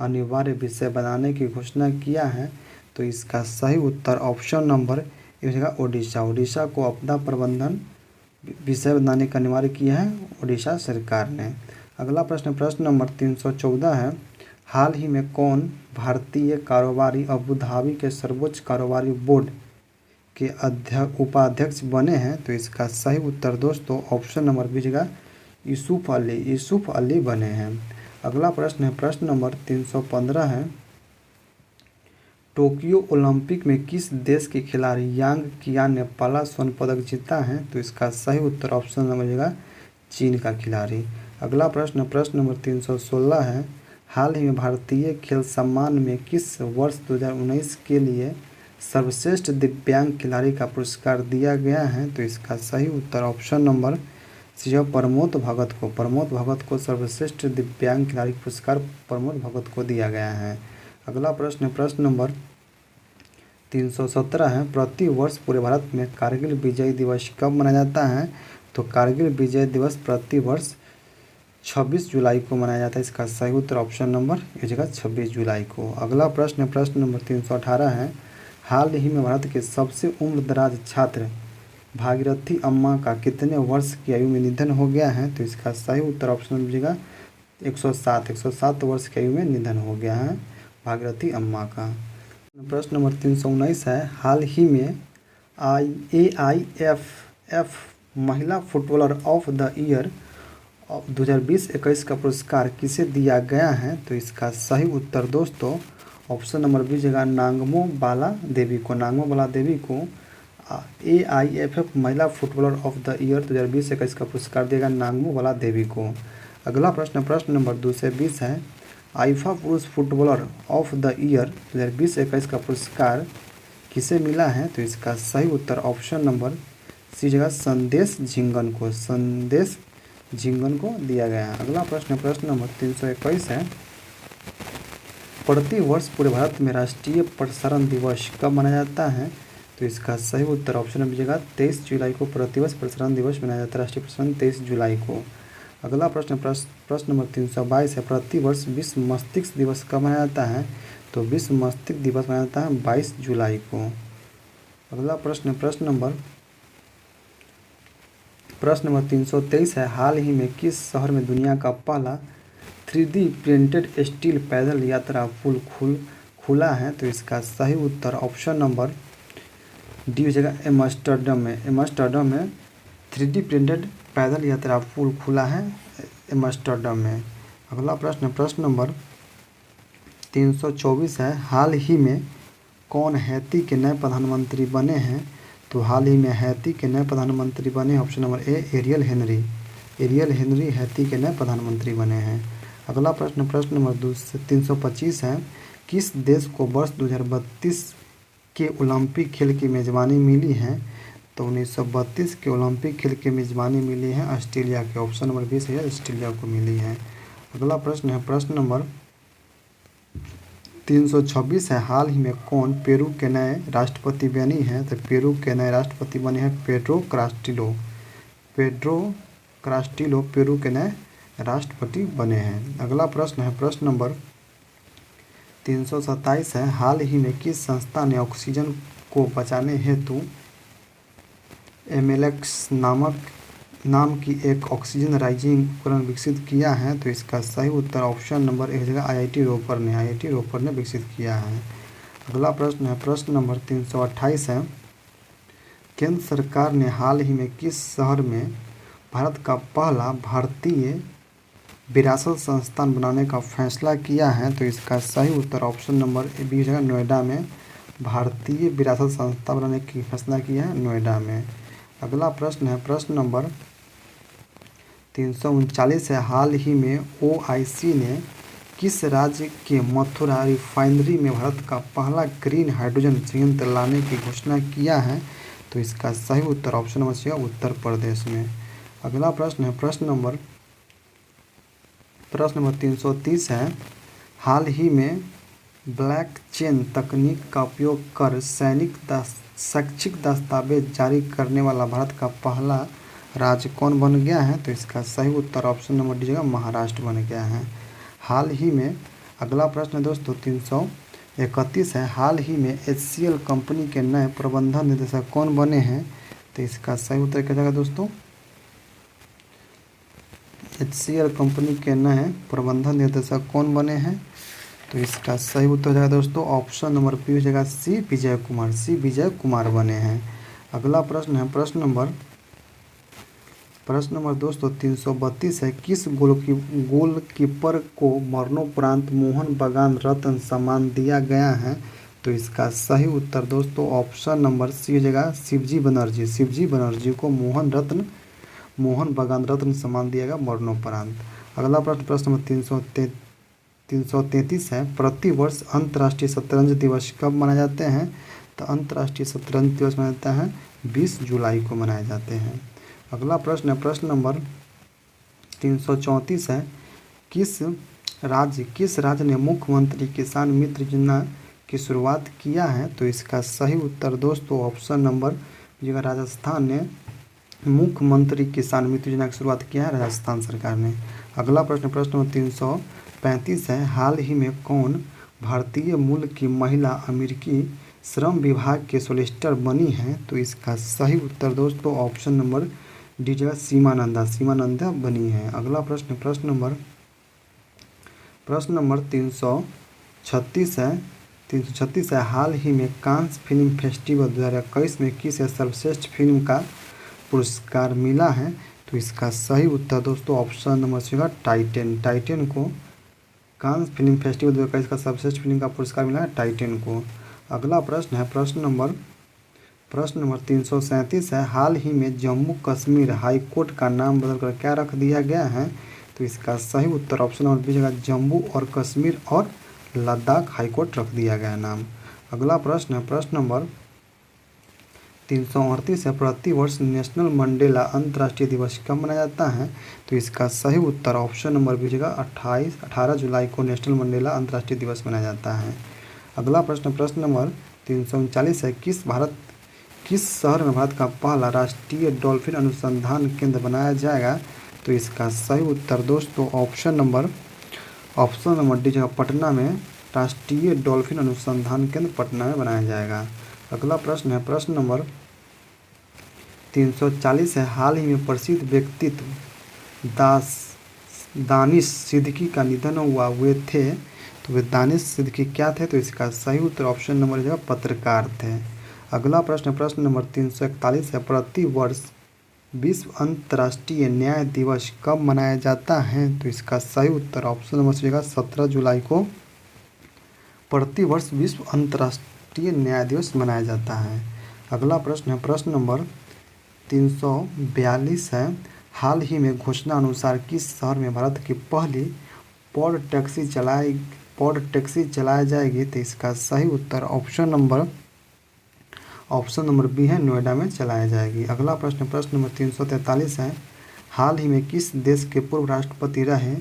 [SPEAKER 1] अनिवार्य विषय बनाने की घोषणा किया है? तो इसका सही उत्तर ऑप्शन नंबर उड़ीसा को आपदा प्रबंधन विषय बनाने का अनिवार्य किया है उड़ीसा सरकार ने। अगला प्रश्न नंबर 314 है, हाल ही में कौन भारतीय कारोबारी अबू धाबी के सर्वोच्च कारोबारी बोर्ड के उपाध्यक्ष बने हैं? तो इसका सही उत्तर दोस्तों ऑप्शन नंबर 20 जगह यूसुफ अली बने हैं। अगला प्रश्न है प्रश्न नंबर 315 है, टोक्यो ओलंपिक में किस देश के खिलाड़ी यांग कियान ने पहला स्वर्ण पदक जीता है? तो इसका सही उत्तर ऑप्शन नंबर जगह चीन का खिलाड़ी। अगला प्रश्न नंबर 316 है, हाल ही में भारतीय खेल सम्मान में किस वर्ष 2019 के लिए सर्वश्रेष्ठ दिव्यांग खिलाड़ी का पुरस्कार दिया गया है? तो इसका सही उत्तर ऑप्शन नंबर प्रमोद भगत को सर्वश्रेष्ठ दिव्यांग खिलाड़ी पुरस्कार प्रमोद भगत को दिया गया है। अगला प्रश्न नंबर 317 है, प्रति वर्ष पूरे भारत में कारगिल विजय दिवस कब मनाया जाता है? तो कारगिल विजय दिवस प्रति वर्ष 26 जुलाई को मनाया जाता है। इसका सही उत्तर ऑप्शन नंबर 26 जुलाई को। अगला प्रश्न नंबर 318 है, हाल ही में भारत के सबसे उम्रदराज छात्र भागीरथी अम्मा का कितने वर्ष की आयु में निधन हो गया है? तो इसका सही उत्तर ऑप्शन नंबर 107 वर्ष की आयु में निधन हो गया है भागीरथी अम्मा का। प्रश्न नंबर 319 है, हाल ही में AIFF महिला फुटबॉलर ऑफ द ईयर 2020-21 का पुरस्कार किसे दिया गया है? तो इसका सही उत्तर दोस्तों ऑप्शन नंबर 20 जगह नांगमो बाला देवी को AIFF महिला फुटबॉलर ऑफ द ईयर 2020-21 का पुरस्कार देगा नांगमो बाला देवी को। अगला प्रश्न नंबर 220 है, आईफा पुरुष फुटबॉलर ऑफ द ईयर 2020-21 का पुरस्कार किसे मिला है? तो इसका सही उत्तर ऑप्शन नंबर सी जगह संदेश झिंगन को दिया गया है। अगला प्रश्न नंबर 321 है, प्रति वर्ष पूरे भारत में राष्ट्रीय प्रसारण दिवस कब मनाया जाता है? तो इसका सही उत्तर ऑप्शन नंबर जगह 23 जुलाई को प्रतिवर्ष प्रसारण दिवस मनाया जाता है, राष्ट्रीय प्रसारण 23 जुलाई को। अगला प्रश्न नंबर 322 है, प्रति वर्ष विश्व मस्तिष्क दिवस कब मनाया जाता है? तो विश्व मस्तिष्क दिवस मनाया जाता है 22 जुलाई को। अगला प्रश्न नंबर 323 है, हाल ही में किस शहर में दुनिया का पहला 3D प्रिंटेड स्टील पैदल यात्रा पुल खुला है? तो इसका सही उत्तर ऑप्शन नंबर डी जगह एम्स्टर्डम में 3D प्रिंटेड पैदल यात्रा पुल खुला है एम्स्टर्डम में। अगला प्रश्न नंबर 324 है, हाल ही में कौन हैती के नए प्रधानमंत्री बने हैं? तो हाल ही में हैती के नए प्रधानमंत्री बने option number A aerial Henry Haiti के नए प्रधानमंत्री बने हैं। अगला प्रश्न नंबर 325 है, किस देश को वर्ष 2032 के ओलंपिक खेल की मेज़बानी मिली है? तो 1932 के ओलंपिक खेल की मेज़बानी मिली है ऑस्ट्रेलिया के। ऑप्शन नंबर 20 है, ऑस्ट्रेलिया को मिली है। अगला प्रश्न है प्रश्न नंबर 326 है। हाल ही में कौन पेरू के नए राष्ट्रपति बनी है? तो पेरू के नए राष्ट्रपति बने हैं पेड्रो कास्टिल्लो। पेड्रो कास्टिल्लो पेरू के नए राष्ट्रपति बने हैं। अगला प्रश्न है प्रश्न नंबर 327 है। हाल ही में किस संस्था ने ऑक्सीजन को बचाने हेतु एमएलएक्स नाम की एक ऑक्सीजन राइजिंग उपकरण विकसित किया है? तो इसका सही उत्तर ऑप्शन नंबर 1 जगह आईआईटी रोपर ने विकसित किया है। अगला प्रश्न है प्रश्न नंबर 328 है। केंद्र सरकार ने हाल ही में किस शहर में भारत का पहला भारतीय विरासत संस्थान बनाने का फैसला किया है? तो इसका सही उत्तर ऑप्शन नंबर 20 जगह नोएडा में भारतीय विरासत संस्थान बनाने की फैसला किया है नोएडा में। अगला प्रश्न है प्रश्न नंबर 339 है। हाल ही में ओआईसी ने किस राज्य के मथुरा रिफाइनरी में भारत का पहला ग्रीन हाइड्रोजन संयंत्र लाने की घोषणा किया है? तो इसका सही उत्तर ऑप्शन नंबर 6 उत्तर प्रदेश में। अगला प्रश्न है प्रश्न नंबर 330 है। हाल ही में ब्लॉकचेन तकनीक का उपयोग कर शैक्षिक दस्तावेज जारी करने वाला भारत का पहला राज्य कौन बन गया है? तो इसका सही उत्तर ऑप्शन नंबर डी जगह महाराष्ट्र बन गया है। हाल ही में अगला प्रश्न है दोस्तों 331 है। हाल ही में HCL कंपनी के नए प्रबंधन निदेशक कौन बने हैं? तो इसका सही उत्तर क्या जाएगा दोस्तों? HCL कंपनी के नए प्रबंधन निर्देशक कौन बने हैं? तो इसका सही उत्तर जाएगा दोस्तों ऑप्शन नंबर बी हो जाएगा सी विजय कुमार बने हैं। अगला प्रश्न है प्रश्न नंबर दोस्तों 332 है। किस गोलकीपर को मरणोपरांत मोहन बागान रत्न सम्मान दिया गया है? तो इसका सही उत्तर दोस्तों ऑप्शन नंबर सी हो जाएगा शिवजी बनर्जी को मोहन बागान रत्न सम्मान दिया गया मरणोपरांत। अगला प्रश्न नंबर 333 है। प्रतिवर्ष अंतर्राष्ट्रीय शतरंज दिवस कब मनाए जाते हैं? तो अंतर्राष्ट्रीय शतरंज दिवस मनाया जाता है 20 जुलाई को मनाए जाते हैं। अगला प्रश्न है प्रश्न नंबर 334 है। किस राज्य ने मुख्यमंत्री किसान मित्र योजना की शुरुआत किया है? तो इसका सही उत्तर दोस्तों ऑप्शन नंबर जगह राजस्थान ने मुख्यमंत्री किसान मित्र योजना की शुरुआत किया है राजस्थान सरकार ने। अगला प्रश्न नंबर 335 है। हाल ही में कौन भारतीय मूल की महिला अमेरिकी श्रम विभाग के सोलिसिटर बनी है? तो इसका सही उत्तर दोस्तों ऑप्शन नंबर डी जगह सीमा नंदा बनी है। अगला प्रश्न नंबर 336 है। 336 है। हाल ही में कांस फिल्म फेस्टिवल 2021 में किस सर्वश्रेष्ठ फिल्म का पुरस्कार मिला है? तो इसका सही उत्तर दोस्तों ऑप्शन नंबर सी होगा टाइटन को कांस फिल्म फेस्टिवल 2021 का सर्वश्रेष्ठ फिल्म का पुरस्कार मिला है टाइटन को। अगला प्रश्न है प्रश्न नंबर 337 है। हाल ही में जम्मू कश्मीर हाई कोर्ट का नाम बदलकर क्या रख दिया गया है? तो इसका सही उत्तर ऑप्शन नंबर बी जगह जम्मू और कश्मीर और लद्दाख हाई कोर्ट रख दिया गया नाम। अगला प्रश्न है प्रश्न नंबर 338 है। प्रतिवर्ष नेशनल मंडेला अंतर्राष्ट्रीय दिवस कब मनाया जाता है? तो इसका सही उत्तर ऑप्शन नंबर बी जगह 18 जुलाई को नेशनल मंडेला अंतर्राष्ट्रीय दिवस मनाया जाता है। अगला प्रश्न नंबर 339 है। किस शहर में भारत का पहला राष्ट्रीय डॉल्फिन अनुसंधान केंद्र बनाया जाएगा? तो इसका सही उत्तर दोस्तों ऑप्शन नंबर डी जगह पटना में राष्ट्रीय डॉल्फिन अनुसंधान केंद्र पटना में बनाया जाएगा। अगला प्रश्न है प्रश्न नंबर 340 है। हाल ही में प्रसिद्ध व्यक्तित्व दानिश सिद्दीकी का निधन हुआ, वे थे? तो वे दानिश सिद्दीकी क्या थे? तो इसका सही उत्तर ऑप्शन नंबर जगह पत्रकार थे। अगला प्रश्न नंबर 341 है। प्रति वर्ष विश्व अंतर्राष्ट्रीय न्याय दिवस कब मनाया जाता है? तो इसका सही उत्तर ऑप्शन नंबर सी जगह 17 जुलाई को प्रतिवर्ष विश्व अंतर्राष्ट्रीय न्याय दिवस मनाया जाता है। अगला प्रश्न है प्रश्न नंबर 342 है। हाल ही में घोषणा अनुसार किस शहर में भारत की पहली पॉड टैक्सी पॉड टैक्सी चलाई जाएगी? तो इसका सही उत्तर ऑप्शन नंबर बी है, नोएडा में चलाया जाएगी। अगला प्रश्न, प्रश्न नंबर 343 है, हाल ही में किस देश के पूर्व राष्ट्रपति रहे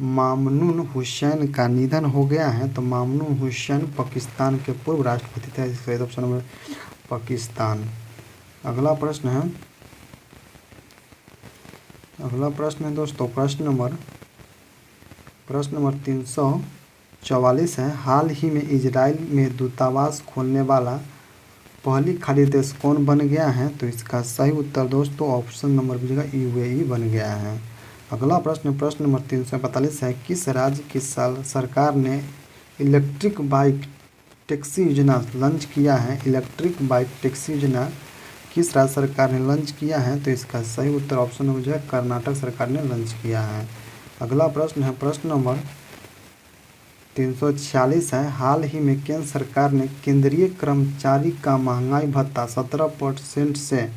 [SPEAKER 1] मामनून हुसैन का निधन हो गया है? तो मामनून हुसैन पाकिस्तान के पूर्व राष्ट्रपति थे। इसका ऑप्शन नंबर पाकिस्तान। अगला प्रश्न है दोस्तों, प्रश्न नंबर 344 है, हाल ही में इजराइल में दूतावास खोलने वाला पहली खाड़ी देश कौन बन गया है? तो इसका सही उत्तर दोस्तों ऑप्शन नंबर बी जगह यूएई बन गया है। अगला प्रश्न, प्रश्न नंबर 345 है, किस राज्य की सरकार ने इलेक्ट्रिक बाइक टैक्सी योजना लॉन्च किया है? इलेक्ट्रिक बाइक टैक्सी योजना किस राज्य सरकार ने लॉन्च किया है? तो इसका सही उत्तर ऑप्शन नंबर जो है कर्नाटक सरकार ने लॉन्च किया है। अगला प्रश्न है, प्रश्न नंबर 346 है, हाल ही में केंद्र सरकार ने केंद्रीय कर्मचारी का महंगाई भत्ता 17% से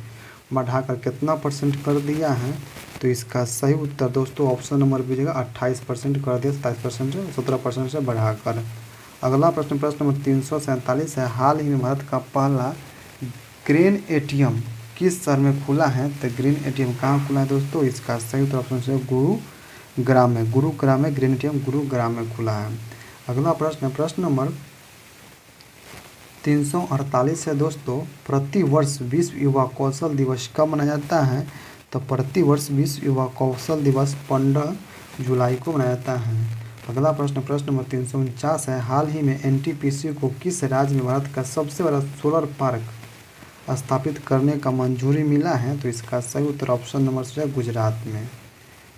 [SPEAKER 1] बढ़ाकर कितना परसेंट कर दिया है? तो इसका सही उत्तर दोस्तों ऑप्शन नंबर बी जगह 28% कर दिया, 27% से 17% से बढ़ाकर। अगला प्रश्न, प्रश्न नंबर 347 है, हाल ही में भारत का पहला ग्रीन एटीएम किस शहर में खुला है? तो ग्रीन एटीएम कहाँ खुला है दोस्तों? इसका सही उत्तर ऑप्शन से गुरुग्राम में ग्रीन एटीएम गुरुग्राम में खुला है। अगला प्रश्न, प्रश्न नंबर 348 है दोस्तों, प्रतिवर्ष विश्व युवा कौशल दिवस कब मनाया जाता है? तो प्रतिवर्ष विश्व युवा कौशल दिवस 15 जुलाई को मनाया जाता है। अगला प्रश्न, प्रश्न नंबर 349 है, हाल ही में एनटीपीसी को किस राज्य में भारत का सबसे बड़ा सोलर पार्क स्थापित करने का मंजूरी मिला है? तो इसका सही उत्तर ऑप्शन नंबर से गुजरात में।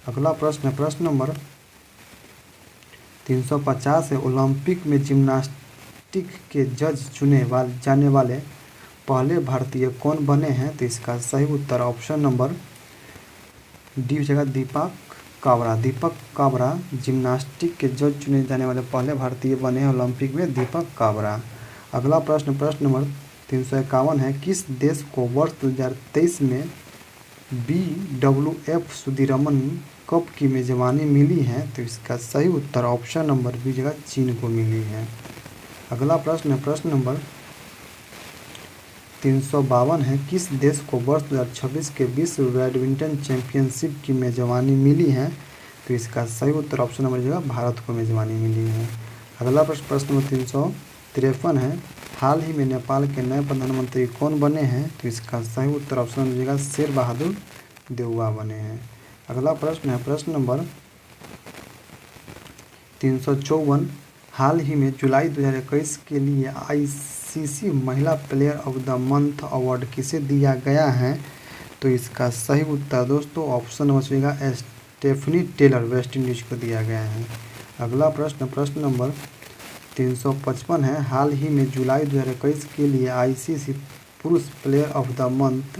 [SPEAKER 1] अगला प्रश्न, प्रश्न नंबर 350 है, ओलंपिक में जिम्नास्टिक के जज चुने जाने वाले पहले भारतीय कौन बने हैं? तो इसका सही उत्तर ऑप्शन नंबर डी जगह दीपक काबरा जिम्नास्टिक के जज चुने जाने वाले पहले भारतीय बने हैं ओलंपिक में, दीपक काबरा। अगला प्रश्न, प्रश्न नंबर 351 है, किस देश को वर्ष 2023 में BWF सुदीरमन कप की मेजबानी मिली है? तो इसका सही उत्तर ऑप्शन नंबर बी जगह चीन को मिली है। अगला प्रश्न, प्रश्न नंबर 352 है, किस देश को वर्ष 2026 के विश्व बैडमिंटन चैंपियनशिप की मेजबानी मिली है? तो इसका सही उत्तर ऑप्शन नंबर जगह भारत को मेजबानी मिली है। अगला प्रश्न, प्रश्न नंबर 353 है, हाल ही में नेपाल के नए प्रधानमंत्री कौन बने हैं? तो इसका सही उत्तर ऑप्शन नंबर जगह शेर बहादुर देउवा बने हैं। अगला प्रश्न है, प्रश्न नंबर 354, हाल ही में जुलाई 2021 के लिए आईसीसी महिला player of the month award किसे दिया गया है? तो इसका सही उत्तर दोस्तों ऑप्शन नंबर सीगा स्टेफनी टेलर वेस्ट इंडीज को दिया गया है। अगला प्रश्न, प्रश्न नंबर 355 है, हाल ही में जुलाई 2021 के लिए आईसीसी पुरुष प्लेयर ऑफ द मंथ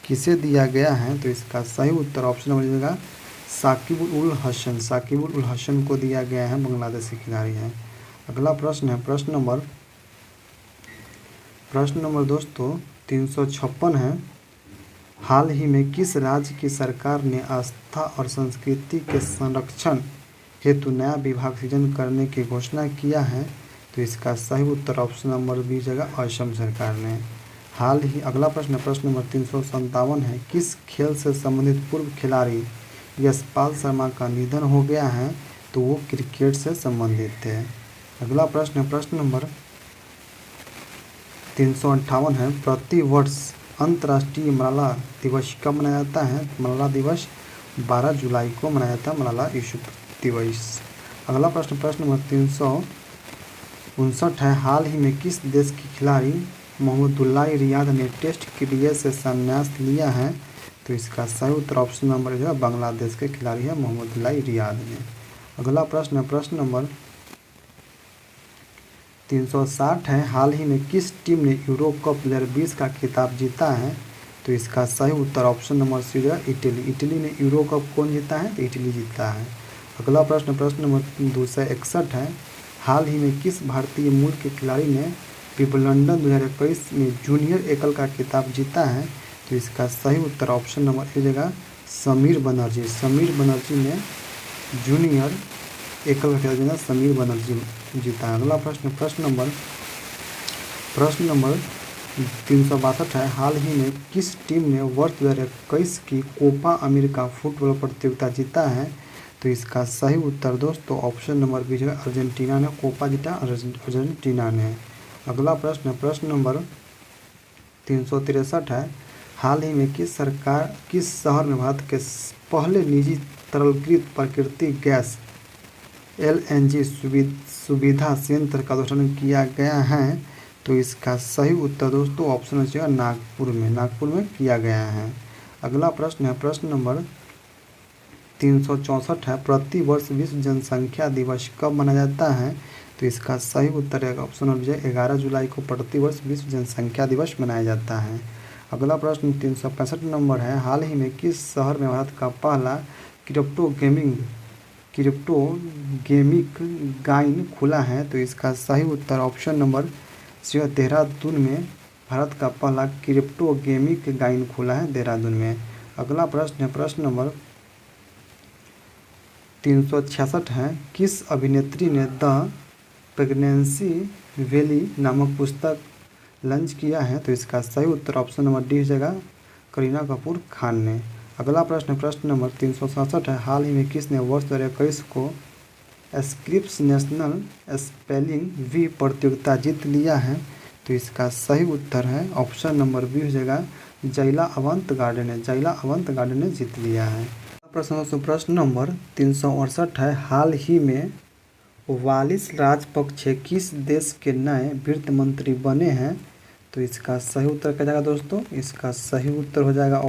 [SPEAKER 1] किसे दिया गया है? तो इसका सही उत्तर ऑप्शन नंबर देगा साकिबुल उल हसन को दिया गया है, बांग्लादेशी खिलाड़ी हैं। अगला प्रश्न है, प्रश्न नंबर दोस्तों 356 है, हाल ही में किस राज्य की सरकार ने आस्था और संस्कृति के संरक्षण हेतु नया विभाग सृजन करने की घोषणा किया है? तो इसका सही उत्तर ऑप्शन नंबर बी जगह असम सरकार ने। हाल ही अगला प्रश्न, प्रश्न नंबर 357 है, किस खेल से संबंधित पूर्व खिलाड़ी यशपाल शर्मा का निधन हो गया है? तो वो क्रिकेट से संबंधित थे। अगला प्रश्न, प्रश्न नंबर 358 है, प्रति वर्ष अंतर्राष्ट्रीय मलाला दिवस कब मनाया जाता है? मलाला दिवस 12 जुलाई को मनाया जाता है, मलाला यूसुफ दिवस। अगला प्रश्न, प्रश्न नंबर 359 है, हाल ही में किस देश के खिलाड़ी मोहम्मदुल्लाह रियाद ने टेस्ट क्रिकेट से संन्यास लिया है? तो इसका सही उत्तर ऑप्शन नंबर जो है बांग्लादेश के खिलाड़ी है मोहम्मदुल्लाह रियाद ने। अगला प्रश्न, प्रश्न नंबर 360 है, हाल ही में किस टीम ने यूरो कप 2020 का खिताब जीता है? तो इसका सही उत्तर ऑप्शन नंबर सी जो है इटली ने यूरो कप कौन जीता है? तो इटली जीता है। अगला प्रश्न, प्रश्न नंबर 261 है, हाल ही में किस भारतीय मूल के खिलाड़ी ने विंबलडन 2021 में जूनियर एकल का खिताब जीता है? तो इसका सही उत्तर ऑप्शन नंबर ए जगह समीर बनर्जी ने जूनियर एकल खिलाड़ी समीर बनर्जी जीता। अगला प्रश्न प्रश्न नंबर 362 है। हाल ही में किस टीम ने वर्ष 2021 की कोपा अमेरिका फुटबॉल प्रतियोगिता जीता है? तो इसका सही उत्तर दोस्तों ऑप्शन नंबर बी जो है अर्जेंटीना ने कोपा जीता, अर्जेंटीना ने। अगला प्रश्न नंबर 363 है। हाल ही में किस शहर में भारत के पहले निजी तरलीकृत प्राकृतिक गैस LNG सुविधा संयंत्र का उद्घाटन किया गया है? तो इसका सही उत्तर दोस्तों ऑप्शन है नागपुर में किया गया है। अगला प्रश्न है प्रश्न नंबर 364 है। प्रति वर्ष विश्व जनसंख्या दिवस कब मनाया जाता है? तो इसका सही उत्तर है ऑप्शन नंबर 11 जुलाई को प्रति वर्ष विश्व जनसंख्या दिवस मनाया जाता है। अगला प्रश्न 365 नंबर है। हाल ही में किस शहर में भारत का पहला क्रिप्टो गेमिक गाइन खुला है? तो इसका सही उत्तर ऑप्शन नंबर सी देहरादून में भारत का पहला क्रिप्टो गेमिक गाइन खुला है देहरादून में। अगला प्रश्न है प्रश्न नंबर 366 है। किस अभिनेत्री ने द प्रेगनेंसी वैली नामक पुस्तक लॉन्च किया है? तो इसका सही उत्तर ऑप्शन नंबर डी जगह करीना कपूर खान ने। अगला प्रश्न नंबर 367 है। हाल ही में किसने वर्ष 2021 को स्क्रिप्स नेशनल स्पेलिंग बी प्रतियोगिता जीत लिया है? तो इसका सही उत्तर है ऑप्शन नंबर बी हो जाएगा जैला अवंत गार्डन ने जीत लिया है। प्रश्न नंबर 368 है। हाल ही में वालिस राजपक्षे किस देश के नए वित्त मंत्री बने हैं? तो इसका सही उत्तर क्या जाएगा दोस्तों? इसका सही उत्तर हो जाएगा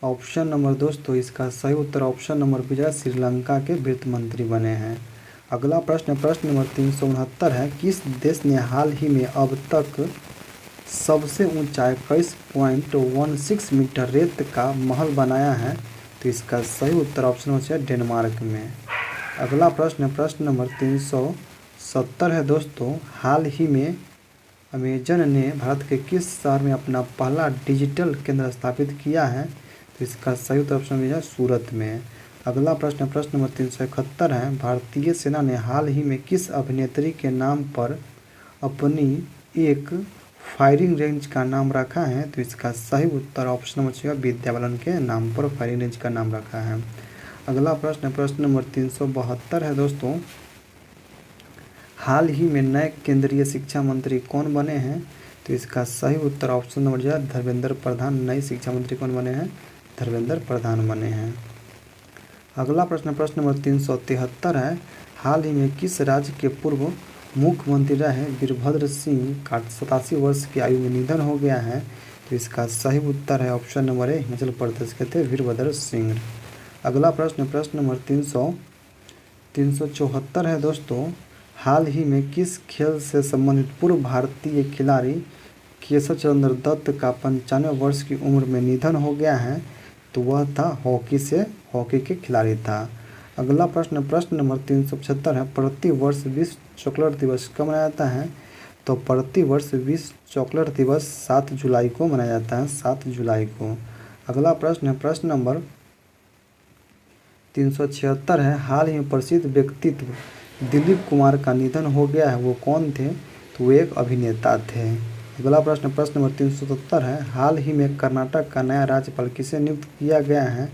[SPEAKER 1] ऑप्शन नंबर दोस्तों इसका सही उत्तर ऑप्शन नंबर बी जाएगा श्रीलंका के वित्त मंत्री बने हैं। अगला प्रश्न नंबर 369 है। किस देश ने हाल ही में अब तक सबसे ऊंचा 21.16 मीटर रेत का महल बनाया है? तो इसका सही उत्तर ऑप्शन है डेनमार्क में। अगला प्रश्न नंबर 370 है दोस्तों। हाल ही में अमेजन ने भारत के किस शहर में अपना पहला डिजिटल केंद्र स्थापित किया है? तो इसका सही उत्तर ऑप्शन है सूरत में। अगला प्रश्न नंबर 371 है। भारतीय सेना ने हाल ही में किस अभिनेत्री के नाम पर अपनी एक फायरिंग रेंज का नाम रखा है? तो इसका सही उत्तर ऑप्शन नंबर विद्या बालन के नाम पर फायरिंग रेंज का नाम रखा है। अगला प्रश्न नंबर 372 है दोस्तों। हाल ही में नए केंद्रीय शिक्षा मंत्री कौन बने हैं? तो इसका सही उत्तर ऑप्शन नंबर जो है धर्मेंद्र प्रधान। नए शिक्षा मंत्री कौन बने हैं? धर्मेंद्र प्रधान बने हैं। अगला प्रश्न नंबर 373 है। हाल ही में किस राज्य के पूर्व मुख्यमंत्री रहे वीरभद्र सिंह का 87 वर्ष की आयु में निधन हो गया है? तो इसका सही उत्तर है option number A Himachal Pradesh के थे वीरभद्र सिंह। अगला प्रश्न नंबर 374 है दोस्तों। हाल ही में किस खेल से संबंधित पूर्व भारतीय खिलाड़ी केशव चंद्र दत्त का 95 वर्ष की उम्र में निधन हो गया है? तो वह था हॉकी के खिलाड़ी था। अगला प्रश्न नंबर 375 है। प्रति वर्ष विश्व चॉकलेट दिवस कब मनाया जाता है? तो प्रति वर्ष विश्व चॉकलेट दिवस 7 जुलाई को मनाया जाता है, 7 जुलाई को। अगला प्रश्न नंबर 376 है। हाल ही में प्रसिद्ध व्यक्तित्व दिलीप कुमार का निधन हो गया है, वो कौन थे? तो वो एक अभिनेता थे। अगला प्रश्न नंबर 370 है। हाल ही में कर्नाटक का नया राज्यपाल किसे नियुक्त किया गया है?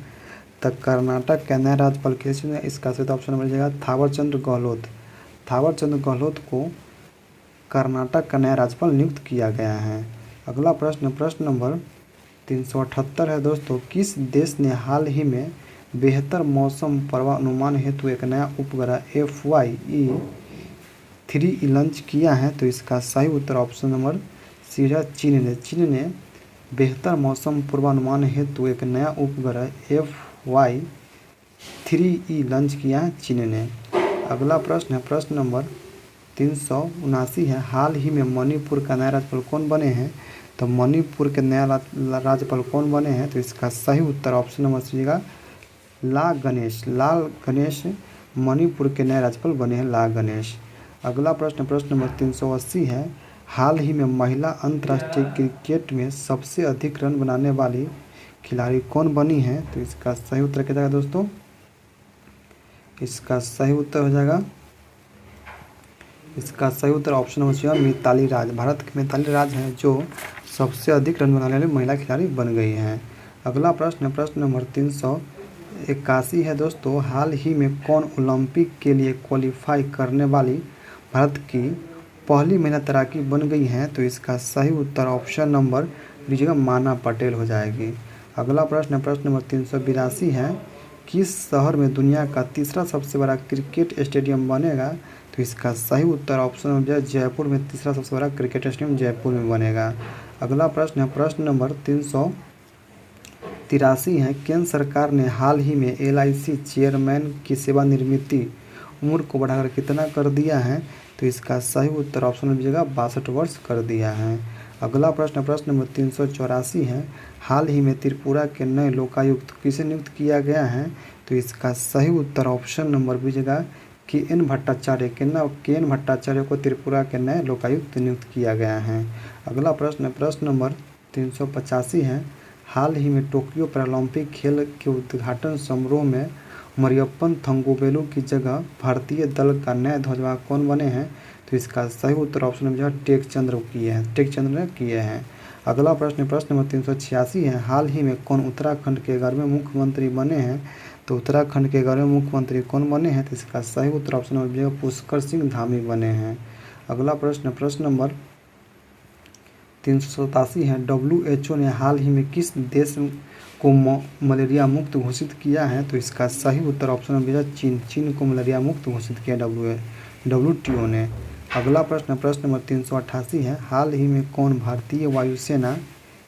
[SPEAKER 1] तो कर्नाटक का नया राज्यपाल किसे? इसका सही ऑप्शन मिल जाएगा थावरचंद गहलोत को कर्नाटक का नया राज्यपाल नियुक्त किया गया है। अगला प्रश्न नंबर 378 है दोस्तों। किस देश ने हाल ही में बेहतर मौसम पूर्वानुमान हेतु एक नया उपग्रह FYE-3 लॉन्च किया है? तो इसका सही उत्तर ऑप्शन नंबर सी है चीन ने बेहतर मौसम पूर्वानुमान हेतु एक नया उपग्रह FYE-3 लॉन्च किया है चीन ने। अगला प्रश्न नंबर 379 है। हाल ही में मणिपुर का नया राज्यपाल कौन बने हैं? तो मणिपुर के नया राज्यपाल कौन बने हैं? तो इसका सही उत्तर ऑप्शन नंबर सी का लाल गणेश मणिपुर के नए राज्यपाल बने हैं लाल गणेश। अगला प्रश्न नंबर 380 है। हाल ही में महिला अंतर्राष्ट्रीय क्रिकेट में सबसे अधिक रन बनाने वाली खिलाड़ी कौन बनी है? तो इसका सही उत्तर क्या जाएगा दोस्तों? इसका सही उत्तर हो जाएगा, इसका सही उत्तर ऑप्शन नंबर सी है मिताली राज। भारत की मिताली राज हैं जो सबसे अधिक रन बनाने वाली महिला खिलाड़ी बन गई हैं। अगला प्रश्न, प्रश्न नंबर 381 है दोस्तों। हाल ही में कौन ओलंपिक के लिए क्वालिफाई करने वाली भारत की पहली महिला तैराकी बन गई हैं? तो इसका सही उत्तर ऑप्शन नंबर लीजिएगा माना पटेल हो जाएगी। अगला प्रश्न, प्रश्न नंबर 382 है। किस शहर में दुनिया का तीसरा सबसे बड़ा क्रिकेट स्टेडियम बनेगा? तो इसका सही उत्तर ऑप्शन नंबर जयपुर में तीसरा सबसे बड़ा क्रिकेट स्टेडियम जयपुर में बनेगा। अगला प्रश्न है प्रश्न नंबर 383 है। केंद्र सरकार ने हाल ही में LIC चेयरमैन की सेवानिवृत्ति उम्र को बढ़ाकर कितना कर दिया है? तो इसका सही उत्तर ऑप्शन में मिलेगा 62 वर्ष कर दिया है। अगला प्रश्न, प्रश्न नंबर 384 है। हाल ही में त्रिपुरा के नए लोकायुक्त किसे नियुक्त किया गया है? तो इसका सही उत्तर ऑप्शन नंबर मिलेगा KN भट्टाचार्य। KN भट्टाचार्य को त्रिपुरा के नए लोकायुक्त नियुक्त किया गया है। अगला प्रश्न, प्रश्न नंबर 385 है। हाल ही में टोक्यो पैरालंपिक खेल के उद्घाटन समारोह में मरियप्पन थंगोवेलु की जगह भारतीय दल का नया ध्वजवाहक कौन बने हैं? तो इसका सही उत्तर ऑप्शन में जो है टेकचंद्र ने किए हैं। अगला प्रश्न, प्रश्न नंबर 386 है। हाल ही में कौन उत्तराखंड के 11वें मुख्यमंत्री बने हैं? तो उत्तराखंड के 11वें मुख्यमंत्री कौन बने हैं? तो इसका सही उत्तर ऑप्शन नंबर पुष्कर सिंह धामी बने हैं। अगला प्रश्न, प्रश्न नंबर 387 है। WHO ने हाल ही में किस देश को मलेरिया मुक्त घोषित किया है? तो इसका सही उत्तर ऑप्शन नंबर चीन को मलेरिया मुक्त घोषित किया WTO ने। अगला प्रश्न, प्रश्न नंबर 388 है। हाल ही में कौन भारतीय वायुसेना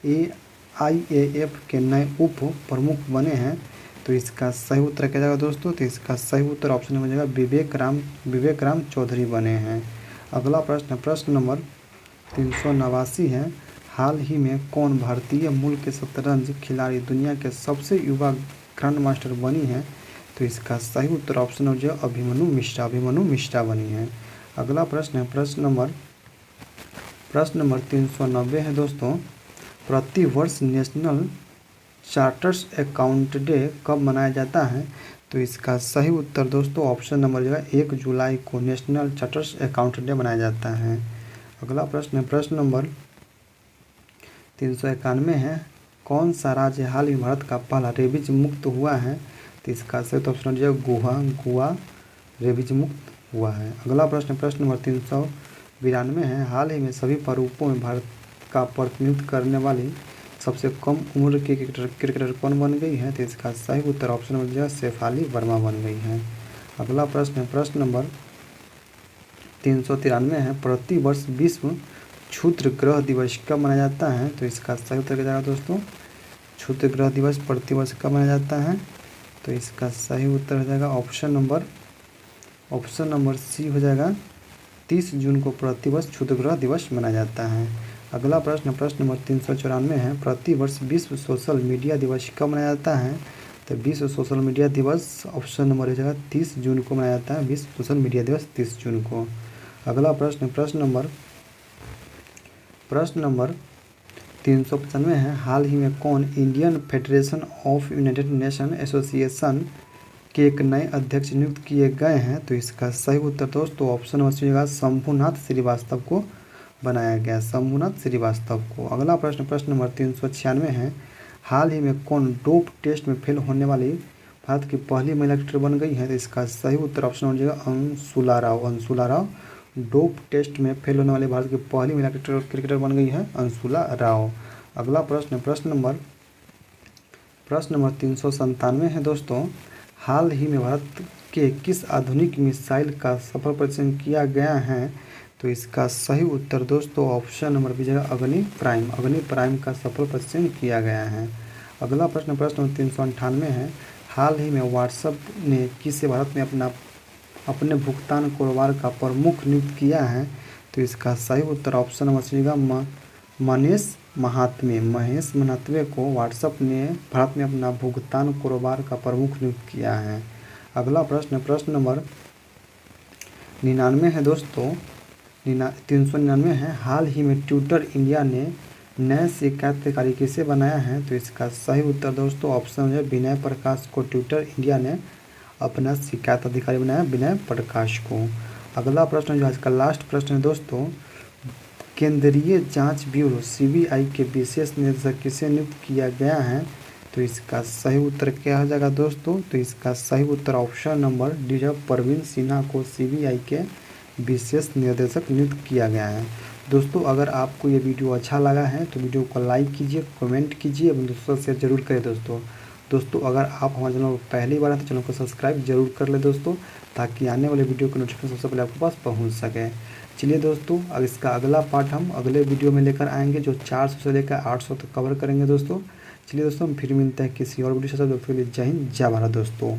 [SPEAKER 1] AIAF के नए उप प्रमुख बने हैं? तो इसका सही उत्तर क्या जाएगा दोस्तों? तो इसका सही उत्तर ऑप्शन में जाएगा विवेक राम चौधरी बने हैं। अगला प्रश्न, प्रश्न नंबर 389 है। हाल ही में कौन भारतीय मूल के शतरंज खिलाड़ी दुनिया के सबसे युवा ग्रैंड मास्टर बनी है? तो इसका सही उत्तर ऑप्शन नंबर जो अभिमन्यु मिश्रा बनी है। अगला प्रश्न है प्रश्न नंबर 390 है दोस्तों। प्रति वर्ष नेशनल चार्टर्स अकाउंट डे कब मनाया जाता है? तो इसका सही उत्तर दोस्तों ऑप्शन नंबर जो है 1 जुलाई को नेशनल चार्टर्स अकाउंट डे मनाया जाता है। अगला प्रश्न है प्रश्न नंबर 391 है। कौन सा राज्य हाल ही भारत का पहला रेबीज मुक्त हुआ है? तो इसका सही ऑप्शन जो गोवा रेबीज मुक्त हुआ है। अगला प्रश्न, प्रश्न नंबर 392 है। हाल ही में सभी प्रारूपों में भारत का प्रतिनिधित्व करने वाली सबसे कम उम्र की क्रिकेटर कौन बन गई है? तो इसका सही उत्तर ऑप्शन नंबर जो है शेफाली वर्मा बन गई है। अगला प्रश्न, प्रश्न नंबर 393 है। प्रति वर्ष विश्व क्षुद्र ग्रह दिवस कब मनाया जाता है? तो इसका सही उत्तर क्या जाएगा दोस्तों? क्षुद्र ग्रह दिवस प्रति वर्ष कब मनाया जाता है? तो इसका सही उत्तर हो जाएगा ऑप्शन नंबर सी हो जाएगा 30 जून को प्रतिवर्ष क्षुद्र ग्रह दिवस मनाया जाता है। अगला प्रश्न, प्रश्न नंबर 394 है। प्रति वर्ष विश्व सोशल मीडिया दिवस कब मनाया जाता है? तो विश्व सोशल मीडिया दिवस ऑप्शन नंबर हो जाएगा 30 जून को मनाया जाता है। विश्व सोशल मीडिया दिवस 30 जून को। अगला प्रश्न, प्रश्न नंबर 395 है। हाल ही में कौन Indian federation of United nation association के एक नए अध्यक्ष नियुक्त किए गए हैं? तो इसका सही उत्तर दोस्तों ऑप्शन नंबर सी होगा शंभुनाथ श्रीवास्तव को बनाया गया, शंभुनाथ श्रीवास्तव को। अगला प्रश्न, प्रश्न नंबर 396 है। हाल ही में कौन डोप टेस्ट में फेल होने वाली भारत की पहली महिला क्रिकेटर बन गई है? तो इसका सही उत्तर ऑप्शन हो जाएगा अंशुला राव डोप टेस्ट में फेल होने वाली भारत की पहली महिला क्रिकेटर बन गई है अंशुला राव। अगला प्रश्न, प्रश्न नंबर 397 है दोस्तों। हाल ही में भारत के किस आधुनिक मिसाइल का सफल परीक्षण किया गया है? तो इसका सही उत्तर दोस्तों ऑप्शन नंबर बी जगह अग्नि प्राइम का सफल परीक्षण किया गया है। अगला प्रश्न, प्रश्न नंबर 398 है। हाल ही में व्हाट्सएप ने किसे भारत में अपने भुगतान कारोबार का प्रमुख नियुक्त किया है? तो इसका सही उत्तर ऑप्शन नंबर सी होगा महेश महात्मे को व्हाट्सएप ने भारत में अपना भुगतान कारोबार का प्रमुख नियुक्त किया है। अगला प्रश्न, प्रश्न नंबर 99 है दोस्तों। 399 है। हाल ही में ट्विटर इंडिया ने नए शिकायतकारी किसे बनाया है? तो इसका सही उत्तर दोस्तों ऑप्शन है विनय प्रकाश को ट्विटर इंडिया ने अपना शिकायत अधिकारी बनाया विनय प्रकाश को। अगला प्रश्न जो आज का लास्ट प्रश्न है दोस्तों, केंद्रीय जांच ब्यूरो सीबीआई के विशेष निदेशक किसे नियुक्त किया गया है? तो इसका सही उत्तर क्या हो जाएगा दोस्तों? तो इसका सही उत्तर ऑप्शन नंबर डी है, परवीन सिन्हा को सीबीआई के विशेष निदेशक नियुक्त किया गया है। दोस्तों अगर आपको ये वीडियो अच्छा लगा है तो वीडियो को लाइक कीजिए, कमेंट कीजिए और दोस्तों से शेयर जरूर करें दोस्तों अगर आप हमारे चैनल पर पहली बार हैं तो चैनल को सब्सक्राइब जरूर कर ले दोस्तों, ताकि आने वाले वीडियो की नोटिफिकेशन सबसे पहले आपके पास पहुंच सके। चलिए दोस्तों, अब इसका अगला पार्ट हम अगले वीडियो में लेकर आएंगे जो 400 से लेकर 800 तक कवर करेंगे दोस्तों। चलिए दोस्तों, हम फिर मिलते हैं किसी और वीडियो से। दोस्तों के लिए जय हिंद, जय भारत दोस्तों।